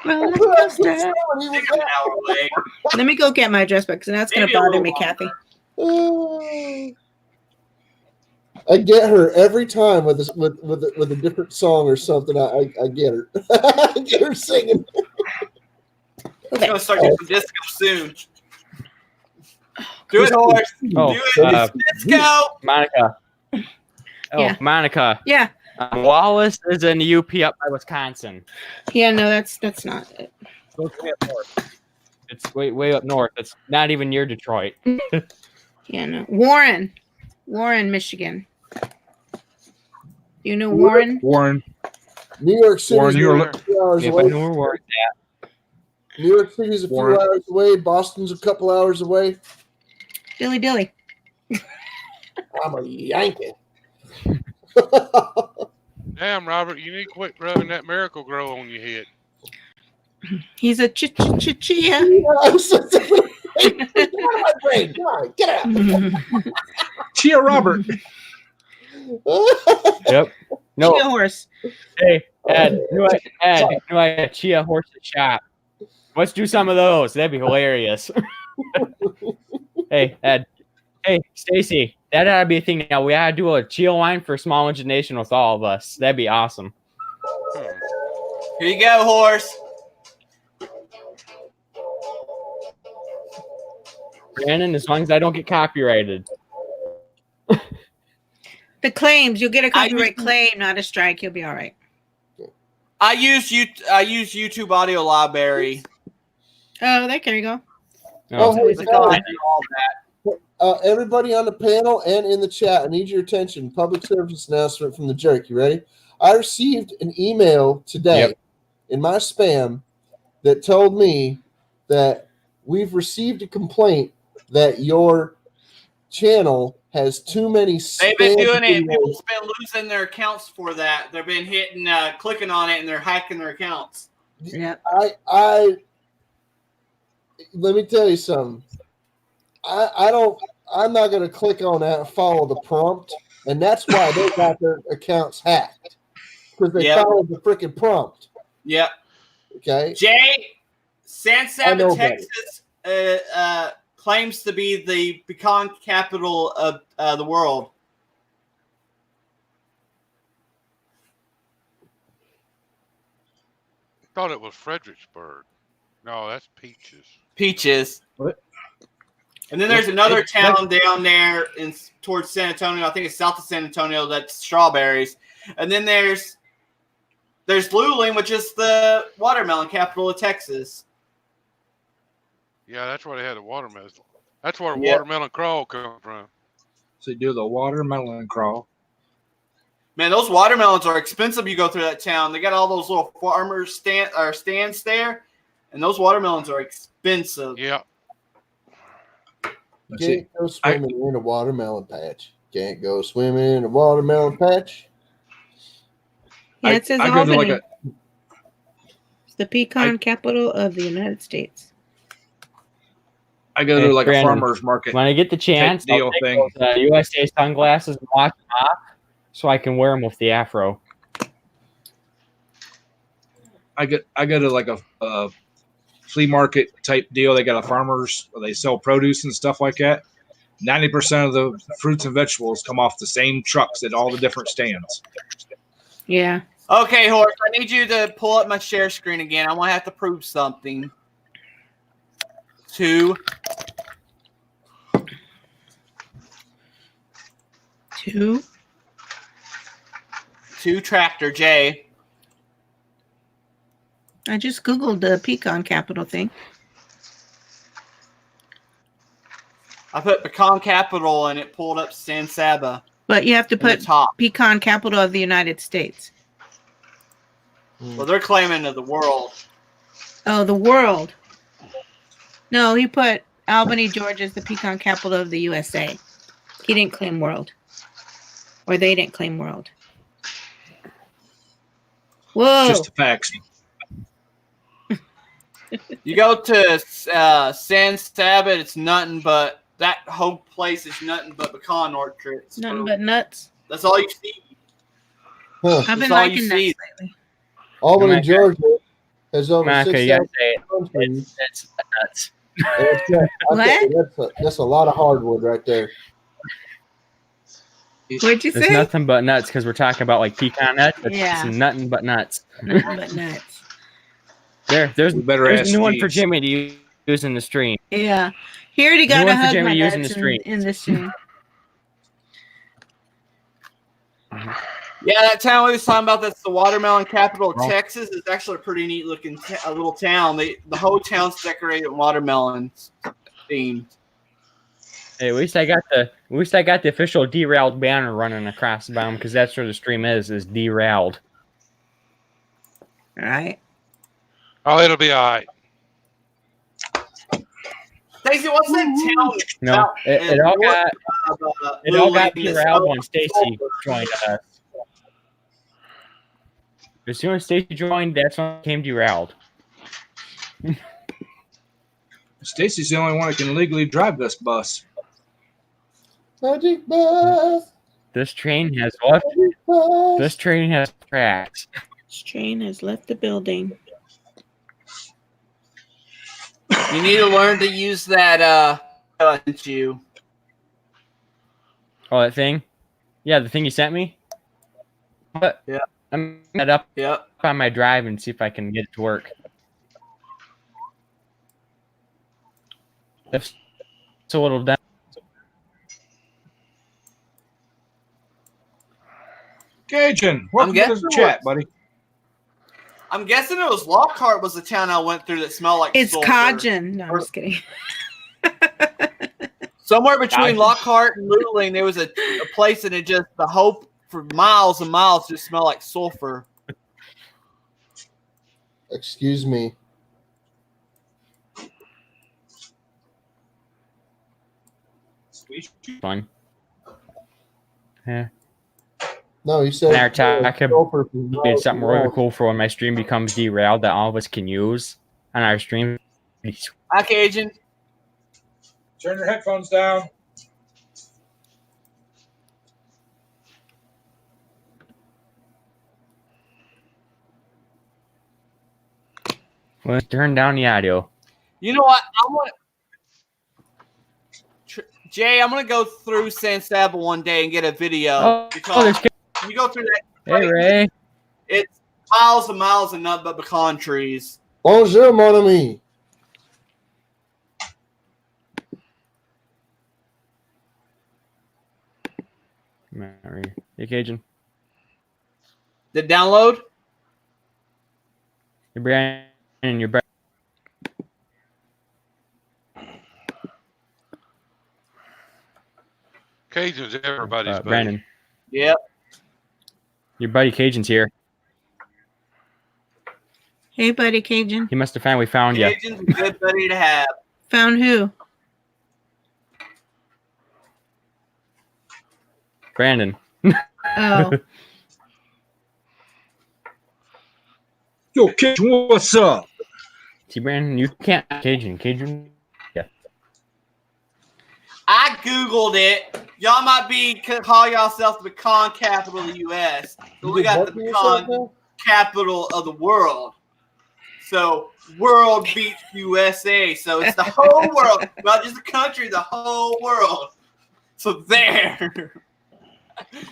Roller coaster. I think I'm an hour away. Let me go get my address book because now it's going Maybe to a bother little me, longer. Kathy. I get her every time with a different song or something. I get her. I get her singing. I'm going to start getting some disco soon. Do it, horse. Oh, Do it. Disco. Monica. Oh, Yeah. Monica. Yeah. Wallace is in the UP up by Wisconsin. Yeah, no, that's not it. So it's way up north. It's way up north. It's not even near Detroit. Yeah, no. Warren, Michigan. You know Warren? Warren. New York City. Warren, you're Sure. 2 hours Yeah, away. but where we're at. New York City's a few Warren. hours away. Boston's a couple hours away. Dilly. I'm a Yankee. Damn, Robert, you need to quit rubbing that Miracle Grow on your head. He's a chia. Get out of my brain. Come on, get out. Chia Robert. Yep. No. Chia horse. Hey, Ed. Knew I had a Chia horse at shop. Let's do some of those. That'd be hilarious. Hey, Ed. Hey, Stacy. That ought to be a thing now. We ought to do a Chia line for Small Engine Nation with all of us. That'd be awesome. Here you go, horse. Brandon, as long as I don't get copyrighted. The claims. You'll get a copyright claim, not a strike. You'll be all right. I use YouTube Audio Library. Oh, there you go. Oh, hey, I do all that. everybody on the panel and in the chat, I need your attention. Public service announcement from the jerk. You ready? I received an email today in my spam that told me that we've received a complaint that your channel has too many They've been spam doing it. videos. People's been losing their accounts for that. They've been hitting, clicking on it, and they're hacking their accounts. Yeah. I let me tell you something. I'm not going to click on that and follow the prompt, and that's why they got their accounts hacked because they Yep. followed the freaking prompt. Yep. Okay. Jay, San I Saba, know better. Texas, claims to be the pecan capital of the world. Thought it was Fredericksburg. No, that's Peaches. Peaches. What? And then there's another town down there towards San Antonio. I think it's south of San Antonio. That's strawberries. And then there's Luling, which is the watermelon capital of Texas. Yeah, that's where they had the watermelon. That's where Yeah. watermelon crawl come from. So you do the watermelon crawl. Man, those watermelons are expensive. You go through that town. They got all those little farmers stands there, and those watermelons are expensive. Yeah. Let's see. Can't go swimming in a watermelon patch. Can't go swimming in a watermelon patch. Yeah, it says I go to Albany. like It's the pecan capital of the United States. I go Hey, to like Brandon, a farmer's market. When I get the chance, Type deal I'll take thing. those USA sunglasses and wash them off so I can wear them with the afro. I go to like a flea market type deal. They got a farmers. They sell produce and stuff like that. 90% of the fruits and vegetables come off the same trucks at all the different stands. Yeah. Okay, Horse, I need you to pull up my share screen again. I'm going to have to prove something. Two Tractor J. I just Googled the pecan capital thing. I put pecan capital and it pulled up San Saba. But you have to in the put top. pecan capital of the United States. Well, they're claiming of the world. Oh, the world. No, he put Albany, Georgia as the pecan capital of the USA. He didn't claim world. Or they didn't claim world. Whoa. Just the facts. You go to San Saba, it's nothing but that whole place is nothing but pecan orchards. Nothing but nuts. That's all you see. Huh. I've been That's all you liking nuts see. lately. Albany, America. Georgia has over America, you 6,000 gotta say it. It's nuts. That's a lot of hardwood right there. What'd you It's say? nothing but nuts because we're talking about like pecan nuts. It's Yeah. nothing but nuts. Nothing but nuts. There's We better there's ask a new one for Steve. Jimmy to use in the stream. Yeah. He already got New a one for hug Jimmy my using nuts the stream. in the stream. Yeah, that town we was talking about, that's the watermelon capital of Well- Texas. It's actually a pretty neat looking a little town. The whole town's decorated with watermelons themed. Hey, at least I got the official derailed banner running across the bottom because that's where the stream is derailed. All right. Oh, it'll be all right. Stacy, what's that town? No, about it all north got of, it all got Luling? It's derailed so- when Stacy joined us. As soon as Stacy joined, that's when it came derailed. Stacy's the only one that can legally drive this bus. Magic bus. This train has left. Magic bus. This train has tracks. This train has left the building. You need to learn to use that you. Oh, that thing? Yeah, the thing you sent me? But Yeah. I'm gonna up Yep. on my drive and see if I can get it to work. If it's a little down. Cajun, welcome to guessing the chat, what- buddy. I'm guessing it was Lockhart was the town I went through that smelled like It's sulfur. Cajun. No, I'm just kidding. Somewhere between Cajun. Lockhart and Luling, there was a place that it just the hope for miles and miles just smelled like sulfur. Excuse me. Fun. Yeah. No, you said And our talk did something really cool. cool for when my stream becomes derailed that all of us can use on our stream. Hi, Cajun. Turn your headphones down. Let's turn down the audio. You know what? I want Jay. I'm gonna go through San Saba one day and get a video Oh, because there's you go through that. Hey, Ray. It's miles and miles of nothing but pecan trees. Bonjour, mon ami. Mary. Hey, Cajun. Did it download? You're Brandon. You're Brandon. Cajun's everybody's buddy. Brandon. Yep. Your buddy Cajun's here. Hey, buddy Cajun. He must have finally found you. Cajun's a good buddy to have. Found who? Brandon. Oh, Yo, Cajun, what's up? See, Brandon, you can't Cajun. Cajun. Yeah. I googled it. Y'all might call yourself the pecan capital of the U.S. But we got the pecan capital of the world. So world beats USA. So it's the whole world, not just the country, the whole world. So there.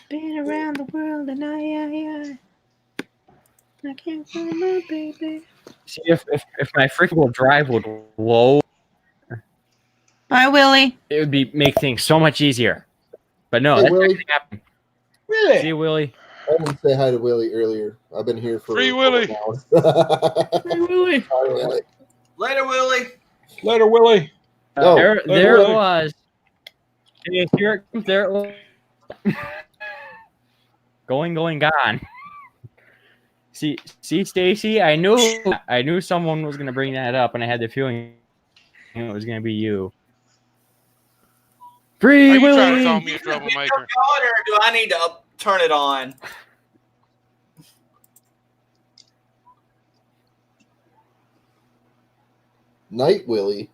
Been around the world and I can't find my baby. See, if my freaking wheel drive would load, Bye, Willie. it would be make things so much easier. But no, Hey, that's not Willie. gonna happen. Really? See you, Willie. I didn't say hi to Willie earlier. I've been here for Free Willie. Hey, Willie. Hi, Willie. Later, Willie. Later, Willie. No, there it Willie. was. Hey, here it comes. There it was. Going, gone. See, Stacy, I knew someone was gonna bring that up, and I had the feeling it was gonna be you. Are Free you trying to call Willie. me a Is it troublemaker? on, or do I need to turn it on? Night Willie.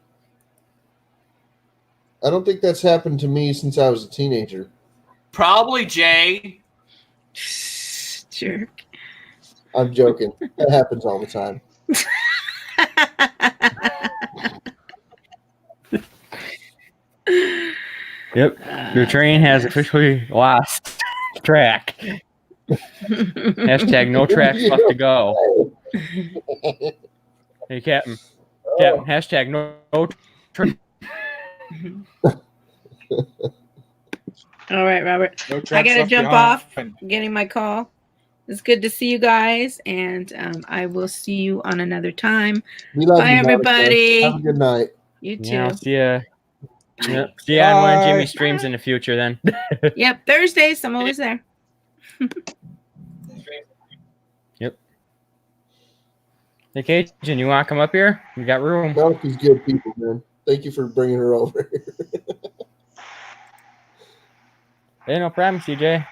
I don't think that's happened to me since I was a teenager. Probably Jay. Jerk. I'm joking. That happens all the time. Yep, your train has officially lost track. Hashtag no tracks left to go. Hey, Captain. Hashtag no track. All right, Robert. No I tracks gotta left jump behind. off. I'm getting my call. It's good to see you guys, and I will see you on another time. We love Bye, you, Monica. everybody. Have a good night. You too. Yeah, I'll see ya. Yep. See ya on one of Bye. Jimmy's streams in the future then. Yep, Thursdays. I'm always there. Yep. Hey, Cajun, you want to come up here? We got room. Monica's good people, man. Thank you for bringing her over. Hey, no problem, CJ.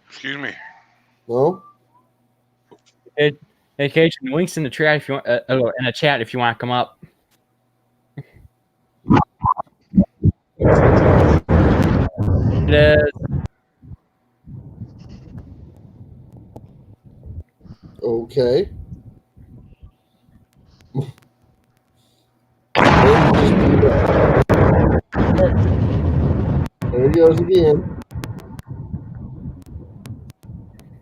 Excuse me. No? Hey, Cajun, links in the chat if you want. In the chat if you want to come up. It is. Okay. There he goes again.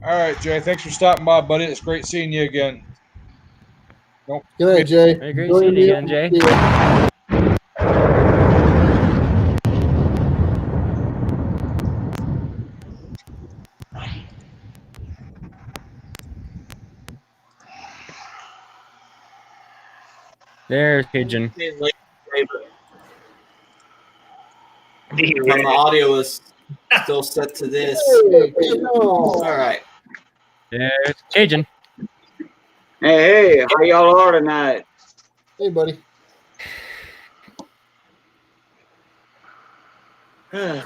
All right, Jay. Thanks for stopping by, buddy. It's great seeing you again. Good night, Jay. Hey, great Enjoy your seeing you meal. again, Jay. See ya. There's Cajun. My audio is still set to this. Hey, no. All right. There's Cajun. Hey, how y'all are tonight? Hey, buddy. Oh,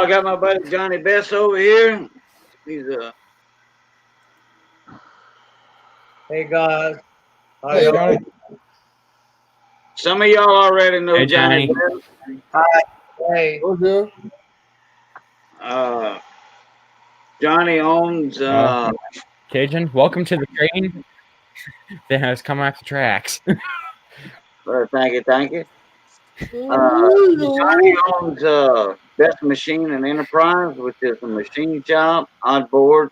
I got my buddy Johnny Best over here. He's Hey guys. Hey, Johnny. Some of y'all already know Hey, Johnny. Johnny. Best. Hey. What's up? Johnny owns Cajun, welcome to the train that has come off the tracks. thank you. Johnny owns Best Machine and Enterprise, which is a machine shop, onboard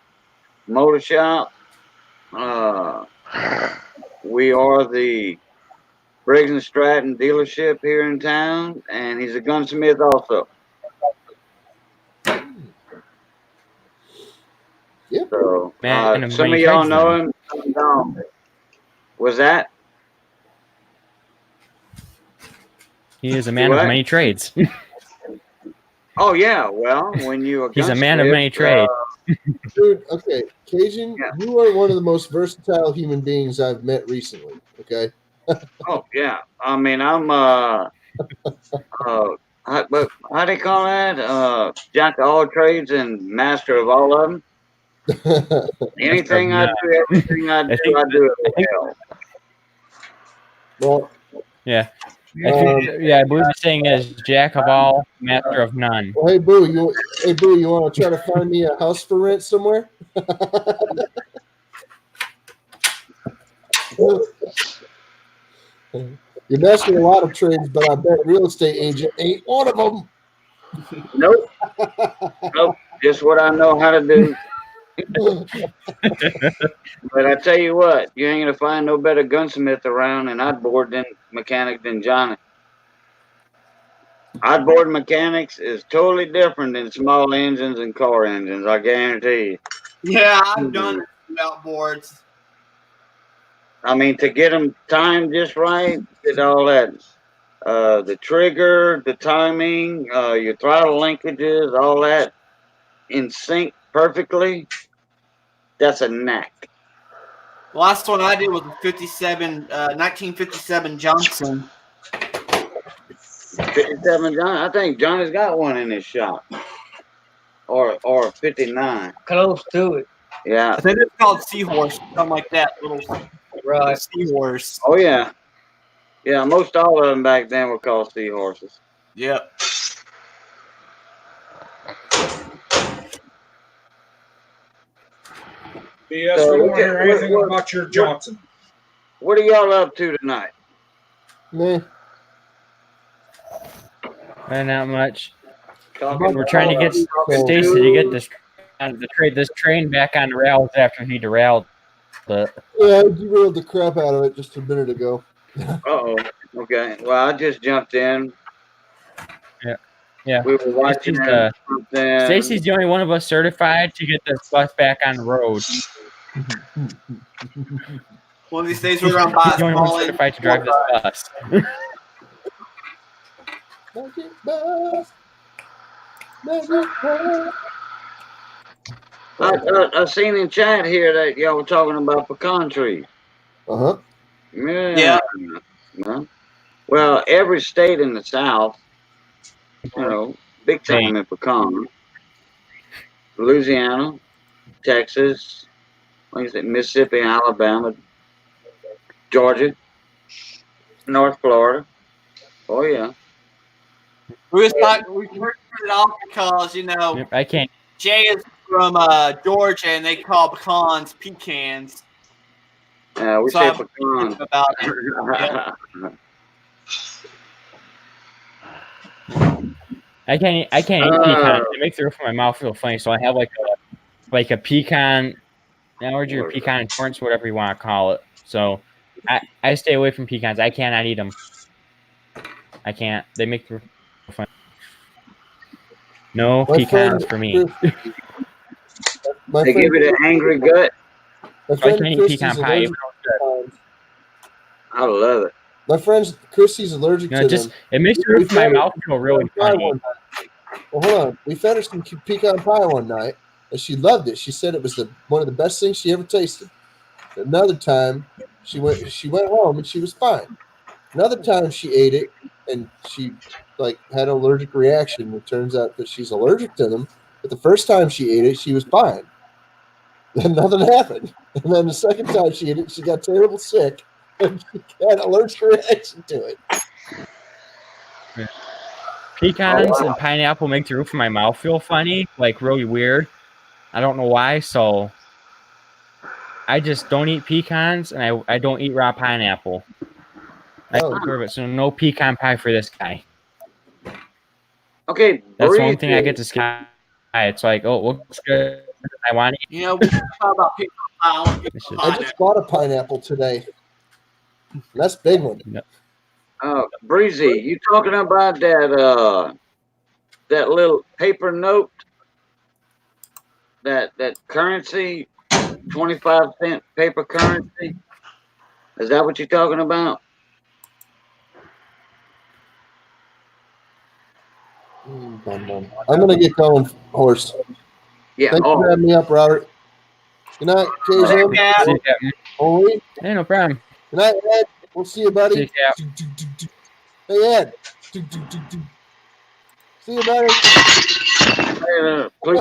motor shop. We are the Briggs and Stratton dealership here in town, and he's a gunsmith also. Yeah. So Man of some of many y'all trades, know then. him, some don't. Was that? He is a man of What? many trades. Oh yeah. Well, when you are He's a man of many gunsmith, trades. Dude, okay. Cajun, Yeah. you are one of the most versatile human beings I've met recently. Okay. Oh yeah. I mean, I'm but how do you call that? Jack of all trades and master of all of them. Anything I do, everything I do, I do it well. Well, Yeah. Yeah, I believe the saying is "Jack of all, master of none." Well, hey Boo, you want to try to find me a house for rent somewhere? You're messing a lot of trades, but I bet real estate agent ain't one of them. Nope. Nope. Just what I know how to do. But I tell you what, you ain't gonna find no better gunsmith around, and outboard mechanic than Johnny. Outboard mechanics is totally different than small engines and car engines. I guarantee you. Yeah, I've done outboards. I mean, to get them timed just right, did all that, the trigger, the timing, your throttle linkages, all that in sync perfectly. That's a knack. The last one I did was a 1957 Johnson. 57 John. I think Johnny's got one in his shop. Or 59. Close to it. Yeah. I think it's called Seahorse, something like that. Little Seahorse. Oh yeah. Yeah, most all of them back then were called seahorses. Yep. BS, So we don't what- hear anything what- about your Johnson. What are y'all up to tonight? Nah. Not much. Talking We're trying to get Stacy to get this train back on the rails after he derailed. But Yeah, I derailed the crap out of it just a minute ago. Uh-oh. Okay. Well, I just jumped in. yeah, We were watching something. Stacy's the only one of us certified to get this bus back on the road. One of these days we're going to buy He's a the only one small certified to drive this bus. Magic bus. Magic bus. I seen in chat here that y'all were talking about pecan trees. Uh-huh. Yeah. Well, every state in the South, big time in pecan. Louisiana, Texas, like I said, Mississippi, Alabama, Georgia, North Florida. Oh yeah. We heard it all because, I can't. Jay is from Georgia and they call pecans pecans. Yeah, we So say I'm pecan. about it. I can't eat pecans. It makes the roof of my mouth feel funny. So I have like a pecan allergy or pecan intolerance, whatever you want to call it. So I stay away from pecans. I cannot eat them. I can't. They make the roof funny. No pecans for me. They give you the angry gut. My I friend can't eat Christy's pecan pie. allergic to pecans. I love it. My friend Christy's allergic to them. It makes the roof of my mouth feel really funny. Well, hold on. We fed her some pecan pie one night, and she loved it. She said it was one of the best things she ever tasted. Another time, she went home and she was fine. Another time, she ate it and she had an allergic reaction. It turns out that she's allergic to them. But the first time she ate it, she was fine. Then nothing happened. And then the second time she ate it, she got terrible sick and she had an allergic reaction to it. Pecans and pineapple make the roof of my mouth feel funny, like really weird. I don't know why, so I just don't eat pecans and I don't eat raw pineapple. I don't deserve it, so no pecan pie for this guy. Okay, That's the only thing I get to sky. It's like, oh, it looks good. I want it. We talk about pecan pie. I just bought a pineapple today. That's a big one. Breezy, you talking about that little paper note, that currency, 25-cent paper currency? Is that what you're talking about? I'm gonna get going, horse. Yeah. Thanks for having me up, Robert. Good night, KZ. Hey, no problem. Good night, Ed. We'll see you, buddy. See you, Hey, Ed. See you, buddy. Please,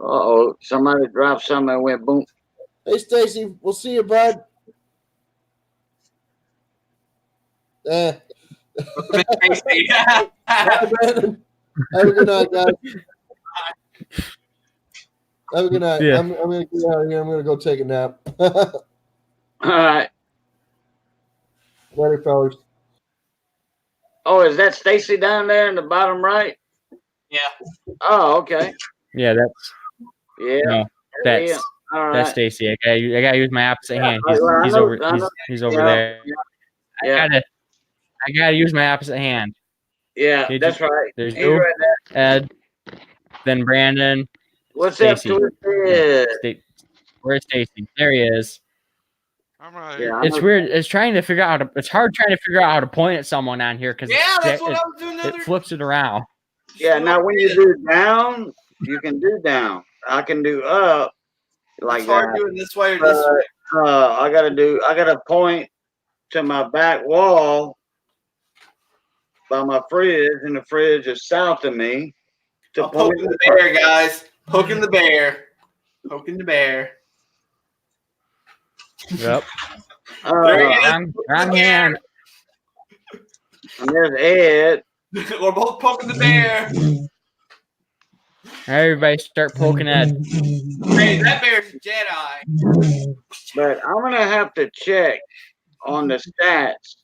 uh-oh, somebody dropped something and went boom. Hey, Stacy. We'll see you, bud. Stacy. Bye, Brandon. Have a good night, guys. Have a good night. Yeah. I'm gonna get out of here. I'm gonna go take a nap. All right. Later, fellas. Oh, is that Stacy down there in the bottom right? Yeah. Oh, okay. Yeah, that's Yeah. no, that's Yeah. All that's right. Stacy. I gotta use my opposite hand. He's, I he's know- over. I know. He's over Yeah, there. Yeah. I gotta use my opposite hand. Yeah, Did that's you- right. There's He's you, right there. Ed, then Brandon. What's up, Stacy. Twisted? Where's Stacy? There he is. I'm right Yeah, here. I It's know. weird. It's trying to figure out. It's hard trying to figure out how to point at someone on here because Yeah, that's what I was doing the it other flips it around. Yeah, now when you do down, you can do down. I can do up like It's hard that. doing this way or this way. I gotta point to my back wall by my fridge, and the fridge is south of me. To I'm poking the bear, guys. Poking the bear. Poking the bear. Yep. There he is. Wrong hand. And there's Ed. We're both poking the bear. Everybody start poking at. Hey, that bear's a Jedi. But I'm gonna have to check on the stats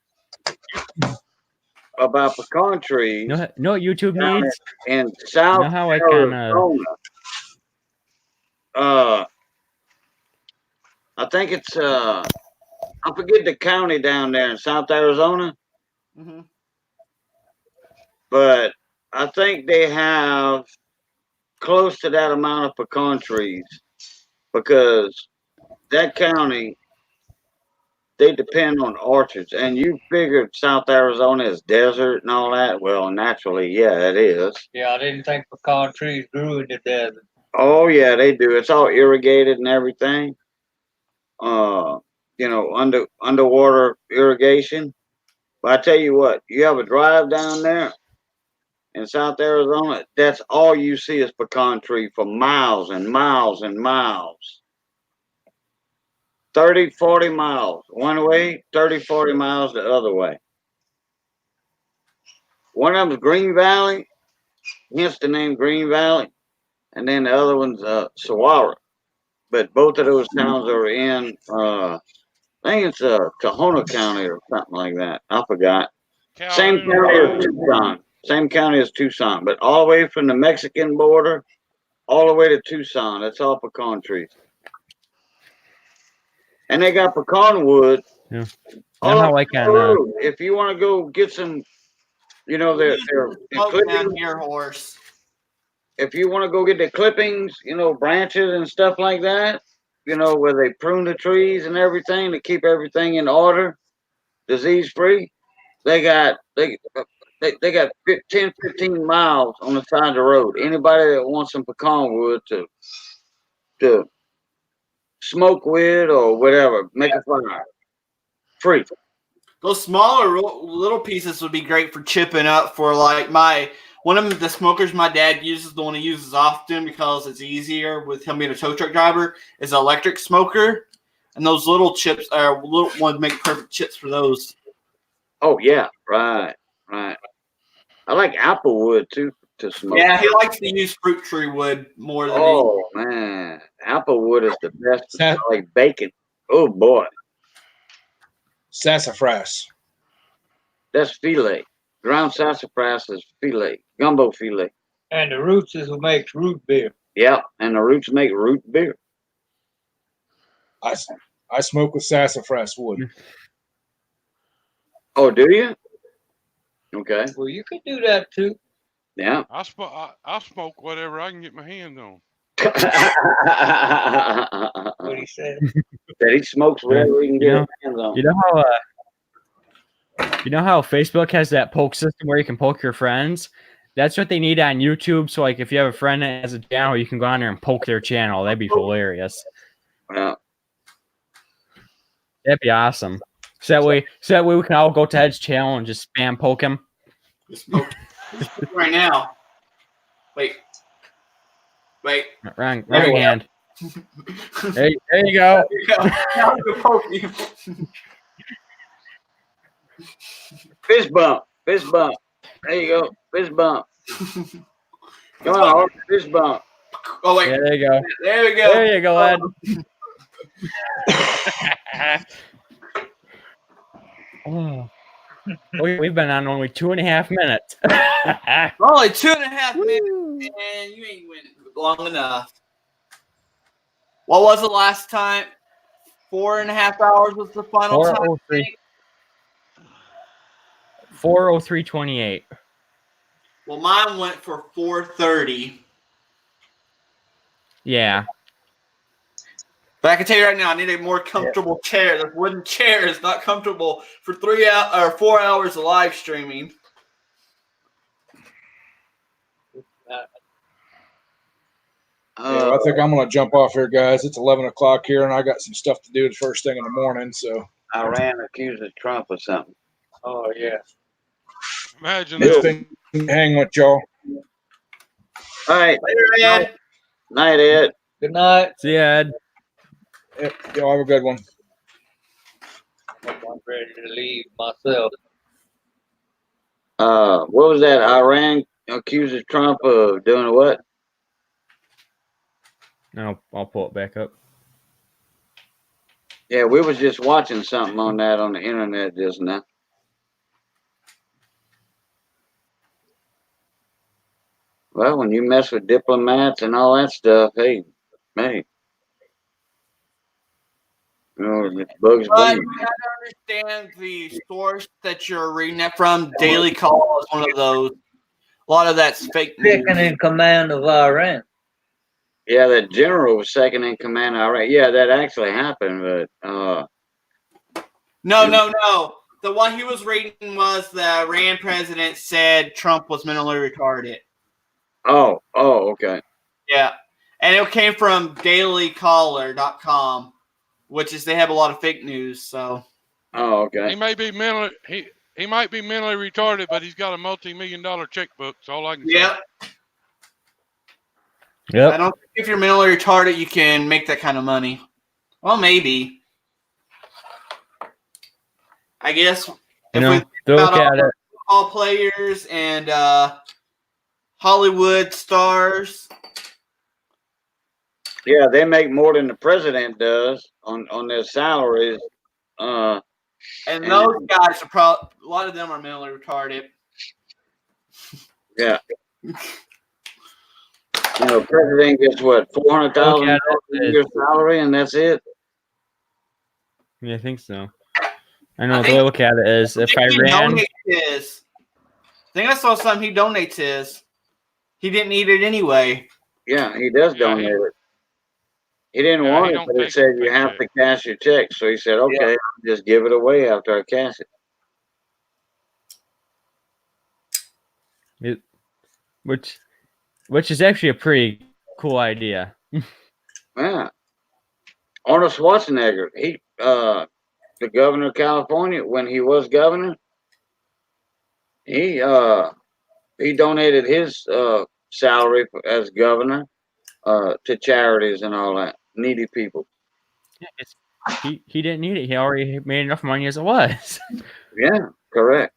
about pecan trees You know what YouTube down needs? in South You know how I kinda- Arizona. I think it's I forget the county down there in South Arizona, Mm-hmm. but I think they have close to that amount of pecan trees because that county, they depend on orchards. And you figured South Arizona is desert and all that. Well, naturally, yeah, it is. Yeah, I didn't think pecan trees grew in the desert. Oh yeah, they do. It's all irrigated and everything. Underwater irrigation. But I tell you what, you have a drive down there in South Arizona, that's all you see is pecan tree for miles and miles and miles. 30, 40 miles one way, 30, 40 miles the other way. One of them is Green Valley, hence the name Green Valley, and then the other one's Saguaro. But both of those towns are in, I think it's Tohono County or something like that. I forgot. Same county as Tucson. Same county as Tucson, but all the way from the Mexican border, all the way to Tucson. That's all pecan trees. And they got pecan wood. Yeah. all How up I the can. road. If you want to go get some, they're Poke down here, horse. if you want to go get the clippings, branches and stuff like that, where they prune the trees and everything to keep everything in order, disease free, they got 10, 15 miles on the side of the road. Anybody that wants some pecan wood to smoke with or whatever, make a fire. Free. Those smaller little pieces would be great for chipping up for like one of the smokers my dad uses, the one he uses often because it's easier with him being a tow truck driver, is an electric smoker. And those little chips would make perfect chips for those. Oh yeah, right. I like apple wood too to smoke. Yeah, he likes to use fruit tree wood more than Oh man, apple wood is the best. That- I like bacon. Oh boy, Sassafras. that's filet. Ground sassafras is filet, gumbo filet. And the roots is what makes root beer. Yeah, and the roots make root beer. I smoke with sassafras wood. Oh, do you? Okay. Well, you could do that too. Yeah. I smoke whatever I can get my hands on. What he said. That he smokes whatever he can get his hands on. You know how Facebook has that poke system where you can poke your friends? That's what they need on YouTube. So, like, if you have a friend that has a channel, you can go on there and poke their channel. That'd be hilarious. Yeah. That'd be awesome. So that way we can all go to Ed's channel and just spam poke him. Just poke right now. Wait. Wrong hand. There you go. Now I'm gonna poke you. Fist bump. Fist bump. There you go. Fist bump. Come on, fist bump. Oh wait, Yeah, there you go. there we go. There you go, Ed. Oh. We've been on only 2.5 minutes. Only 2.5 minutes, and you ain't went long enough. What was the last time? 4.5 hours was the final time. 4:03. 4:03:28. Well, mine went for 4:30. Yeah. But I can tell you right now, I need a more comfortable chair. The wooden chair is not comfortable for 4 hours of live streaming. Yeah, I think I'm gonna jump off here, guys. It's 11 o'clock here, and I got some stuff to do the first thing in the morning. So Iran accuses Trump of something. Oh, yeah. Imagine this that. thing hang with y'all. All right. Later, Ed. Night, Ed. Good night. See ya, Ed. Y'all have a good one. I'm ready to leave myself. What was that? Iran accuses Trump of doing what? No, I'll pull it back up. Yeah, we was just watching something on that on the internet just now. Well, when you mess with diplomats and all that stuff, hey, you know, it's Bugs But Bunny. you gotta understand the source that you're reading that from. Daily Call is one of those. A lot of that's fake news. Second in command of Iran. Yeah, that general was second in command. Iran. Yeah, that actually happened, but No. The one he was reading was the Iran president said Trump was mentally retarded. oh, okay. Yeah. And it came from dailycaller.com, which is they have a lot of fake news, so Oh, okay. He may be mentally he might be mentally retarded, but he's got a multi-million-dollar checkbook. That's all I can say. yeah. I Yep. don't think if you're mentally retarded you can make that kind of money. Well, maybe. I guess You if know, we look about at it. all players and Hollywood stars. Yeah, they make more than the president does on their salaries. And those guys are probably a lot of them are mentally retarded. Yeah. You know, president gets what, $400,000 a year salary, and that's it. Yeah, I think so. I know the way I look at it is if I think he Iran. donates his. I think I saw something. He donates his. He didn't need it anyway. Yeah, he does Yeah, donate it. He didn't want it, but he said you have to cash your check. So he said, okay, I'll just give it away after I cash it. Which is actually a pretty cool idea. Yeah. Arnold Schwarzenegger, the governor of California, when he was governor, he donated his salary as governor to charities and all that, needy people. He didn't need it. He already made enough money as it was. Yeah, correct.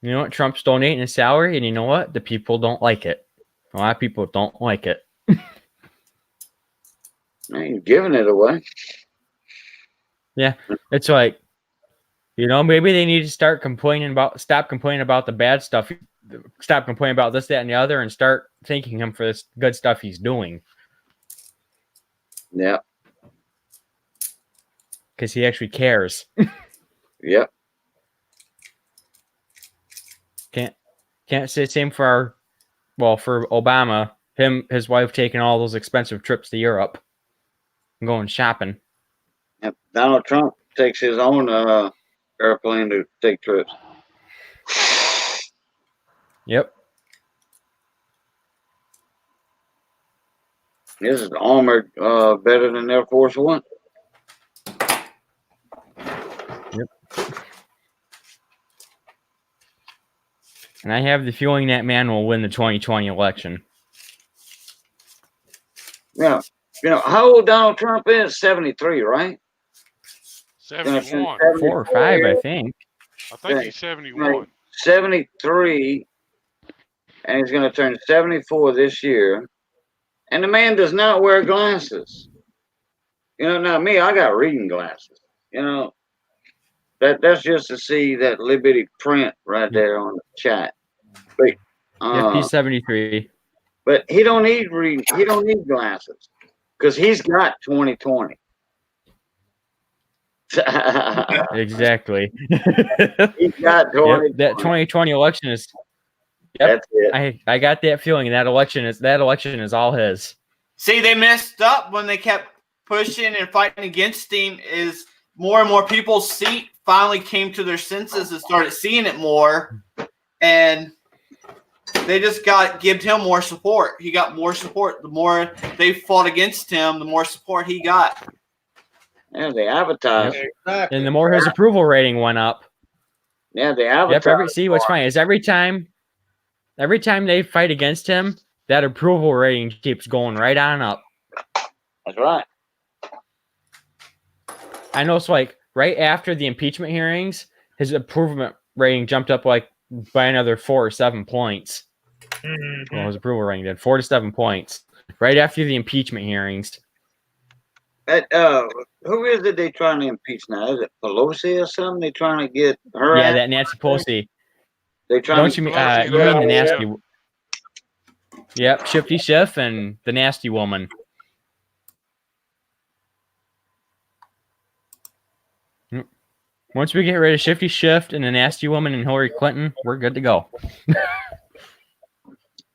You know what? Trump's donating his salary, and you know what? The people don't like it. A lot of people don't like it. He's giving it away. Yeah, it's like, you know, maybe they need to stop complaining about the bad stuff. Stop complaining about this, that, and the other, and start thanking him for this good stuff he's doing. Yeah. Because he actually cares. Yep. Can't say the same for for Obama. His wife taking all those expensive trips to Europe and going shopping. Yep. Donald Trump takes his own airplane to take trips. Yep. This is armored better than Air Force One. Yep. And I have the feeling that man will win the 2020 election. Yeah. You know, how old Donald Trump is? 73, right? Gonna turn 71. 4 or 5, I think. I think he's 71. 73, and he's going to turn 74 this year. And the man does not wear glasses. You know, now me, I got reading glasses. You know, that's just to see that little bitty print right there on the chat. But, Yep, he's 73. but he don't need reading. He don't need glasses because he's got 20/20. Exactly. He's got 20. Yep, that 2020 election is. Yep, That's it. I got that feeling. That election is all his. See, they messed up when they kept pushing and fighting against him. Is more and more people finally came to their senses and started seeing it more, and they just give him more support. He got more support. The more they fought against him, the more support he got. Yeah, they advertise. Yep. And the more his approval rating went up. Yeah, they advertise. Yep. See, what's funny is every time they fight against him, that approval rating keeps going right on up. That's right. I know it's like right after the impeachment hearings, his approval rating jumped up like by another 4 or 7 points. Mm-hmm. Well, his approval rating did 4 to 7 points right after the impeachment hearings. Who is it they trying to impeach now? Is it Pelosi or something? They trying to get her? Yeah, that Nancy Pelosi. They trying. Don't you mean? You mean the nasty? Yep, Shifty Schiff and the nasty woman. Once we get rid of Shifty Schiff and the nasty woman and Hillary Clinton, we're good to go.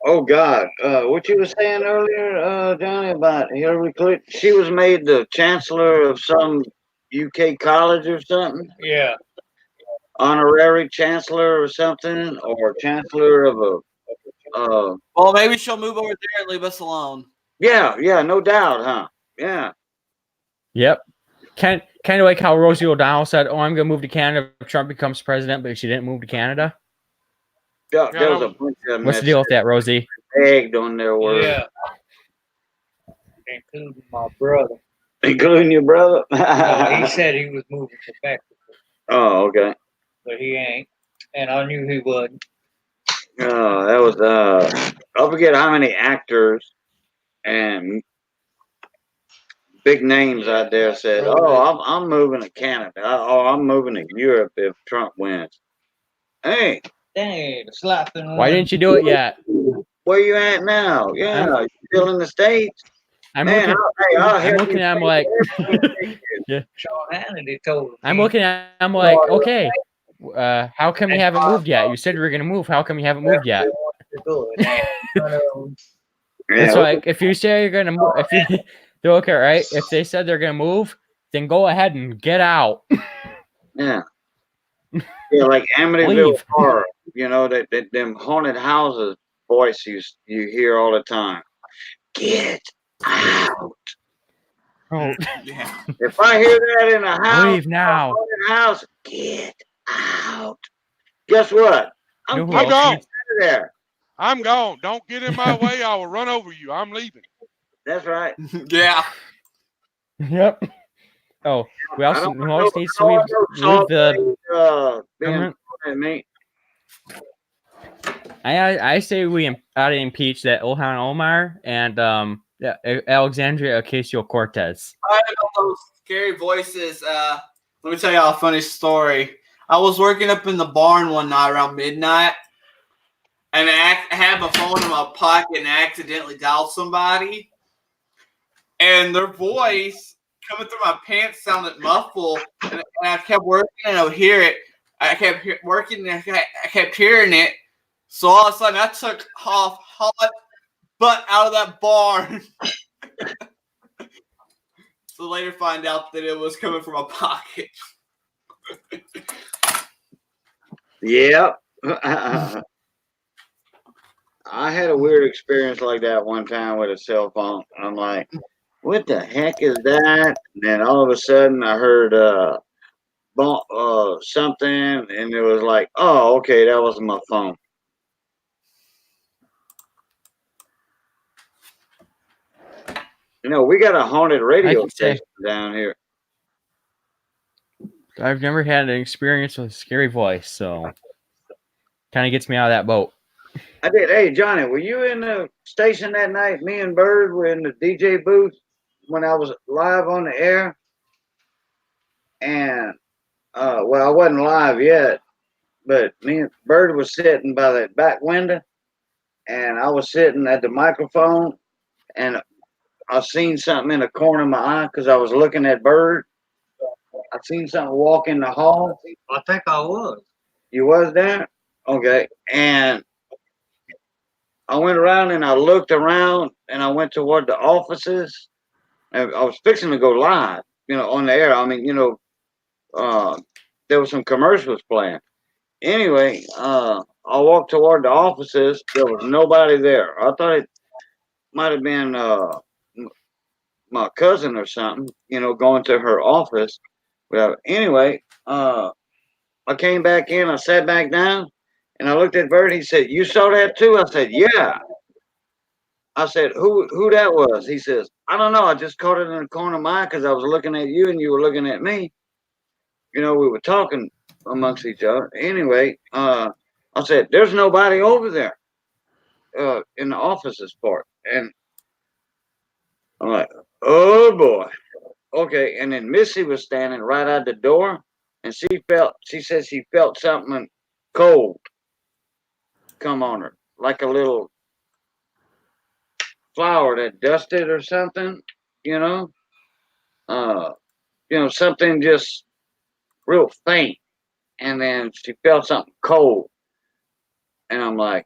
Oh God, what you were saying earlier, Johnny, about Hillary Clinton? She was made the chancellor of some UK college or something. Yeah. Honorary chancellor or something, or chancellor of a. Well, maybe she'll move over there and leave us alone. Yeah, no doubt, huh? Yeah. Yep. Kind of like how Rosie O'Donnell said, "Oh, I'm going to move to Canada if Trump becomes president," but she didn't move to Canada. There was a bunch of What's the deal with that, Rosie? Egged on their word. Yeah. Including my brother. Including your brother? He said he was moving to Mexico. Oh, okay. But he ain't. And I knew he wouldn't. Oh, that was I forget how many actors and big names out there said, "Oh, I'm moving to Canada. Oh, I'm moving to Europe if Trump wins." Hey, dang, slapping. Why didn't you do it yet? Where you at now? Yeah, you still in the States? I'm Man, looking at him like, yeah. Sean Hannity told me. I'm looking at him like, okay, how come you haven't moved yet? You said you were gonna move. How come you haven't moved yet? It's like if you say you're gonna move, they're okay, right? If they said they're gonna move, then go ahead and get out. Yeah. Yeah, like Amityville Horror, you know, that them haunted houses voice you hear all the time. Get out. Oh, yeah. If I hear that in a house, leave now. Haunted house, get out. Guess what? I'm gone. Out of there. I'm gone. Don't get in my way. I will run over you. I'm leaving. That's right. Yeah. Yep. Oh, we also needs to leave the government. I say we ought to impeach that Ilhan Omar and Alexandria Ocasio-Cortez. I know those scary voices. Let me tell you a funny story. I was working up in the barn one night around midnight, and I had my phone in my pocket and I accidentally dialed somebody, and their voice coming through my pants sounded muffled, and I kept working and I would hear it. I kept working and I kept hearing it. So all of a sudden I took off hot butt out of that barn. So later find out that it was coming from my pocket. Yep. I had a weird experience like that one time with a cell phone. I'm like, what the heck is that? And then all of a sudden I heard something, and it was like, oh, okay, that was my phone. You know, we got a haunted radio station down here. I've never had an experience with a scary voice, so kind of gets me out of that boat. I did. Hey, Johnny, were you in the station that night? Me and Bird were in the DJ booth when I was live on the air. And, well, I wasn't live yet, but me and Bird was sitting by the back window, and I was sitting at the microphone, and I seen something in the corner of my eye because I was looking at Bird. I seen something walk in the hall. I think I was. You was there? Okay. And I went around and I looked around and I went toward the offices. And I was fixing to go live, on the air. I mean, there was some commercials playing. Anyway, I walked toward the offices. There was nobody there. I thought it might have been my cousin or something, going to her office. Well, anyway, I came back in. I sat back down. And I looked at Bert. He said, "You saw that too?" I said, "Yeah." I said, "Who that was?" He says, "I don't know. I just caught it in the corner of my eye because I was looking at you and you were looking at me. We were talking amongst each other." Anyway, I said, "There's nobody over there in the offices part." And I'm like, "Oh boy." Okay. And then Missy was standing right out the door, and she said she felt something cold come on her, like a little flower that dusted or something, something just real faint. And then she felt something cold. And I'm like,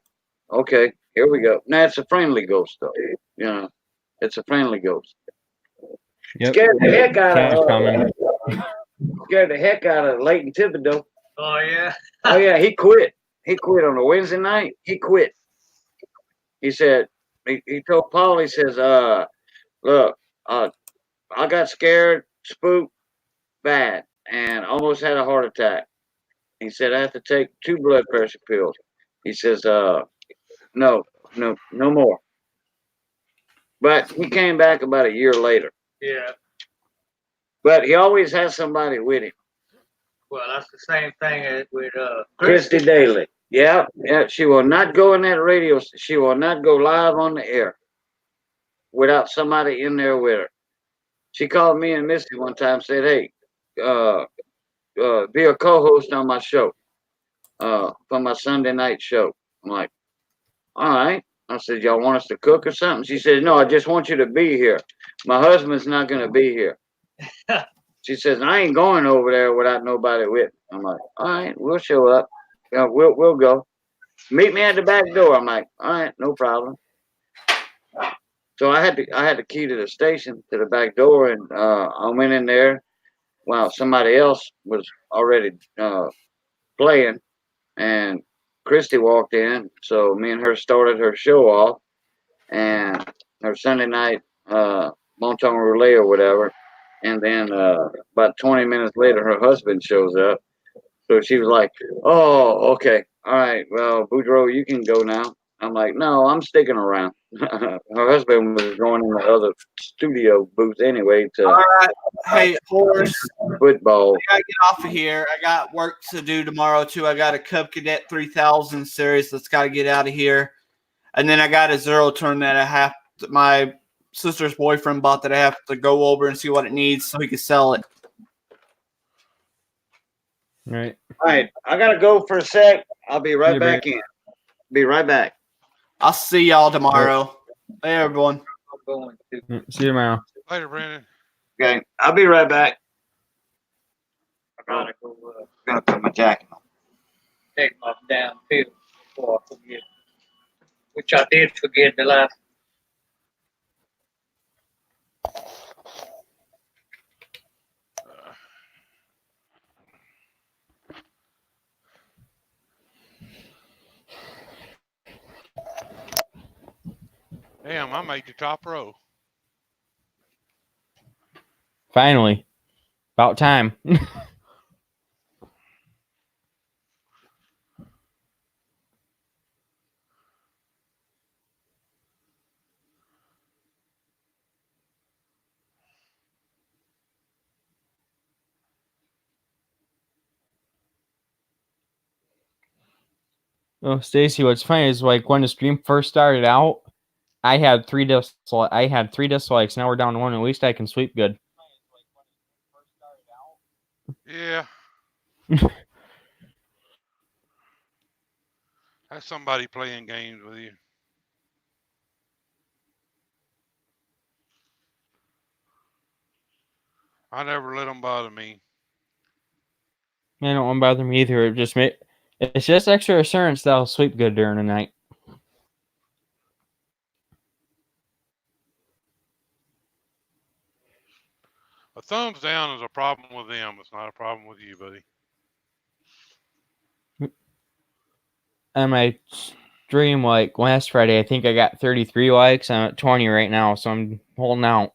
okay, here we go. Now it's a friendly ghost though, it's a friendly ghost. Yep. Scared the heck out Cam's of coming. scared the heck out of Leighton Thibodeau. Oh yeah. Oh yeah, he quit. He quit on a Wednesday night. He quit. He said, he told Paul, he says, look, I got scared, spooked bad, and almost had a heart attack. He said, I have to take 2 blood pressure pills. He says, no more. But he came back about a year later. Yeah. But he always has somebody with him. Well, that's the same thing as with Christy Daly. Yeah. She will not go in that radio. She will not go live on the air without somebody in there with her. She called me and Misty one time, said, hey, be a co-host on my show, for my Sunday night show. I'm like, all right. I said, y'all want us to cook or something? She said, no, I just want you to be here. My husband's not going to be here. She says, I ain't going over there without nobody with me. I'm like, all right, we'll show up. We'll go. Meet me at the back door. I'm like, all right, no problem. So I had the key to the station, to the back door, and I went in there while somebody else was already playing, and Christy walked in. So me and her started her show off, and her Sunday night Monton Relay or whatever. And then about 20 minutes later, her husband shows up. So she was like, oh, okay. All right. Well, Boudreaux, you can go now. I'm like, no, I'm sticking around. Her husband was going in the other studio booth anyway to All right. Hey, Horace. Football. I gotta get off of here. I got work to do tomorrow, too. I got a Cub Cadet 3000 series that's got to get out of here. And then I got a zero turn that my sister's boyfriend bought that I have to go over and see what it needs so he can sell it. Right. All right. I got to go for a sec. I'll be right back in. Be right back. I'll see y'all tomorrow. Hey, everyone. See you tomorrow. Later, Brandon. Okay. I'll be right back. I'm going to put my jacket on. take my damn pill before I forget, which I did forget the last. Damn, I made the top row. Finally. About time. Oh, Stacy, what's funny is like when the stream first started out, I had three dislikes. Now we're down to one. At least I can sweep good. Yeah. That's somebody playing games with you. I never let them bother me. They don't want to bother me either. It's just extra assurance that I'll sleep good during the night. A thumbs down is a problem with them. It's not a problem with you, buddy. On my stream, like last Friday, I think I got 33 likes. I'm at 20 right now, so I'm holding out.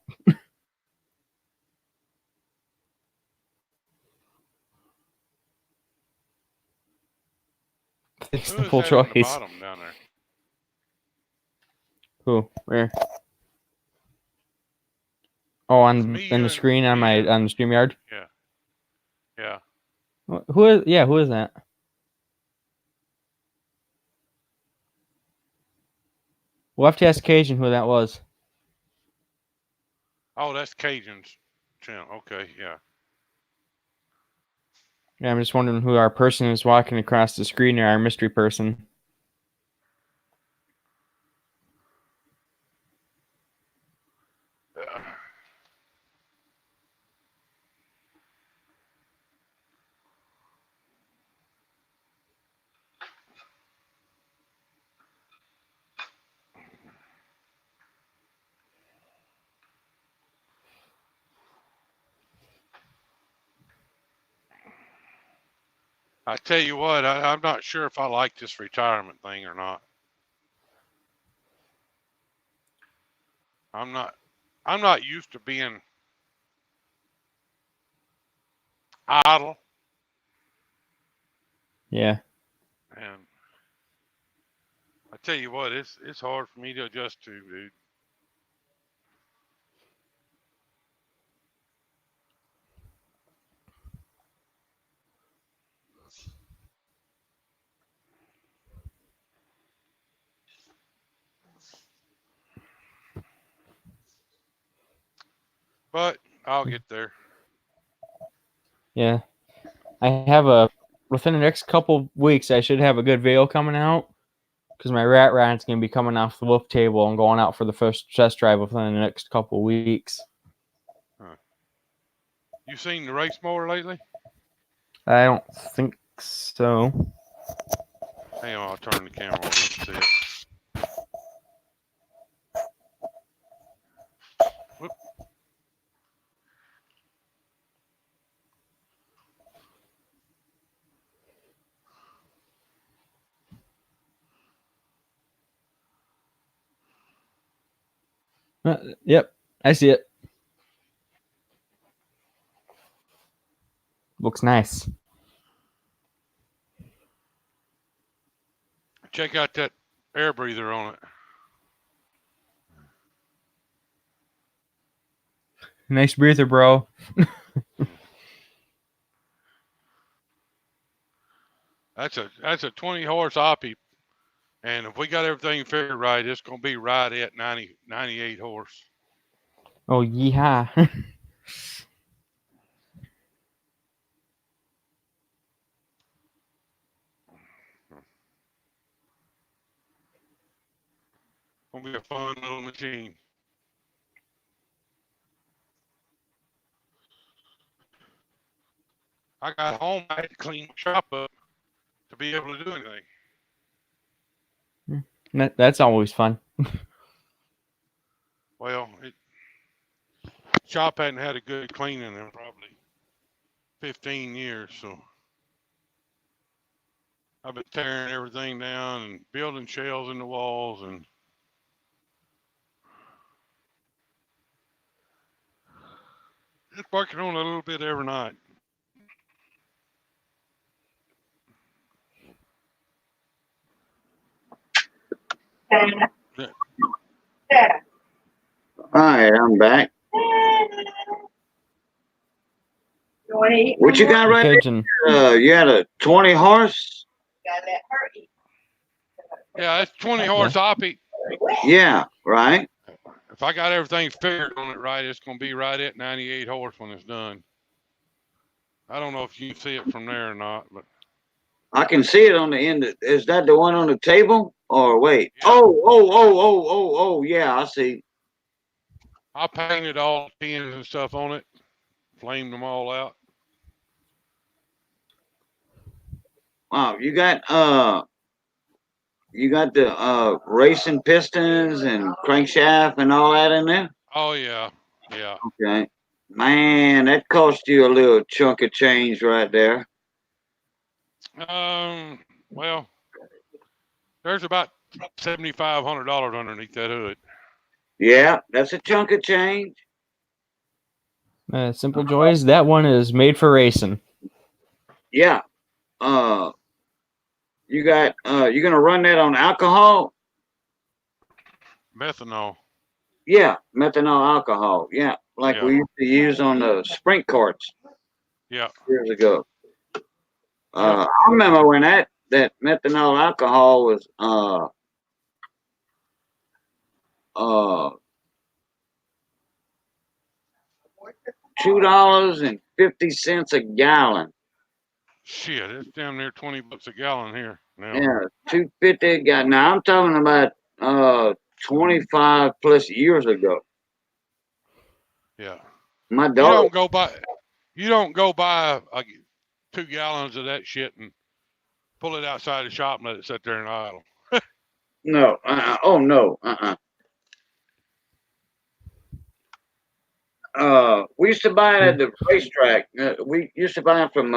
It's Who the is full that on the choice. bottom down there? Who? Where? Oh, on Me the and- screen on me the StreamYard. Yeah. Yeah. Who is? Yeah, who is that? We'll have to ask Cajun who that was. Oh, that's Cajun's channel. Okay, yeah. Yeah, I'm just wondering who our person is walking across the screen there, our mystery person. I tell you what, I'm not sure if I like this retirement thing or not. I'm not used to being idle, Yeah. and I tell you what, it's hard for me to adjust to, dude. But I'll get there. Yeah. Within the next couple weeks, I should have a good video coming out. Because my rat rant's going to be coming off the wolf table and going out for the first test drive within the next couple weeks. Huh. You seen the race mower lately? I don't think so. Hang on, I'll turn the camera on and see it. Whoop. Yep, I see it. Looks nice. Check out that air breather on it. Nice breather, bro. That's a 20 horse Oppie, and if we got everything figured right, it's gonna be right at 98 horse. Oh, yeehaw. Gonna be a fun little machine. I got home, I had to clean the shop up to be able to do anything. That's always fun. Well, shop hadn't had a good cleaning in probably 15 years, so I've been tearing everything down and building shelves in the walls and just working on a little bit every night. All right, I'm back. What you got right Cajun. there? You had a 20 horse? Yeah, that's 20 horse Oppie. Yeah, right. If I got everything figured on it right, it's going to be right at 98 horse when it's done. I don't know if you can see it from there or not, but I can see it on the end. Is that the one on the table? Or wait. Yeah. Oh, yeah, I see. I painted all the pins and stuff on it, flamed them all out. Wow, you got the racing pistons and crankshaft and all that in there? Oh yeah, yeah. Okay. Man, that cost you a little chunk of change right there. Well, there's about $7,500 underneath that hood. Yeah, that's a chunk of change. Simple Joys, that one is made for racing. Yeah. You got you're gonna run that on alcohol? Methanol. Yeah, methanol alcohol. Yeah, like Yeah. we used to use on the sprint carts Yeah. years ago. I remember when that methanol alcohol was $2.50 a gallon. Shit, it's damn near 20 bucks a gallon here now. Yeah, $2.50 a gallon. Now I'm talking about 25 plus years ago. Yeah. My You daughter. don't go buy 2 gallons of that shit and pull it outside the shop and let it sit there and idle. No. Oh no. We used to buy it at the racetrack. We used to buy it from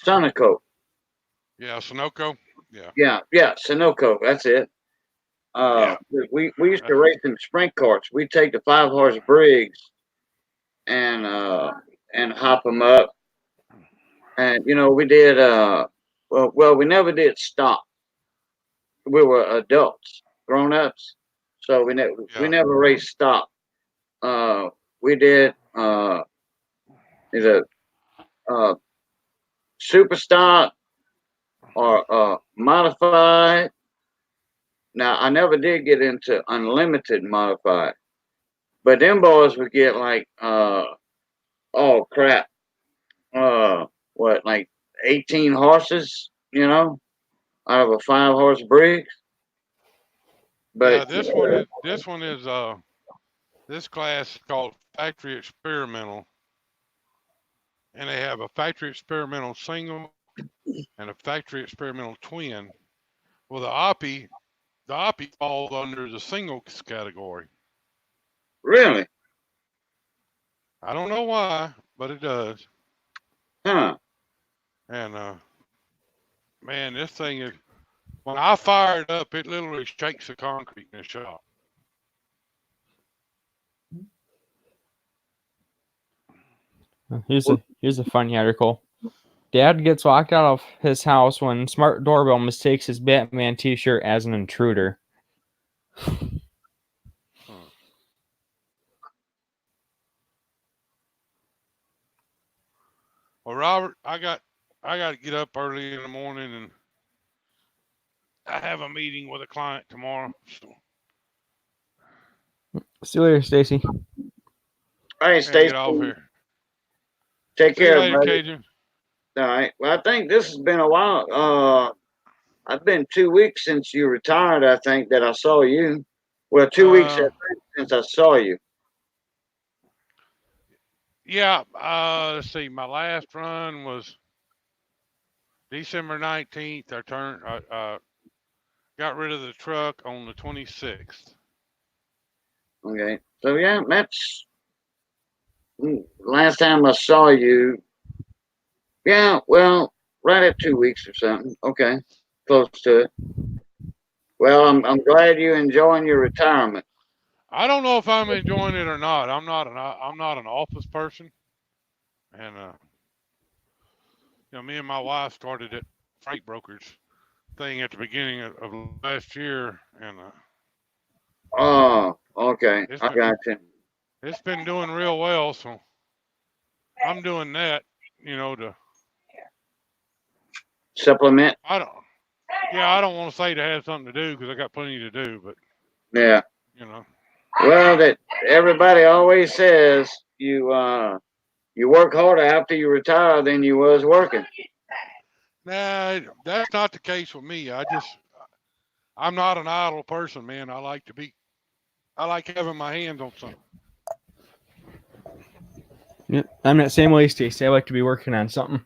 Sunoco. Yeah, Sunoco. Yeah. Yeah, Sunoco. That's it. We used to race in sprint carts. We take the 5-horse Briggs and hop them up, and we did well we never did stop. We were adults, grown ups, so we never raced stop. We did either super stop or modified. Now I never did get into unlimited modified, but them boys would get like oh crap, what, like 18 horses, out of a 5-horse Briggs. But this one is this class is called factory experimental, and they have a factory experimental single and a factory experimental twin. Well, the Oppie falls under the singles category. Really? I don't know why, but it does. Huh. And man, this thing is, when I fire it up, it literally shakes the concrete in the shop. Here's a funny article. Dad gets locked out of his house when smart doorbell mistakes his Batman t-shirt as an intruder. Well, Robert, I got to get up early in the morning, and I have a meeting with a client tomorrow. So. See you later, Stacy. All right, Stacy. Get off here. Take See you care, later, buddy. Cajun. All right. Well, I think this has been a while. I've been 2 weeks since you retired. I think that I saw you. Well, 2 weeks since I saw you. Yeah. Let's see. My last run was December 19th. I got rid of the truck on the 26th. Okay. So yeah, that's last time I saw you. Yeah. Well, right at 2 weeks or something. Okay. Close to it. Well, I'm glad you're enjoying your retirement. I don't know if I'm enjoying it or not. I'm not an office person, and me and my wife started at freight brokers thing at the beginning of last year, and oh, okay, I got you. It's been doing real well, so I'm doing that, to supplement. Yeah, I don't want to say to have something to do because I got plenty to do, but Yeah. you know. Well, that everybody always says you work harder after you retire than you was working. Nah, that's not the case with me. I'm not an idle person, man. I like having my hands on something. Yeah, I'm that same way, Stacey. I like to be working on something.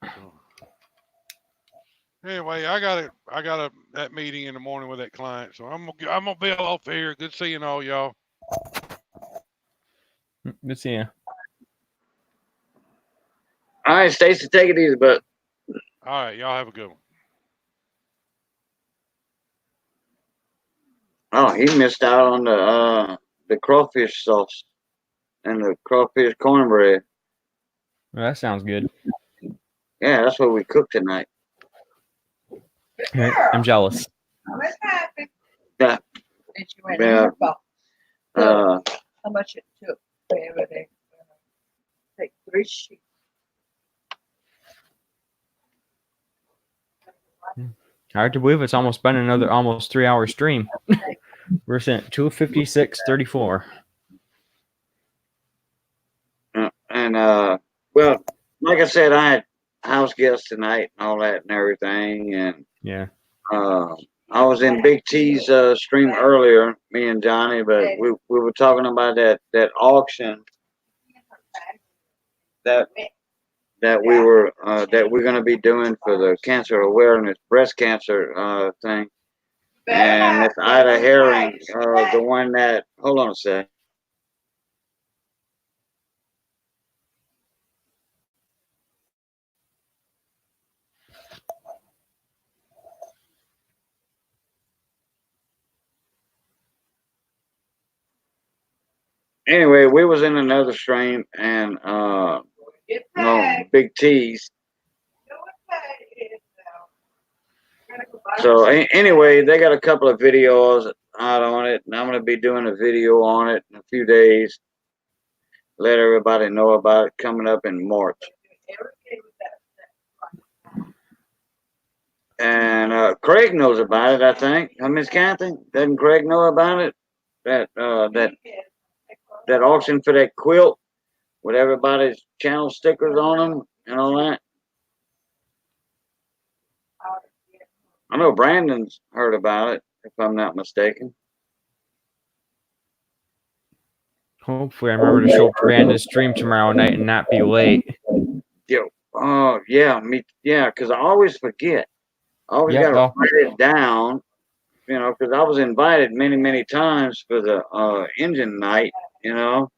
So, anyway, I got that meeting in the morning with that client, so I'm gonna be off here. Good seeing all y'all. Good seeing you. All right, Stacy, take it easy, but All right, y'all have a good one. oh, he missed out on the crawfish sauce and the crawfish cornbread. Well, that sounds good. Yeah, that's what we cooked tonight. I'm jealous. Yeah. Yeah. How much it took for everything? Take 3 sheets. Hard to believe it's almost been another almost 3-hour stream. We're sent 2:56:34. And well, like I said, I had house guests tonight and all that and everything, and Yeah. I was in Big T's stream earlier, me and Johnny, but we were talking about that auction that we're gonna be doing for the cancer awareness, breast cancer thing. And Miss Ida Herring, the one that, hold on a sec. Anyway, we was in another stream and Big T's. So anyway, they got a couple of videos out on it, and I'm gonna be doing a video on it in a few days. Let everybody know about it coming up in March. And Craig knows about it, I think. Miss Kathy, doesn't Craig know about it? That auction for that quilt with everybody's channel stickers on them and all that. I know Brandon's heard about it, if I'm not mistaken. Hopefully, I remember to show up to Brandon's stream tomorrow night and not be late. Yo, oh yeah, because I always forget. I always Yeah, gotta write it down, because I was invited many, many times for the engine night, for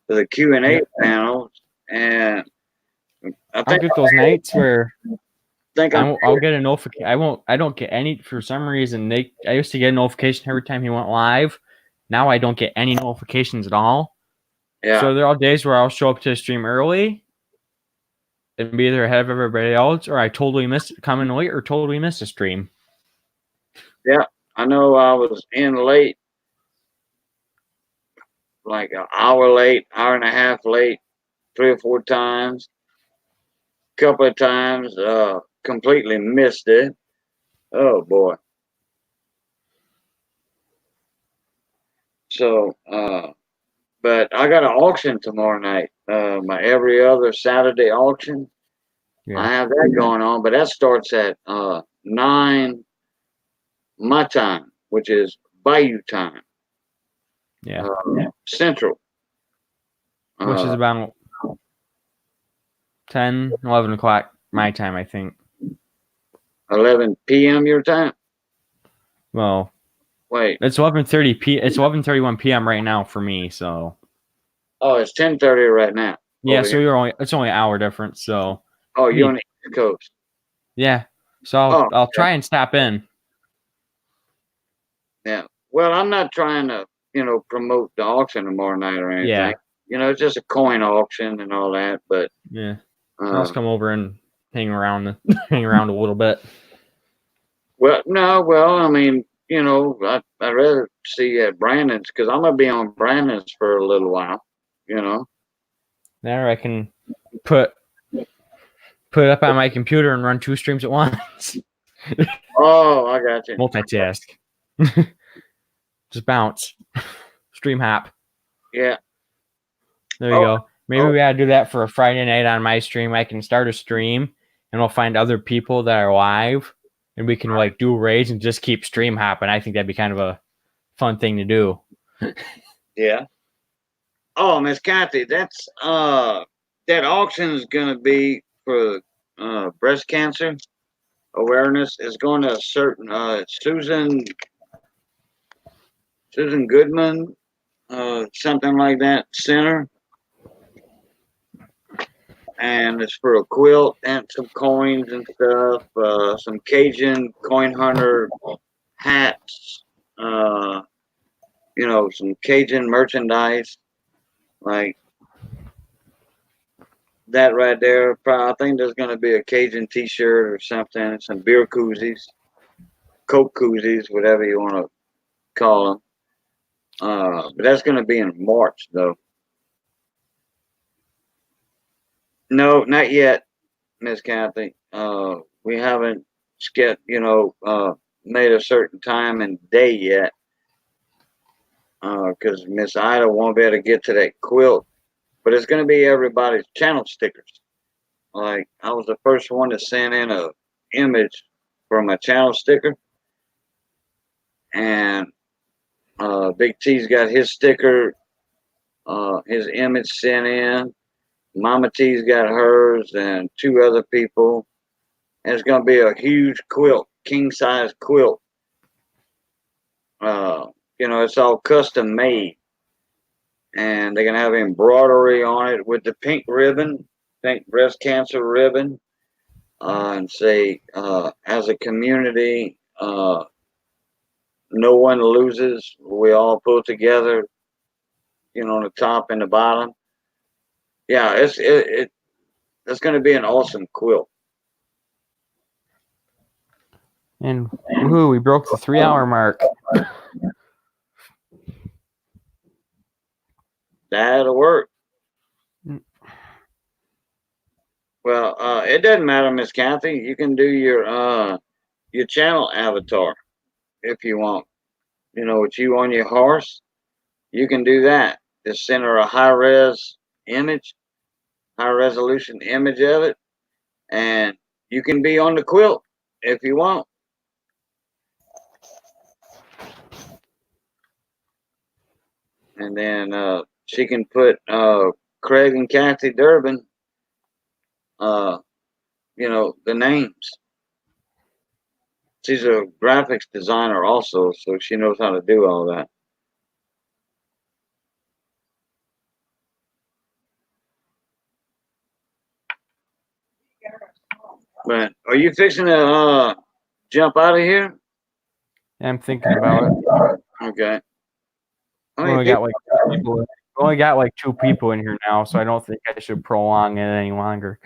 the Q&A panels, and I'll get those nights where I'll get a notification. I don't get any for some reason. I used to get a notification every time he went live. Now I don't get any notifications at all. Yeah. So there are days where I'll show up to the stream early and be either ahead of everybody else, or I totally come in late or totally miss a stream. Yeah, I know I was in late, like an hour late, hour and a half late, 3 or 4 times. Couple of times, completely missed it. Oh boy. So, but I got an auction tomorrow night. My every other Saturday auction. Yeah. I have that going on, but that starts at 9 my time, which is Bayou time. Yeah. Central. Which is about 10, 11 o'clock my time, I think. 11 p.m. your time? Well, wait. It's 11:30 It's 11:31 p.m. right now for me, so. Oh, it's 10:30 right now. Yeah, so it's only an hour difference, so. Oh, you're on the East Coast. Yeah. So I'll try and stop in. Yeah. Well, I'm not trying to, promote the auction tomorrow night or anything. Yeah. It's just a coin auction and all that, but yeah. I'll just come over and hang around a little bit. Well, no, I mean, I'd rather see at Brandon's because I'm gonna be on Brandon's for a little while, There I can put put it up on my computer and run 2 streams at once. Oh, I got you. Multitask. Just bounce. Stream hop. Yeah. There you go. Maybe we gotta do that for a Friday night on my stream. I can start a stream and we'll find other people that are live and we can like do raids and just keep stream hopping. I think that'd be kind of a fun thing to do. Yeah. Oh, Miss Kathy, that's that auction is gonna be for breast cancer awareness. Is going to a certain Susan Goodman, something like that center. And it's for a quilt and some coins and stuff, some Cajun coin hunter hats, some Cajun merchandise, like that right there. I think there's going to be a Cajun t-shirt or something, some beer koozies, Coke koozies, whatever you want to call them. But that's going to be in March, though. No, not yet, Miss Kathy. We haven't made a certain time and day yet. Because Miss Ida won't be able to get to that quilt. But it's going to be everybody's channel stickers. Like, I was the first one to send in a image for my channel sticker. And Big T's got his sticker, his image sent in. Mama T's got hers and 2 other people. And it's going to be a huge quilt, king-size quilt. It's all custom made. And they're going to have embroidery on it with the pink ribbon, pink breast cancer ribbon. And say, as a community, no one loses. We all pull together, on the top and the bottom. Yeah, it's going to be an awesome quilt. And woohoo, we broke the 3-hour mark. That'll work. Well, it doesn't matter, Miss Kathy. You can do your channel avatar if you want. With you on your horse, you can do that. Just send her a high-res image, high-resolution image of it, and you can be on the quilt if you want. And then she can put Craig and Kathy Durbin, the names. She's a graphics designer also, so she knows how to do all that. But are you fixing to jump out of here? I'm thinking about it. Okay. We only got like 2 people in here now, so I don't think I should prolong it any longer.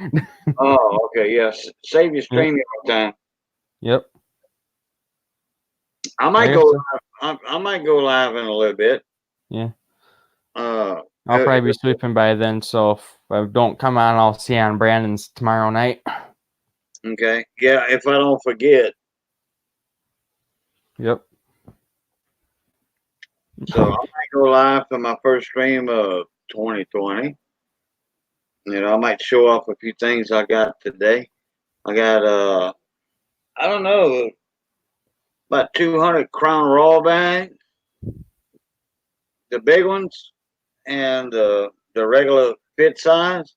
Oh, okay. Yes. Save your stream time. Yep. I might go live in a little bit. Yeah. I'll probably be sleeping by then, so if I don't come on, I'll see you on Brandon's tomorrow night. Okay. Yeah, if I don't forget. Yep. So I might go live for my first stream of 2020. I might show off a few things I got today. I got I don't know, about 200 Crown Raw bags, the big ones, and the regular fit size.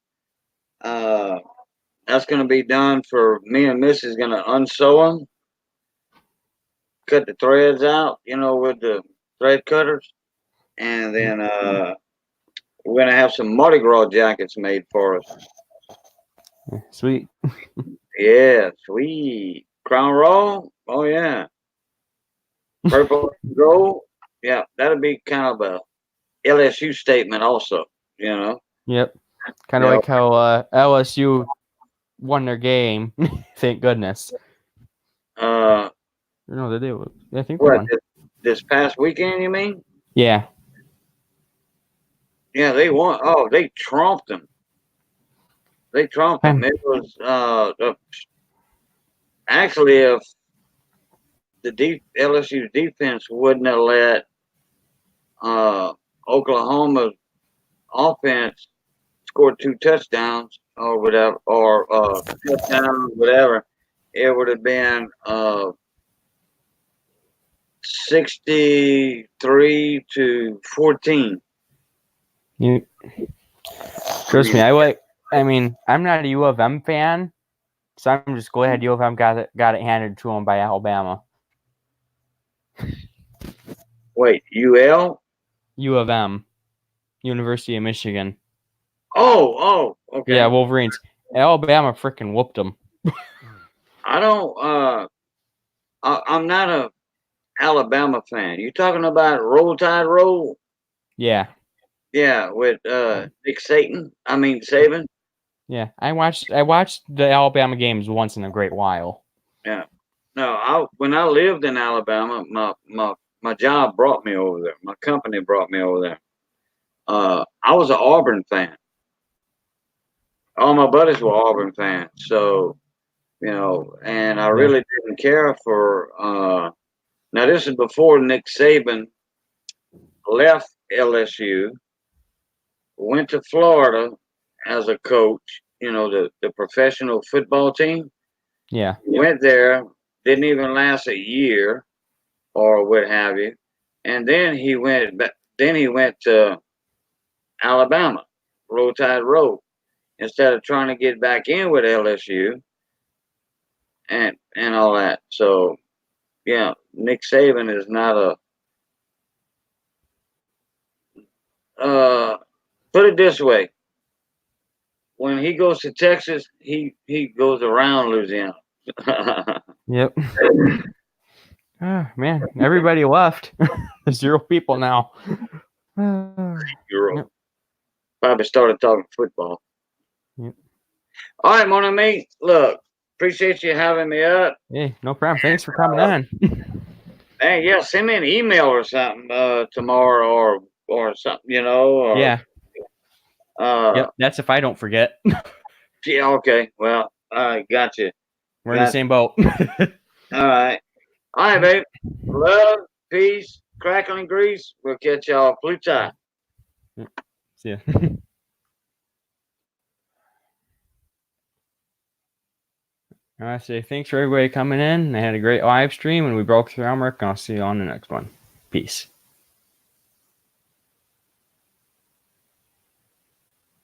That's going to be done for me and Missy's going to unsew them, cut the threads out, with the thread cutters, and then we're going to have some Mardi Gras jackets made for us. Sweet. Yeah, sweet. Crown Raw? Oh, yeah. Purple and gold? Yeah, that'll be kind of a LSU statement also, Yep. Kind of like how LSU won their game. Thank goodness. No, did they? I think they won. This past weekend, you mean? Yeah. Yeah, they won. Oh, they trumped them. They trumped them. It was actually if the LSU defense wouldn't have let Oklahoma's offense score 2 touchdowns or whatever, or touchdown, whatever, it would have been 63-14. You, trust me, I mean, I'm not a U of M fan, so I'm just glad U of M got it handed to them by Alabama. Wait, UL? U of M, University of Michigan. Oh, okay. Yeah, Wolverines. Alabama freaking whooped them. I don't. I'm not a Alabama fan. You talking about Roll Tide Roll? Yeah. Yeah, with Nick Saban. Yeah, I watched the Alabama games once in a great while. Yeah. No, when I lived in Alabama, my job brought me over there. My company brought me over there. I was an Auburn fan. All my buddies were Auburn fans, so and I really didn't care for. Now this is before Nick Saban left LSU, went to Florida as a coach. The professional football team. Yeah. He went there, didn't even last a year, or what have you, and then he went back. Then he went to Alabama, Roll Tide Road, instead of trying to get back in with LSU and all that. So, yeah, Nick Saban is not put it this way. When he goes to Texas, he goes around Louisiana. Yep. Oh, man, everybody left. 0 people now. Yep. Probably started talking football. Yep. All right, mon ami. Look, appreciate you having me up. Hey, no problem. Thanks for coming on. Hey, yeah, send me an email or something tomorrow or something, Yeah. Uh, Yep, that's if I don't forget. Yeah, okay. Well, I got you. We're in the same boat. All right. All right, babe. Love, peace, crackling grease. We'll catch y'all blue tie. See ya. I say thanks for everybody coming in. I had a great live stream and we broke through our mark, and I'll see you on the next one. Peace.